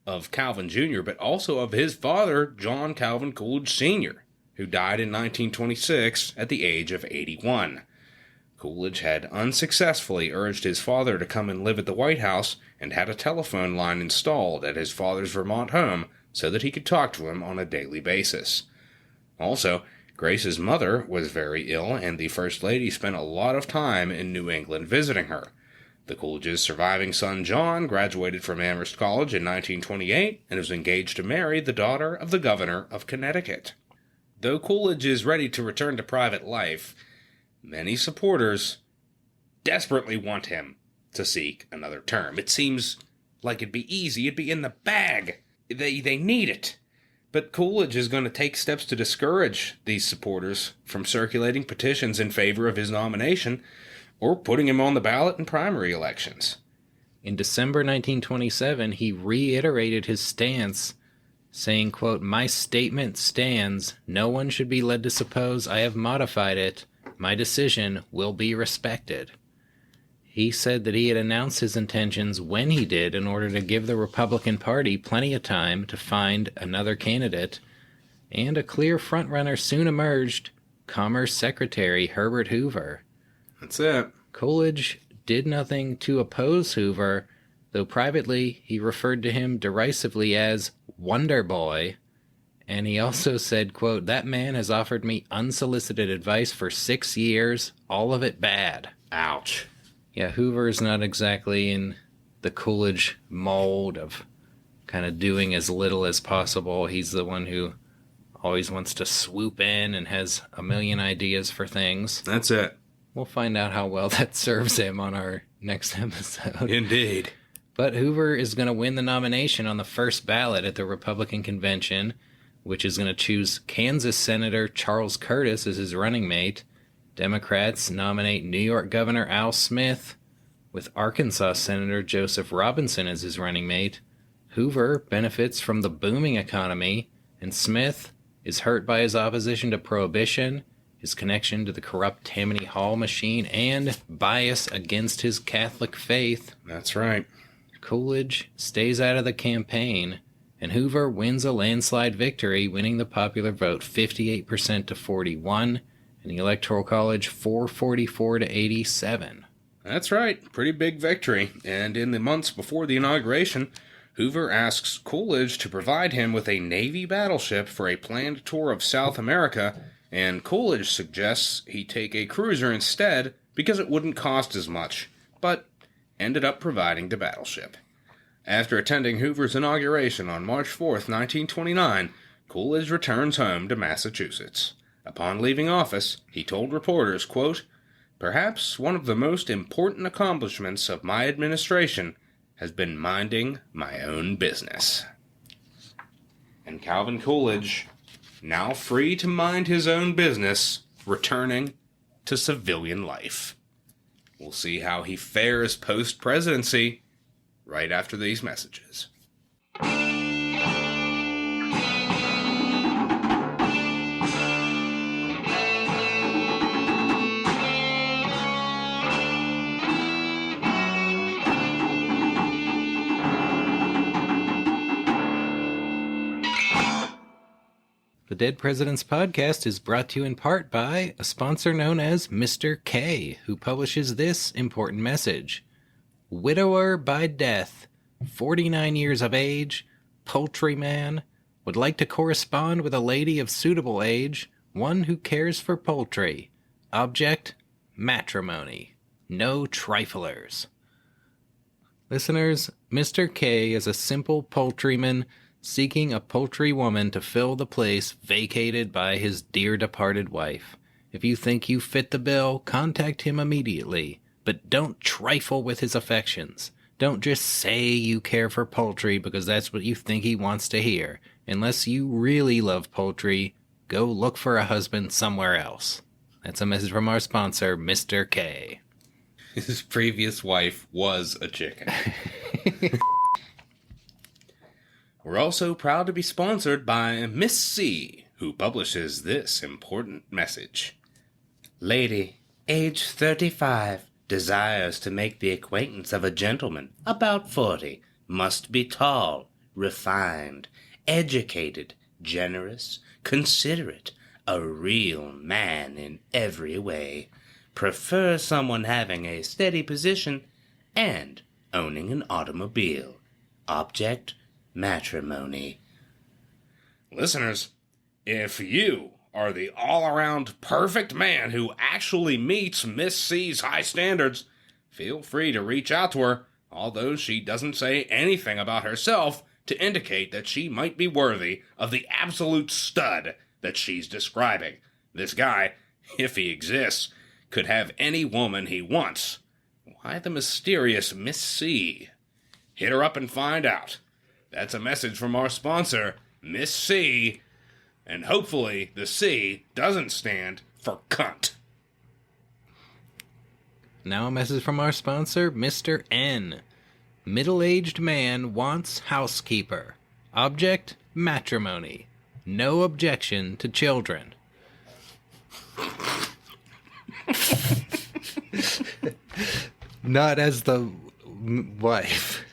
of Calvin Jr., but also of his father, John Calvin Coolidge Sr., who died in 1926 at the age of 81. Coolidge had unsuccessfully urged his father to come and live at the White House and had a telephone line installed at his father's Vermont home so that he could talk to him on a daily basis. Also, Grace's mother was very ill, and the First Lady spent a lot of time in New England visiting her. The Coolidge's surviving son, John, graduated from Amherst College in 1928 and was engaged to marry the daughter of the governor of Connecticut. Though Coolidge is ready to return to private life, many supporters desperately want him to seek another term. It seems like it'd be easy. It'd be in the bag. They need it. But Coolidge is going to take steps to discourage these supporters from circulating petitions in favor of his nomination or putting him on the ballot in primary elections. In December 1927, he reiterated his stance, saying, quote, "My statement stands. No one should be led to suppose I have modified it. My decision will be respected." He said that he had announced his intentions when he did in order to give the Republican Party plenty of time to find another candidate, and a clear frontrunner soon emerged, Commerce Secretary Herbert Hoover. That's it. Coolidge did nothing to oppose Hoover, though privately he referred to him derisively as Wonder Boy, and he also said, quote, "That man has offered me unsolicited advice for 6 years, all of it bad." Ouch. Yeah, Hoover is not exactly in the Coolidge mold of kind of doing as little as possible. He's the one who always wants to swoop in and has a million ideas for things. That's it. We'll find out how well that serves him on our next episode. Indeed. But Hoover is going to win the nomination on the first ballot at the Republican convention, which is going to choose Kansas Senator Charles Curtis as his running mate. Democrats nominate New York Governor Al Smith, with Arkansas Senator Joseph Robinson as his running mate. Hoover benefits from the booming economy, and Smith is hurt by his opposition to prohibition, his connection to the corrupt Tammany Hall machine, and bias against his Catholic faith. That's right. Coolidge stays out of the campaign, and Hoover wins a landslide victory, winning the popular vote 58% to 41%, and the Electoral College 444 to 87. That's right. Pretty big victory. And in the months before the inauguration, Hoover asks Coolidge to provide him with a Navy battleship for a planned tour of South America, and Coolidge suggests he take a cruiser instead because it wouldn't cost as much, but ended up providing the battleship. After attending Hoover's inauguration on March 4th, 1929, Coolidge returns home to Massachusetts. Upon leaving office, he told reporters, quote, "Perhaps one of the most important accomplishments of my administration has been minding my own business." And Calvin Coolidge, now free to mind his own business, returning to civilian life. We'll see how he fares post-presidency right after these messages. The Dead Presidents Podcast is brought to you in part by a sponsor known as Mr. K, who publishes this important message. Widower by death, 49 years of age, poultryman, would like to correspond with a lady of suitable age, one who cares for poultry. Object, matrimony. No triflers. Listeners, Mr. K is a simple poultryman seeking a poultry woman to fill the place vacated by his dear departed wife. If you think you fit the bill, contact him immediately. But don't trifle with his affections. Don't just say you care for poultry because that's what you think he wants to hear. Unless you really love poultry, go look for a husband somewhere else. That's a message from our sponsor, Mr. K. His previous wife was a chicken. We're also proud to be sponsored by Miss C, who publishes this important message. Lady, age 35, desires to make the acquaintance of a gentleman, about 40, must be tall, refined, educated, generous, considerate, a real man in every way. Prefer someone having a steady position and owning an automobile. Object, matrimony. Listeners, if you are the all-around perfect man who actually meets Miss C's high standards, feel free to reach out to her, although she doesn't say anything about herself to indicate that she might be worthy of the absolute stud that she's describing. This guy, if he exists, could have any woman he wants. Why the mysterious Miss C? Hit her up and find out. That's a message from our sponsor, Miss C, and hopefully the C doesn't stand for cunt. Now a message from our sponsor, Mr. N. Middle-aged man wants housekeeper. Object, matrimony. No objection to children. Not as the wife.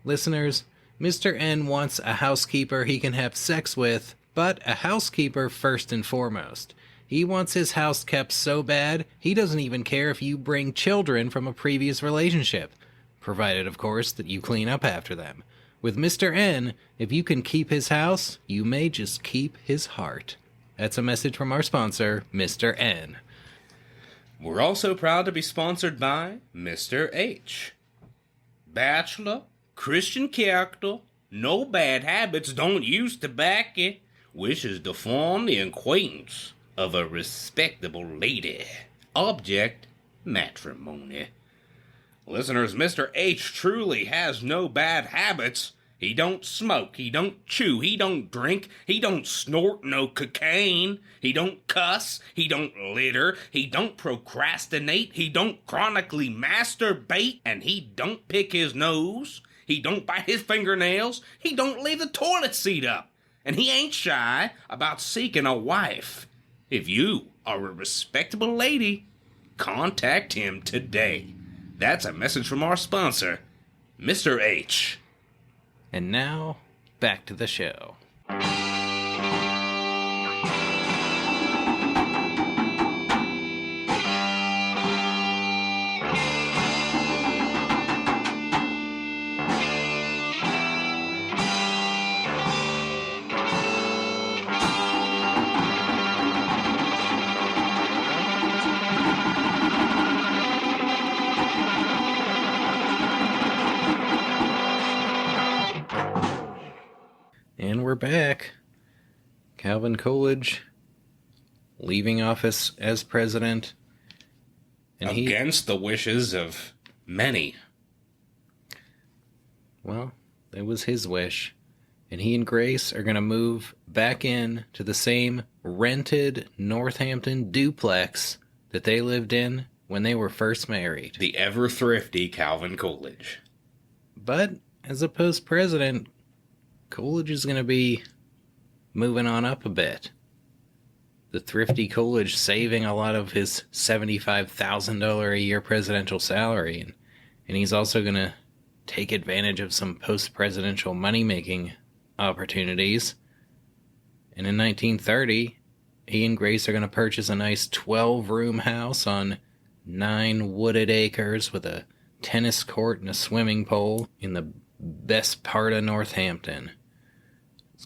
Listeners, Mr. N wants a housekeeper he can have sex with, but a housekeeper first and foremost. He wants his house kept so bad, he doesn't even care if you bring children from a previous relationship, provided, of course, that you clean up after them. With Mr. N, if you can keep his house, you may just keep his heart. That's a message from our sponsor, Mr. N. We're also proud to be sponsored by Mr. H. Bachelor, Christian character, no bad habits, don't use tobacco, wishes to form the acquaintance of a respectable lady. Object, matrimony. Listeners, Mr. H truly has no bad habits. He don't smoke, he don't chew, he don't drink, he don't snort no cocaine, he don't cuss, he don't litter, he don't procrastinate, he don't chronically masturbate, and he don't pick his nose, he don't bite his fingernails, he don't leave the toilet seat up, and he ain't shy about seeking a wife. If you are a respectable lady, contact him today. That's a message from our sponsor, Mr. H. And now, back to the show. And we're back. Calvin Coolidge leaving office as president. And against the wishes of many. Well, it was his wish. And he and Grace are going to move back in to the same rented Northampton duplex that they lived in when they were first married. The ever-thrifty Calvin Coolidge. But as a post-president, Coolidge is going to be moving on up a bit. The thrifty Coolidge saving a lot of his $75,000 a year presidential salary, and he's also going to take advantage of some post-presidential money-making opportunities. And in 1930, he and Grace are going to purchase a nice 12-room house on 9 wooded acres with a tennis court and a swimming pool in the best part of Northampton.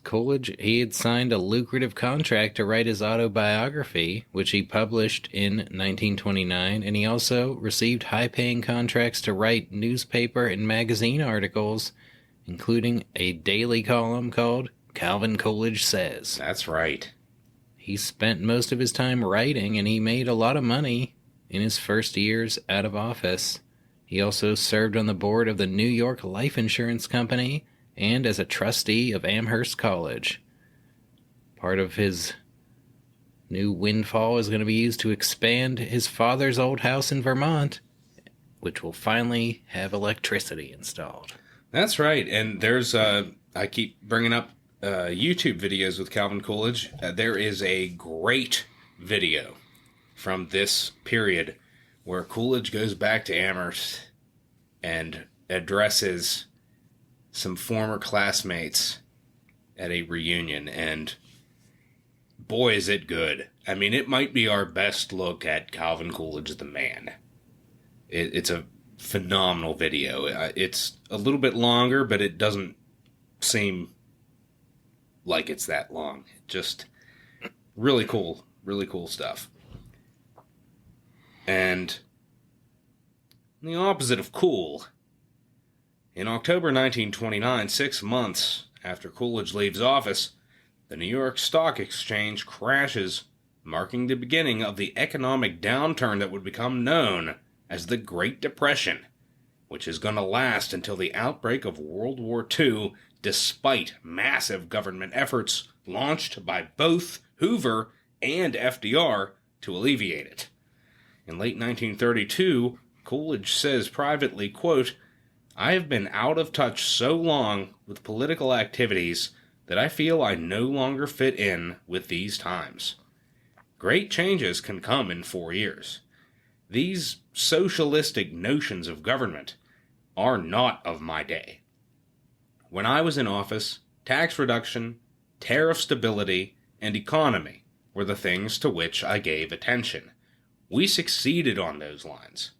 Coolidge, he had signed a lucrative contract to write his autobiography, which he published in 1929, and he also received high-paying contracts to write newspaper and magazine articles, including a daily column called Calvin Coolidge Says. That's right. He spent most of his time writing, and he made a lot of money in his first years out of office. He also served on the board of the New York Life Insurance Company and as a trustee of Amherst College. Part of his new windfall is going to be used to expand his father's old house in Vermont, which will finally have electricity installed. That's right, and there's, I keep bringing up YouTube videos with Calvin Coolidge. There is a great video from this period where Coolidge goes back to Amherst and addresses some former classmates at a reunion, and boy, is it good. I mean, it might be our best look at Calvin Coolidge the man. It's a phenomenal video. It's a little bit longer, but it doesn't seem like it's that long. Just really cool stuff. And the opposite of cool, in October 1929, 6 months after Coolidge leaves office, the New York Stock Exchange crashes, marking the beginning of the economic downturn that would become known as the Great Depression, which is going to last until the outbreak of World War II, despite massive government efforts launched by both Hoover and FDR to alleviate it. In late 1932, Coolidge says privately, quote, "I have been out of touch so long with political activities that I feel I no longer fit in with these times. Great changes can come in 4 years. These socialistic notions of government are not of my day. When I was in office, tax reduction, tariff stability, and economy were the things to which I gave attention. We succeeded on those lines.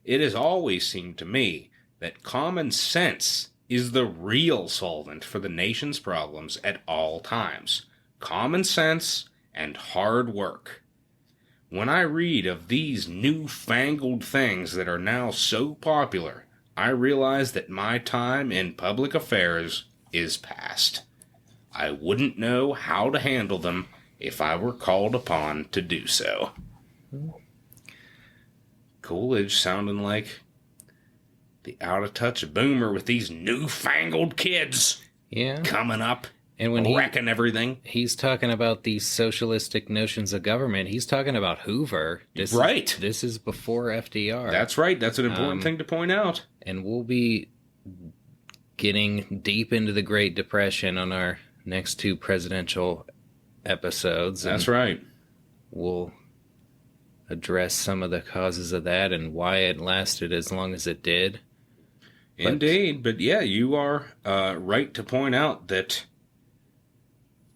It has always seemed to me that common sense is the real solvent for the nation's problems at all times. Common sense and hard work. When I read of these newfangled things that are now so popular, I realize that my time in public affairs is past. I wouldn't know how to handle them if I were called upon to do so." Coolidge sounding like the out-of-touch boomer with these newfangled kids coming up and when wrecking everything. He's talking about these socialistic notions of government. He's talking about Hoover. This is before FDR. That's right. That's an important thing to point out. And we'll be getting deep into the Great Depression on our next 2 presidential episodes. That's right. We'll address some of the causes of that and why it lasted as long as it did. Indeed. But yeah, you are right to point out that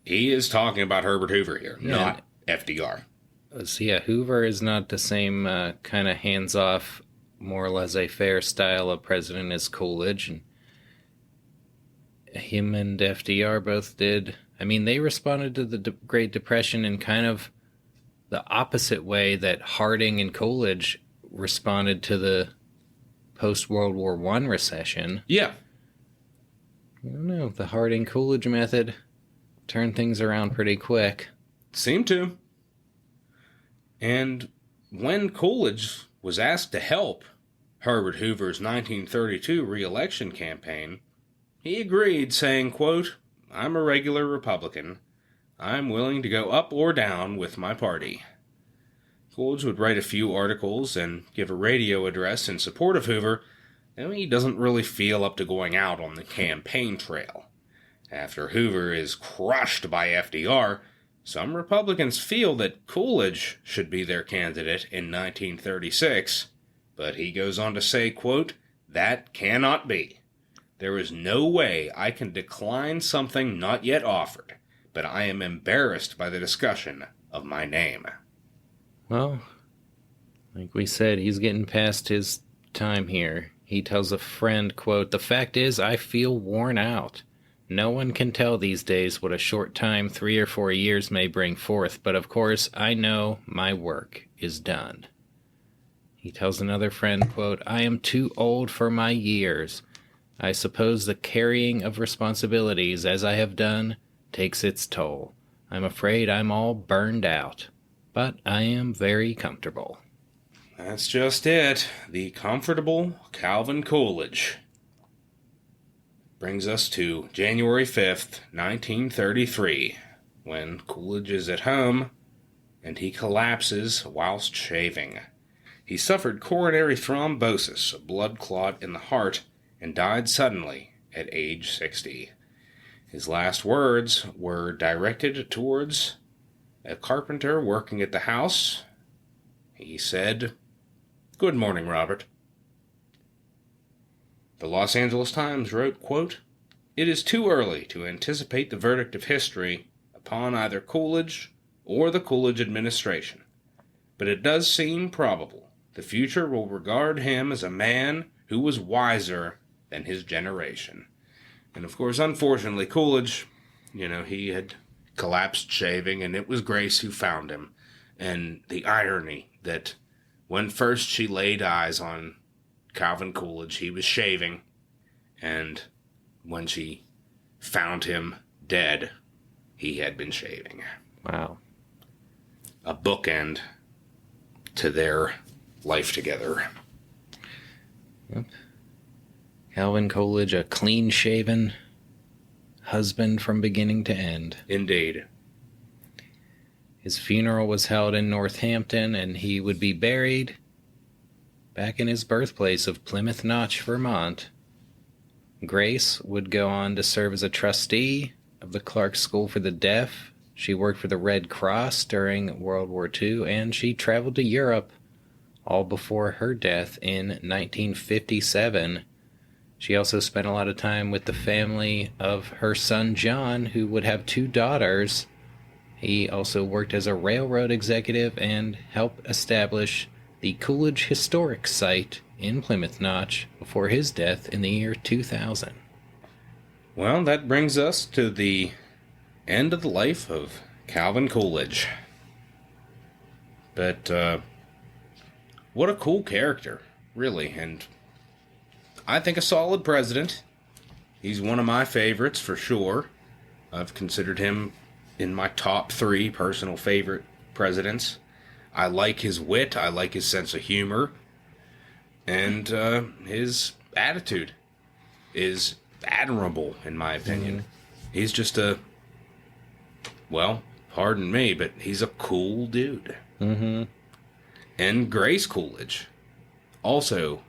he is talking about Herbert Hoover here, not FDR. So yeah, Hoover is not the same kind of hands-off, more laissez-faire style of president as Coolidge. And him and FDR both did. I mean, they responded to the Great Depression in kind of the opposite way that Harding and Coolidge responded to the post-World War I recession. Yeah. I don't know. The Harding-Coolidge method turned things around pretty quick. Seemed to. And when Coolidge was asked to help Herbert Hoover's 1932 reelection campaign, he agreed, saying, quote, "I'm a regular Republican. I'm willing to go up or down with my party." Coolidge would write a few articles and give a radio address in support of Hoover, and he doesn't really feel up to going out on the campaign trail. After Hoover is crushed by FDR, some Republicans feel that Coolidge should be their candidate in 1936, but he goes on to say, quote, "That cannot be. There is no way I can decline something not yet offered, but I am embarrassed by the discussion of my name." Well, like we said, he's getting past his time here. He tells a friend, quote, "The fact is, I feel worn out. No one can tell these days what a short time, 3 or 4 years, may bring forth, but of course I know my work is done." He tells another friend, quote, "I am too old for my years. I suppose the carrying of responsibilities, as I have done, takes its toll. I'm afraid I'm all burned out, but I am very comfortable." That's just it. The comfortable Calvin Coolidge. Brings us to January 5th, 1933, when Coolidge is at home and he collapses whilst shaving. He suffered coronary thrombosis, a blood clot in the heart, and died suddenly at age 60. His last words were directed towards a carpenter working at the house. He said, "Good morning, Robert." The Los Angeles Times wrote, quote, "It is too early to anticipate the verdict of history upon either Coolidge or the Coolidge administration, but it does seem probable the future will regard him as a man who was wiser than his generation." And of course, unfortunately, Coolidge, he had collapsed shaving, and it was Grace who found him. And the irony that when first she laid eyes on Calvin Coolidge, he was shaving, and when she found him dead, he had been shaving. Wow. A bookend to their life together. Yep. Calvin Coolidge, a clean-shaven husband from beginning to end. Indeed. His funeral was held in Northampton, and he would be buried back in his birthplace of Plymouth Notch, Vermont. Grace would go on to serve as a trustee of the Clark School for the Deaf. She worked for the Red Cross during World War II, and she traveled to Europe, all before her death in 1957. She also spent a lot of time with the family of her son John, who would have 2 daughters. He also worked as a railroad executive and helped establish the Coolidge Historic Site in Plymouth Notch before his death in the year 2000. Well, that brings us to the end of the life of Calvin Coolidge. But what a cool character, really, and I think a solid president. He's one of my favorites for sure. I've considered him in my top 3 personal favorite presidents. I like his wit, I like his sense of humor, and his attitude is admirable, in my opinion. Mm-hmm. He's just pardon me, but he's a cool dude. Mm-hmm. And Grace Coolidge, also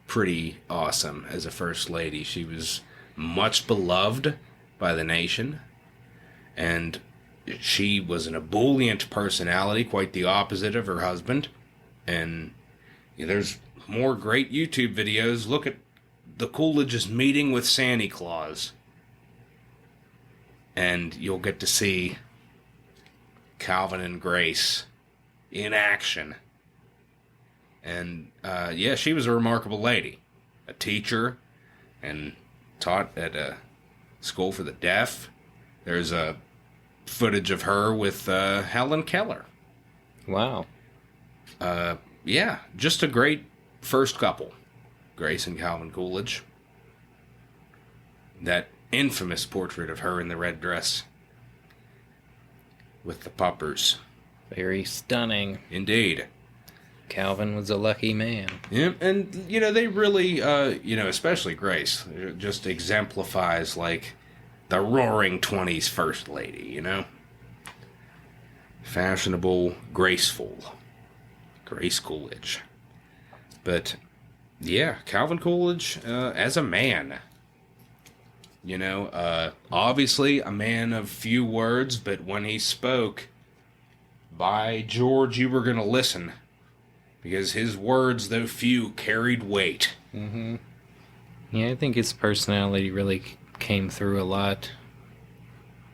pretty awesome as a first lady. She was much beloved by the nation, and she was an ebullient personality, quite the opposite of her husband. And there's more great YouTube videos. Look at the Coolidge's meeting with Santa Claus, and you'll get to see Calvin and Grace in action. And she was a remarkable lady, a teacher, and taught at a school for the deaf. There's a footage of her with Helen Keller. Wow. Just a great first couple, Grace and Calvin Coolidge. That infamous portrait of her in the red dress with the puppers. Very stunning. Indeed. Calvin was a lucky man. Yeah, and, they really, especially Grace, just exemplifies, like, the roaring 20s first lady, Fashionable, graceful, Grace Coolidge. But, yeah, Calvin Coolidge, as a man, obviously a man of few words, but when he spoke, by George, you were going to listen, because his words, though few, carried weight. Mm-hmm. Yeah, I think his personality really came through a lot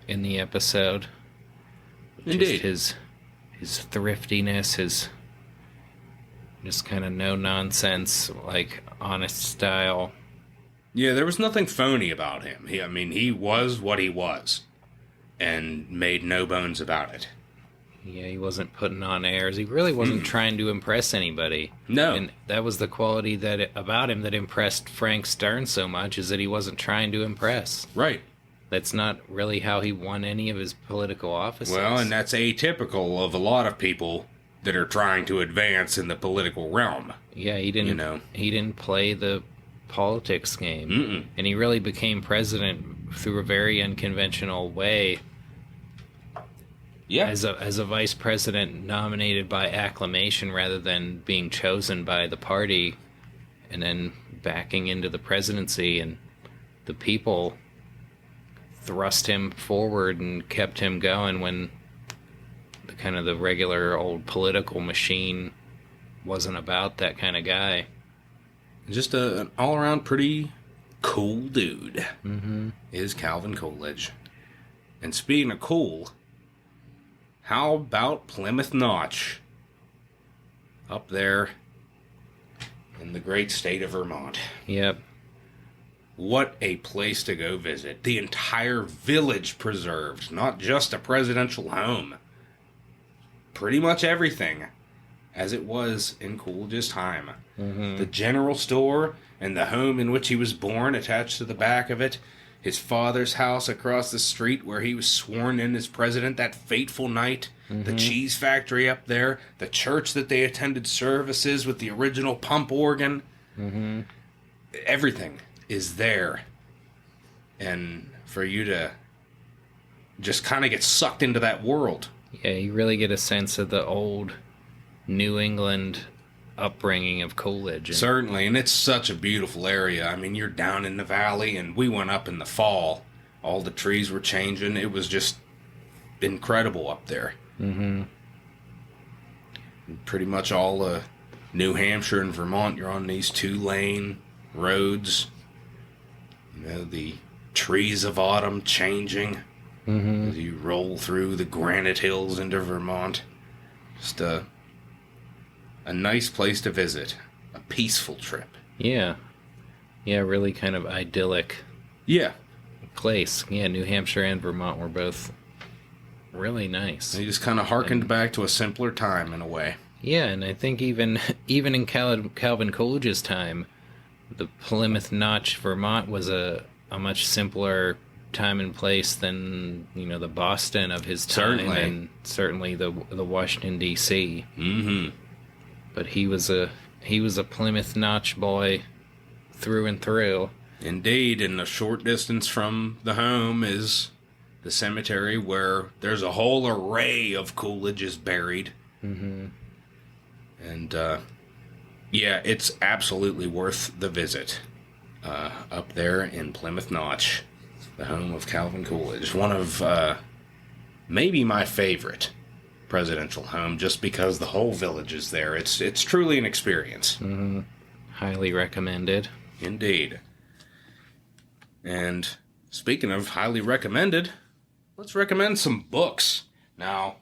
in the episode. Indeed. Just his thriftiness, his just kind of no-nonsense, like, honest style. Yeah, there was nothing phony about him. He was what he was, and made no bones about it. Yeah, he wasn't putting on airs. He really wasn't trying to impress anybody. No. And that was the quality about him that impressed Frank Stern so much, is that he wasn't trying to impress. Right. That's not really how he won any of his political offices. Well, and that's atypical of a lot of people that are trying to advance in the political realm. Yeah, he didn't. He didn't play the politics game. Mm-mm. And he really became president through a very unconventional way. Yeah. As a vice president nominated by acclamation rather than being chosen by the party, and then backing into the presidency, and the people thrust him forward and kept him going when the regular old political machine wasn't about that kind of guy. Just an all-around pretty cool dude. Mm-hmm. Is Calvin Coolidge. And speaking of cool, how about Plymouth Notch? Up there in the great state of Vermont. Yep. What a place to go visit. The entire village preserved, not just a presidential home. Pretty much everything as it was in Coolidge's time. Mm-hmm. The general store and the home in which he was born attached to the back of it. His father's house across the street where he was sworn in as president that fateful night. Mm-hmm. The cheese factory up there. The church that they attended services with the original pump organ. Mm-hmm. Everything is there. And for you to just kind of get sucked into that world. Yeah, you really get a sense of the old New England upbringing of Coolidge. Certainly, and it's such a beautiful area. I mean, you're down in the valley, and we went up in the fall. All the trees were changing. It was just incredible up there. Mm-hmm. Pretty much all New Hampshire and Vermont, you're on these 2-lane roads. The trees of autumn changing as you roll through the granite hills into Vermont. Just a nice place to visit. A peaceful trip. Yeah. Yeah, really kind of idyllic. Yeah. Place. Yeah, New Hampshire and Vermont were both really nice. They just kind of harkened back to a simpler time in a way. Yeah, and I think even in Calvin Coolidge's time, the Plymouth Notch, Vermont was a much simpler time and place than, the Boston of his time. Certainly. And certainly the Washington, D.C. Mm-hmm. But he was a Plymouth Notch boy through and through. Indeed, and a short distance from the home is the cemetery where there's a whole array of Coolidges buried. Mm-hmm. And, yeah, it's absolutely worth the visit. Up there in Plymouth Notch, the home of Calvin Coolidge. One of, maybe my favorite presidential home, just because the whole village is there. It's truly an experience. Mm-hmm. Highly recommended. Indeed. And speaking of highly recommended, let's recommend some books. Now,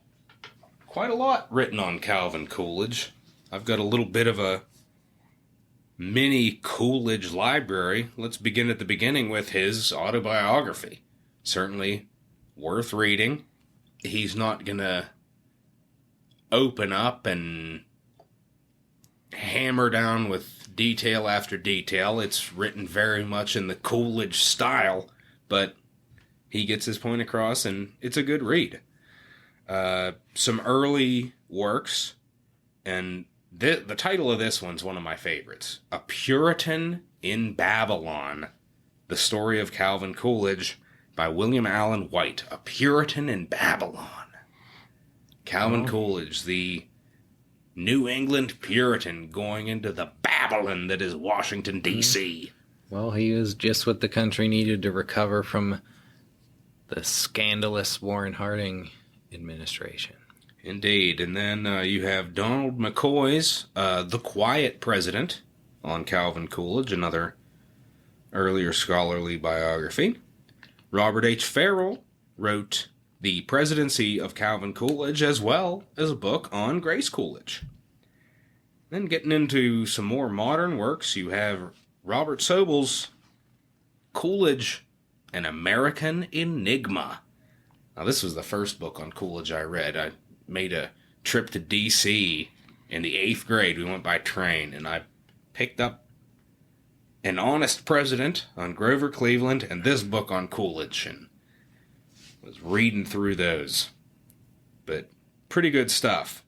quite a lot written on Calvin Coolidge. I've got a little bit of a mini Coolidge library. Let's begin at the beginning with his autobiography. Certainly worth reading. He's not gonna open up and hammer down with detail after detail. It's written very much in the Coolidge style, but he gets his point across, and it's a good read. Some early works, and the title of this one's one of my favorites. A Puritan in Babylon, The Story of Calvin Coolidge, by William Allen White. A Puritan in Babylon. Calvin Coolidge, the New England Puritan going into the Babylon that is Washington, D.C. Well, he was just what the country needed to recover from the scandalous Warren Harding administration. Indeed. And then you have Donald McCoy's The Quiet President on Calvin Coolidge, another earlier scholarly biography. Robert H. Farrell wrote The Presidency of Calvin Coolidge, as well as a book on Grace Coolidge. Then getting into some more modern works, you have Robert Sobel's Coolidge, An American Enigma. Now, this was the first book on Coolidge I read. I made a trip to D.C. in the 8th grade. We went by train, and I picked up An Honest President on Grover Cleveland and this book on Coolidge, and was reading through those. But pretty good stuff.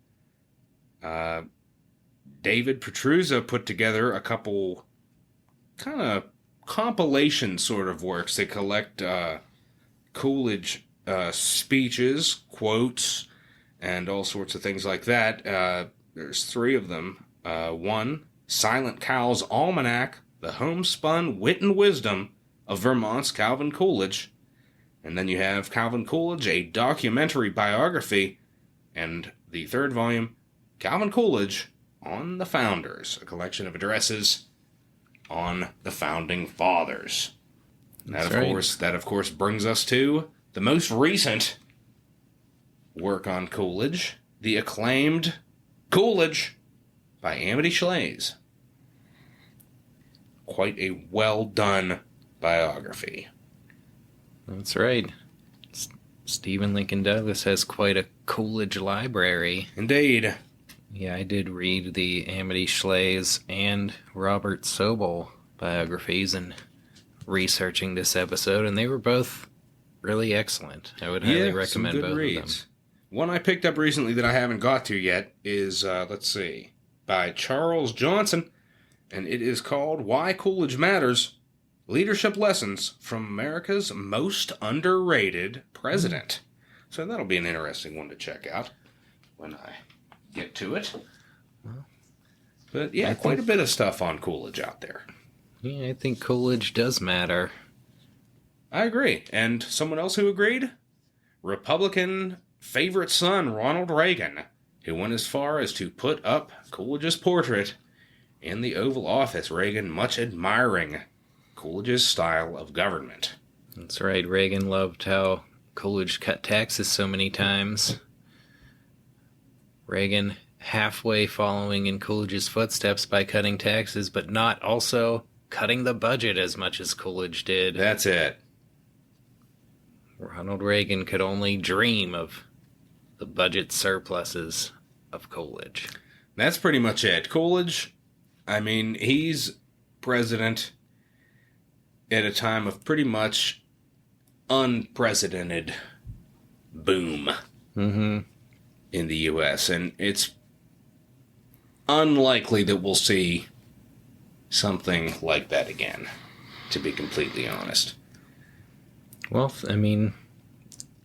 David Petruzza put together a couple kind of compilation sort of works. They collect Coolidge speeches, quotes, and all sorts of things like that. There's 3 of them. One, Silent Cow's Almanac, the homespun wit and wisdom of Vermont's Calvin Coolidge. And then you have Calvin Coolidge, a documentary biography, and the 3rd volume, Calvin Coolidge on the Founders, a collection of addresses on the Founding Fathers. That, of course, brings us to the most recent work on Coolidge, the acclaimed Coolidge by Amity Shlaes. Quite a well-done biography. That's right. Stephen Lincoln Douglas has quite a Coolidge library. Indeed. Yeah, I did read the Amity Shlaes and Robert Sobel biographies in researching this episode, and they were both really excellent. I would highly recommend some good both reads. of them. One I picked up recently that I haven't got to yet is, by Charles Johnson, and it is called Why Coolidge Matters, Leadership Lessons from America's Most Underrated President. So that'll be an interesting one to check out when I get to it. But yeah, quite a bit of stuff on Coolidge out there. Yeah, I think Coolidge does matter. I agree. And someone else who agreed? Republican favorite son Ronald Reagan, who went as far as to put up Coolidge's portrait in the Oval Office, Reagan much admiring Coolidge's style of government. That's right. Reagan loved how Coolidge cut taxes so many times. Reagan halfway following in Coolidge's footsteps by cutting taxes, but not also cutting the budget as much as Coolidge did. That's it. Ronald Reagan could only dream of the budget surpluses of Coolidge. That's pretty much it. Coolidge, I mean, he's president at a time of pretty much unprecedented boom in the U.S., and it's unlikely that we'll see something like that again, to be completely honest. Well, I mean,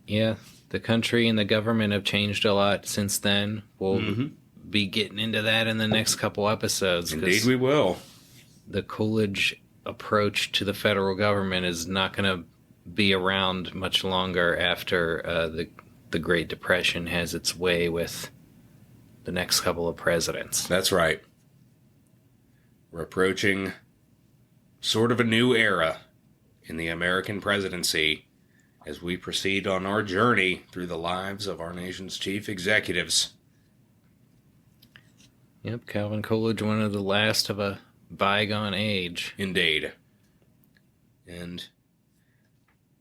yeah, the country and the government have changed a lot since then. We'll be getting into that in the next couple episodes. Indeed we will. The Coolidge approach to the federal government is not going to be around much longer after the Great Depression has its way with the next couple of presidents. That's right. We're approaching sort of a new era in the American presidency as we proceed on our journey through the lives of our nation's chief executives. Yep, Calvin Coolidge, one of the last of a bygone age. Indeed. And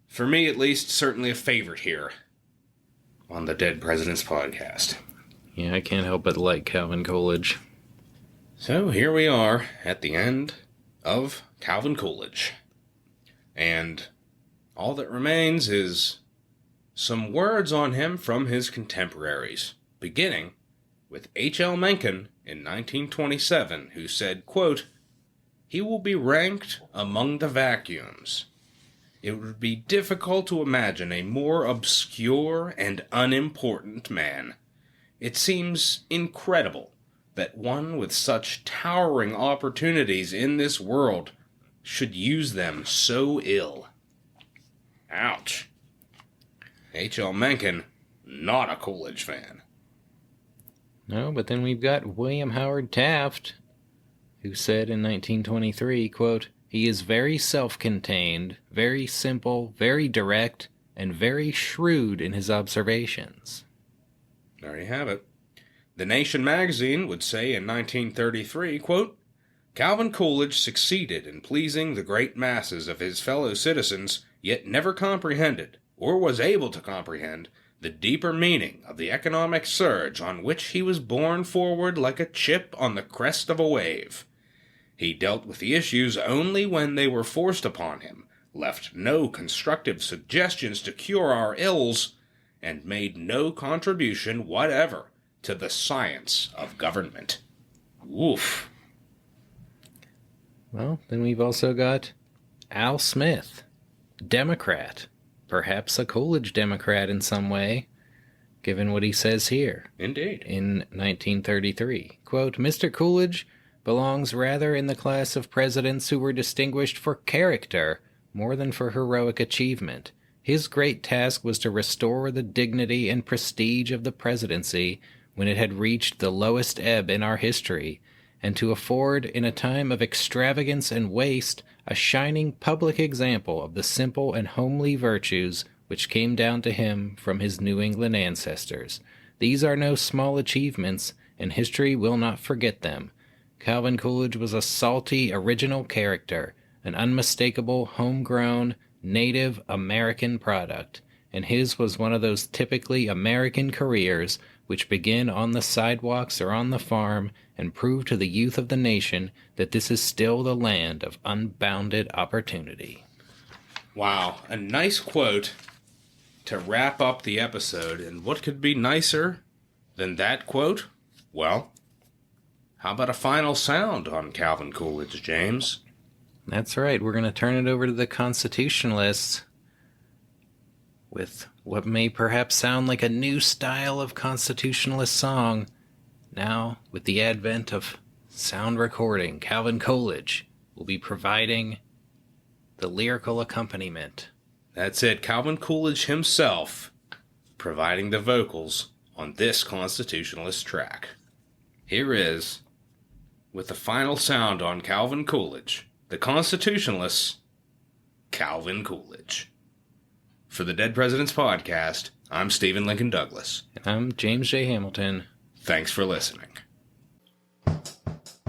for me, at least, certainly a favorite here on the Dead Presidents podcast. Yeah, I can't help but like Calvin Coolidge. So here we are at the end of Calvin Coolidge. And all that remains is some words on him from his contemporaries, beginning with H.L. Mencken in 1927, who said, quote, "He will be ranked among the vacuums. It would be difficult to imagine a more obscure and unimportant man. It seems incredible that one with such towering opportunities in this world should use them so ill. Ouch. H.L. Mencken, not a Coolidge fan. No, but then we've got William Howard Taft, who said in 1923, quote, "He is very self-contained, very simple, very direct, and very shrewd in his observations." There you have it. The Nation magazine would say in 1933, quote, "Calvin Coolidge succeeded in pleasing the great masses of his fellow citizens, yet never comprehended, or was able to comprehend, the deeper meaning of the economic surge on which he was borne forward like a chip on the crest of a wave. He dealt with the issues only when they were forced upon him, left no constructive suggestions to cure our ills, and made no contribution whatever to the science of government." Woof. Well, then we've also got Al Smith, Democrat, perhaps a Coolidge Democrat in some way, given what he says here. Indeed. In 1933, quote, "Mr. Coolidge belongs rather in the class of presidents who were distinguished for character more than for heroic achievement. His great task was to restore the dignity and prestige of the presidency when it had reached the lowest ebb in our history, and to afford, in a time of extravagance and waste, a shining public example of the simple and homely virtues which came down to him from his New England ancestors. These are no small achievements, and history will not forget them. Calvin Coolidge was a salty, original character, an unmistakable, homegrown, native American product, and his was one of those typically American careers which begin on the sidewalks or on the farm and prove to the youth of the nation that this is still the land of unbounded opportunity." Wow, a nice quote to wrap up the episode, and what could be nicer than that quote? Well, how about a final sound on Calvin Coolidge, James? That's right, we're going to turn it over to the constitutionalists with what may perhaps sound like a new style of constitutionalist song. Now, with the advent of sound recording, Calvin Coolidge will be providing the lyrical accompaniment. That's it, Calvin Coolidge himself providing the vocals on this constitutionalist track. Here is, with the final sound on Calvin Coolidge, the constitutionalists, Calvin Coolidge. For the Dead Presidents Podcast, I'm Stephen Lincoln Douglas. And I'm James J. Hamilton. Thanks for listening.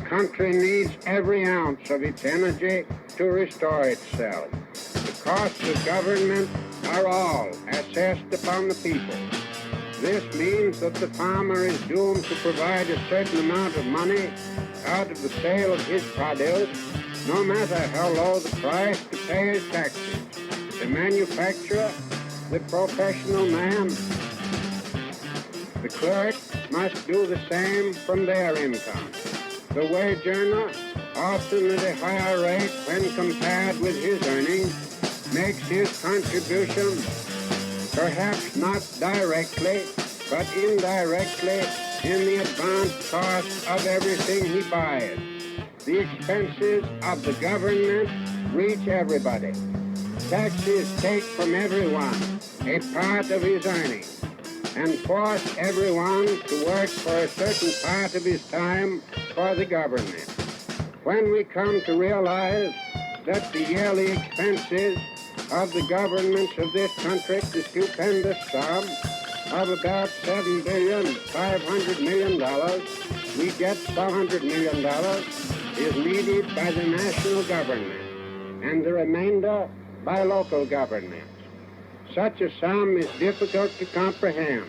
Country needs every ounce of its energy to restore itself. The costs of government are all assessed upon the people. This means that the farmer is doomed to provide a certain amount of money out of the sale of his produce, no matter how low the price, to pay his taxes. The manufacturer, the professional man, the clerk must do the same from their income. The wage earner, often at a higher rate when compared with his earnings, makes his contribution, perhaps not directly, but indirectly, in the advanced cost of everything he buys. The expenses of the government reach everybody. Taxes take from everyone a part of his earnings and force everyone to work for a certain part of his time for the government. When we come to realize that the yearly expenses of the governments of this country, the stupendous sum of about $7,500,000,000, we get $400 million is needed by the national government, and the remainder by local governments. Such a sum is difficult to comprehend.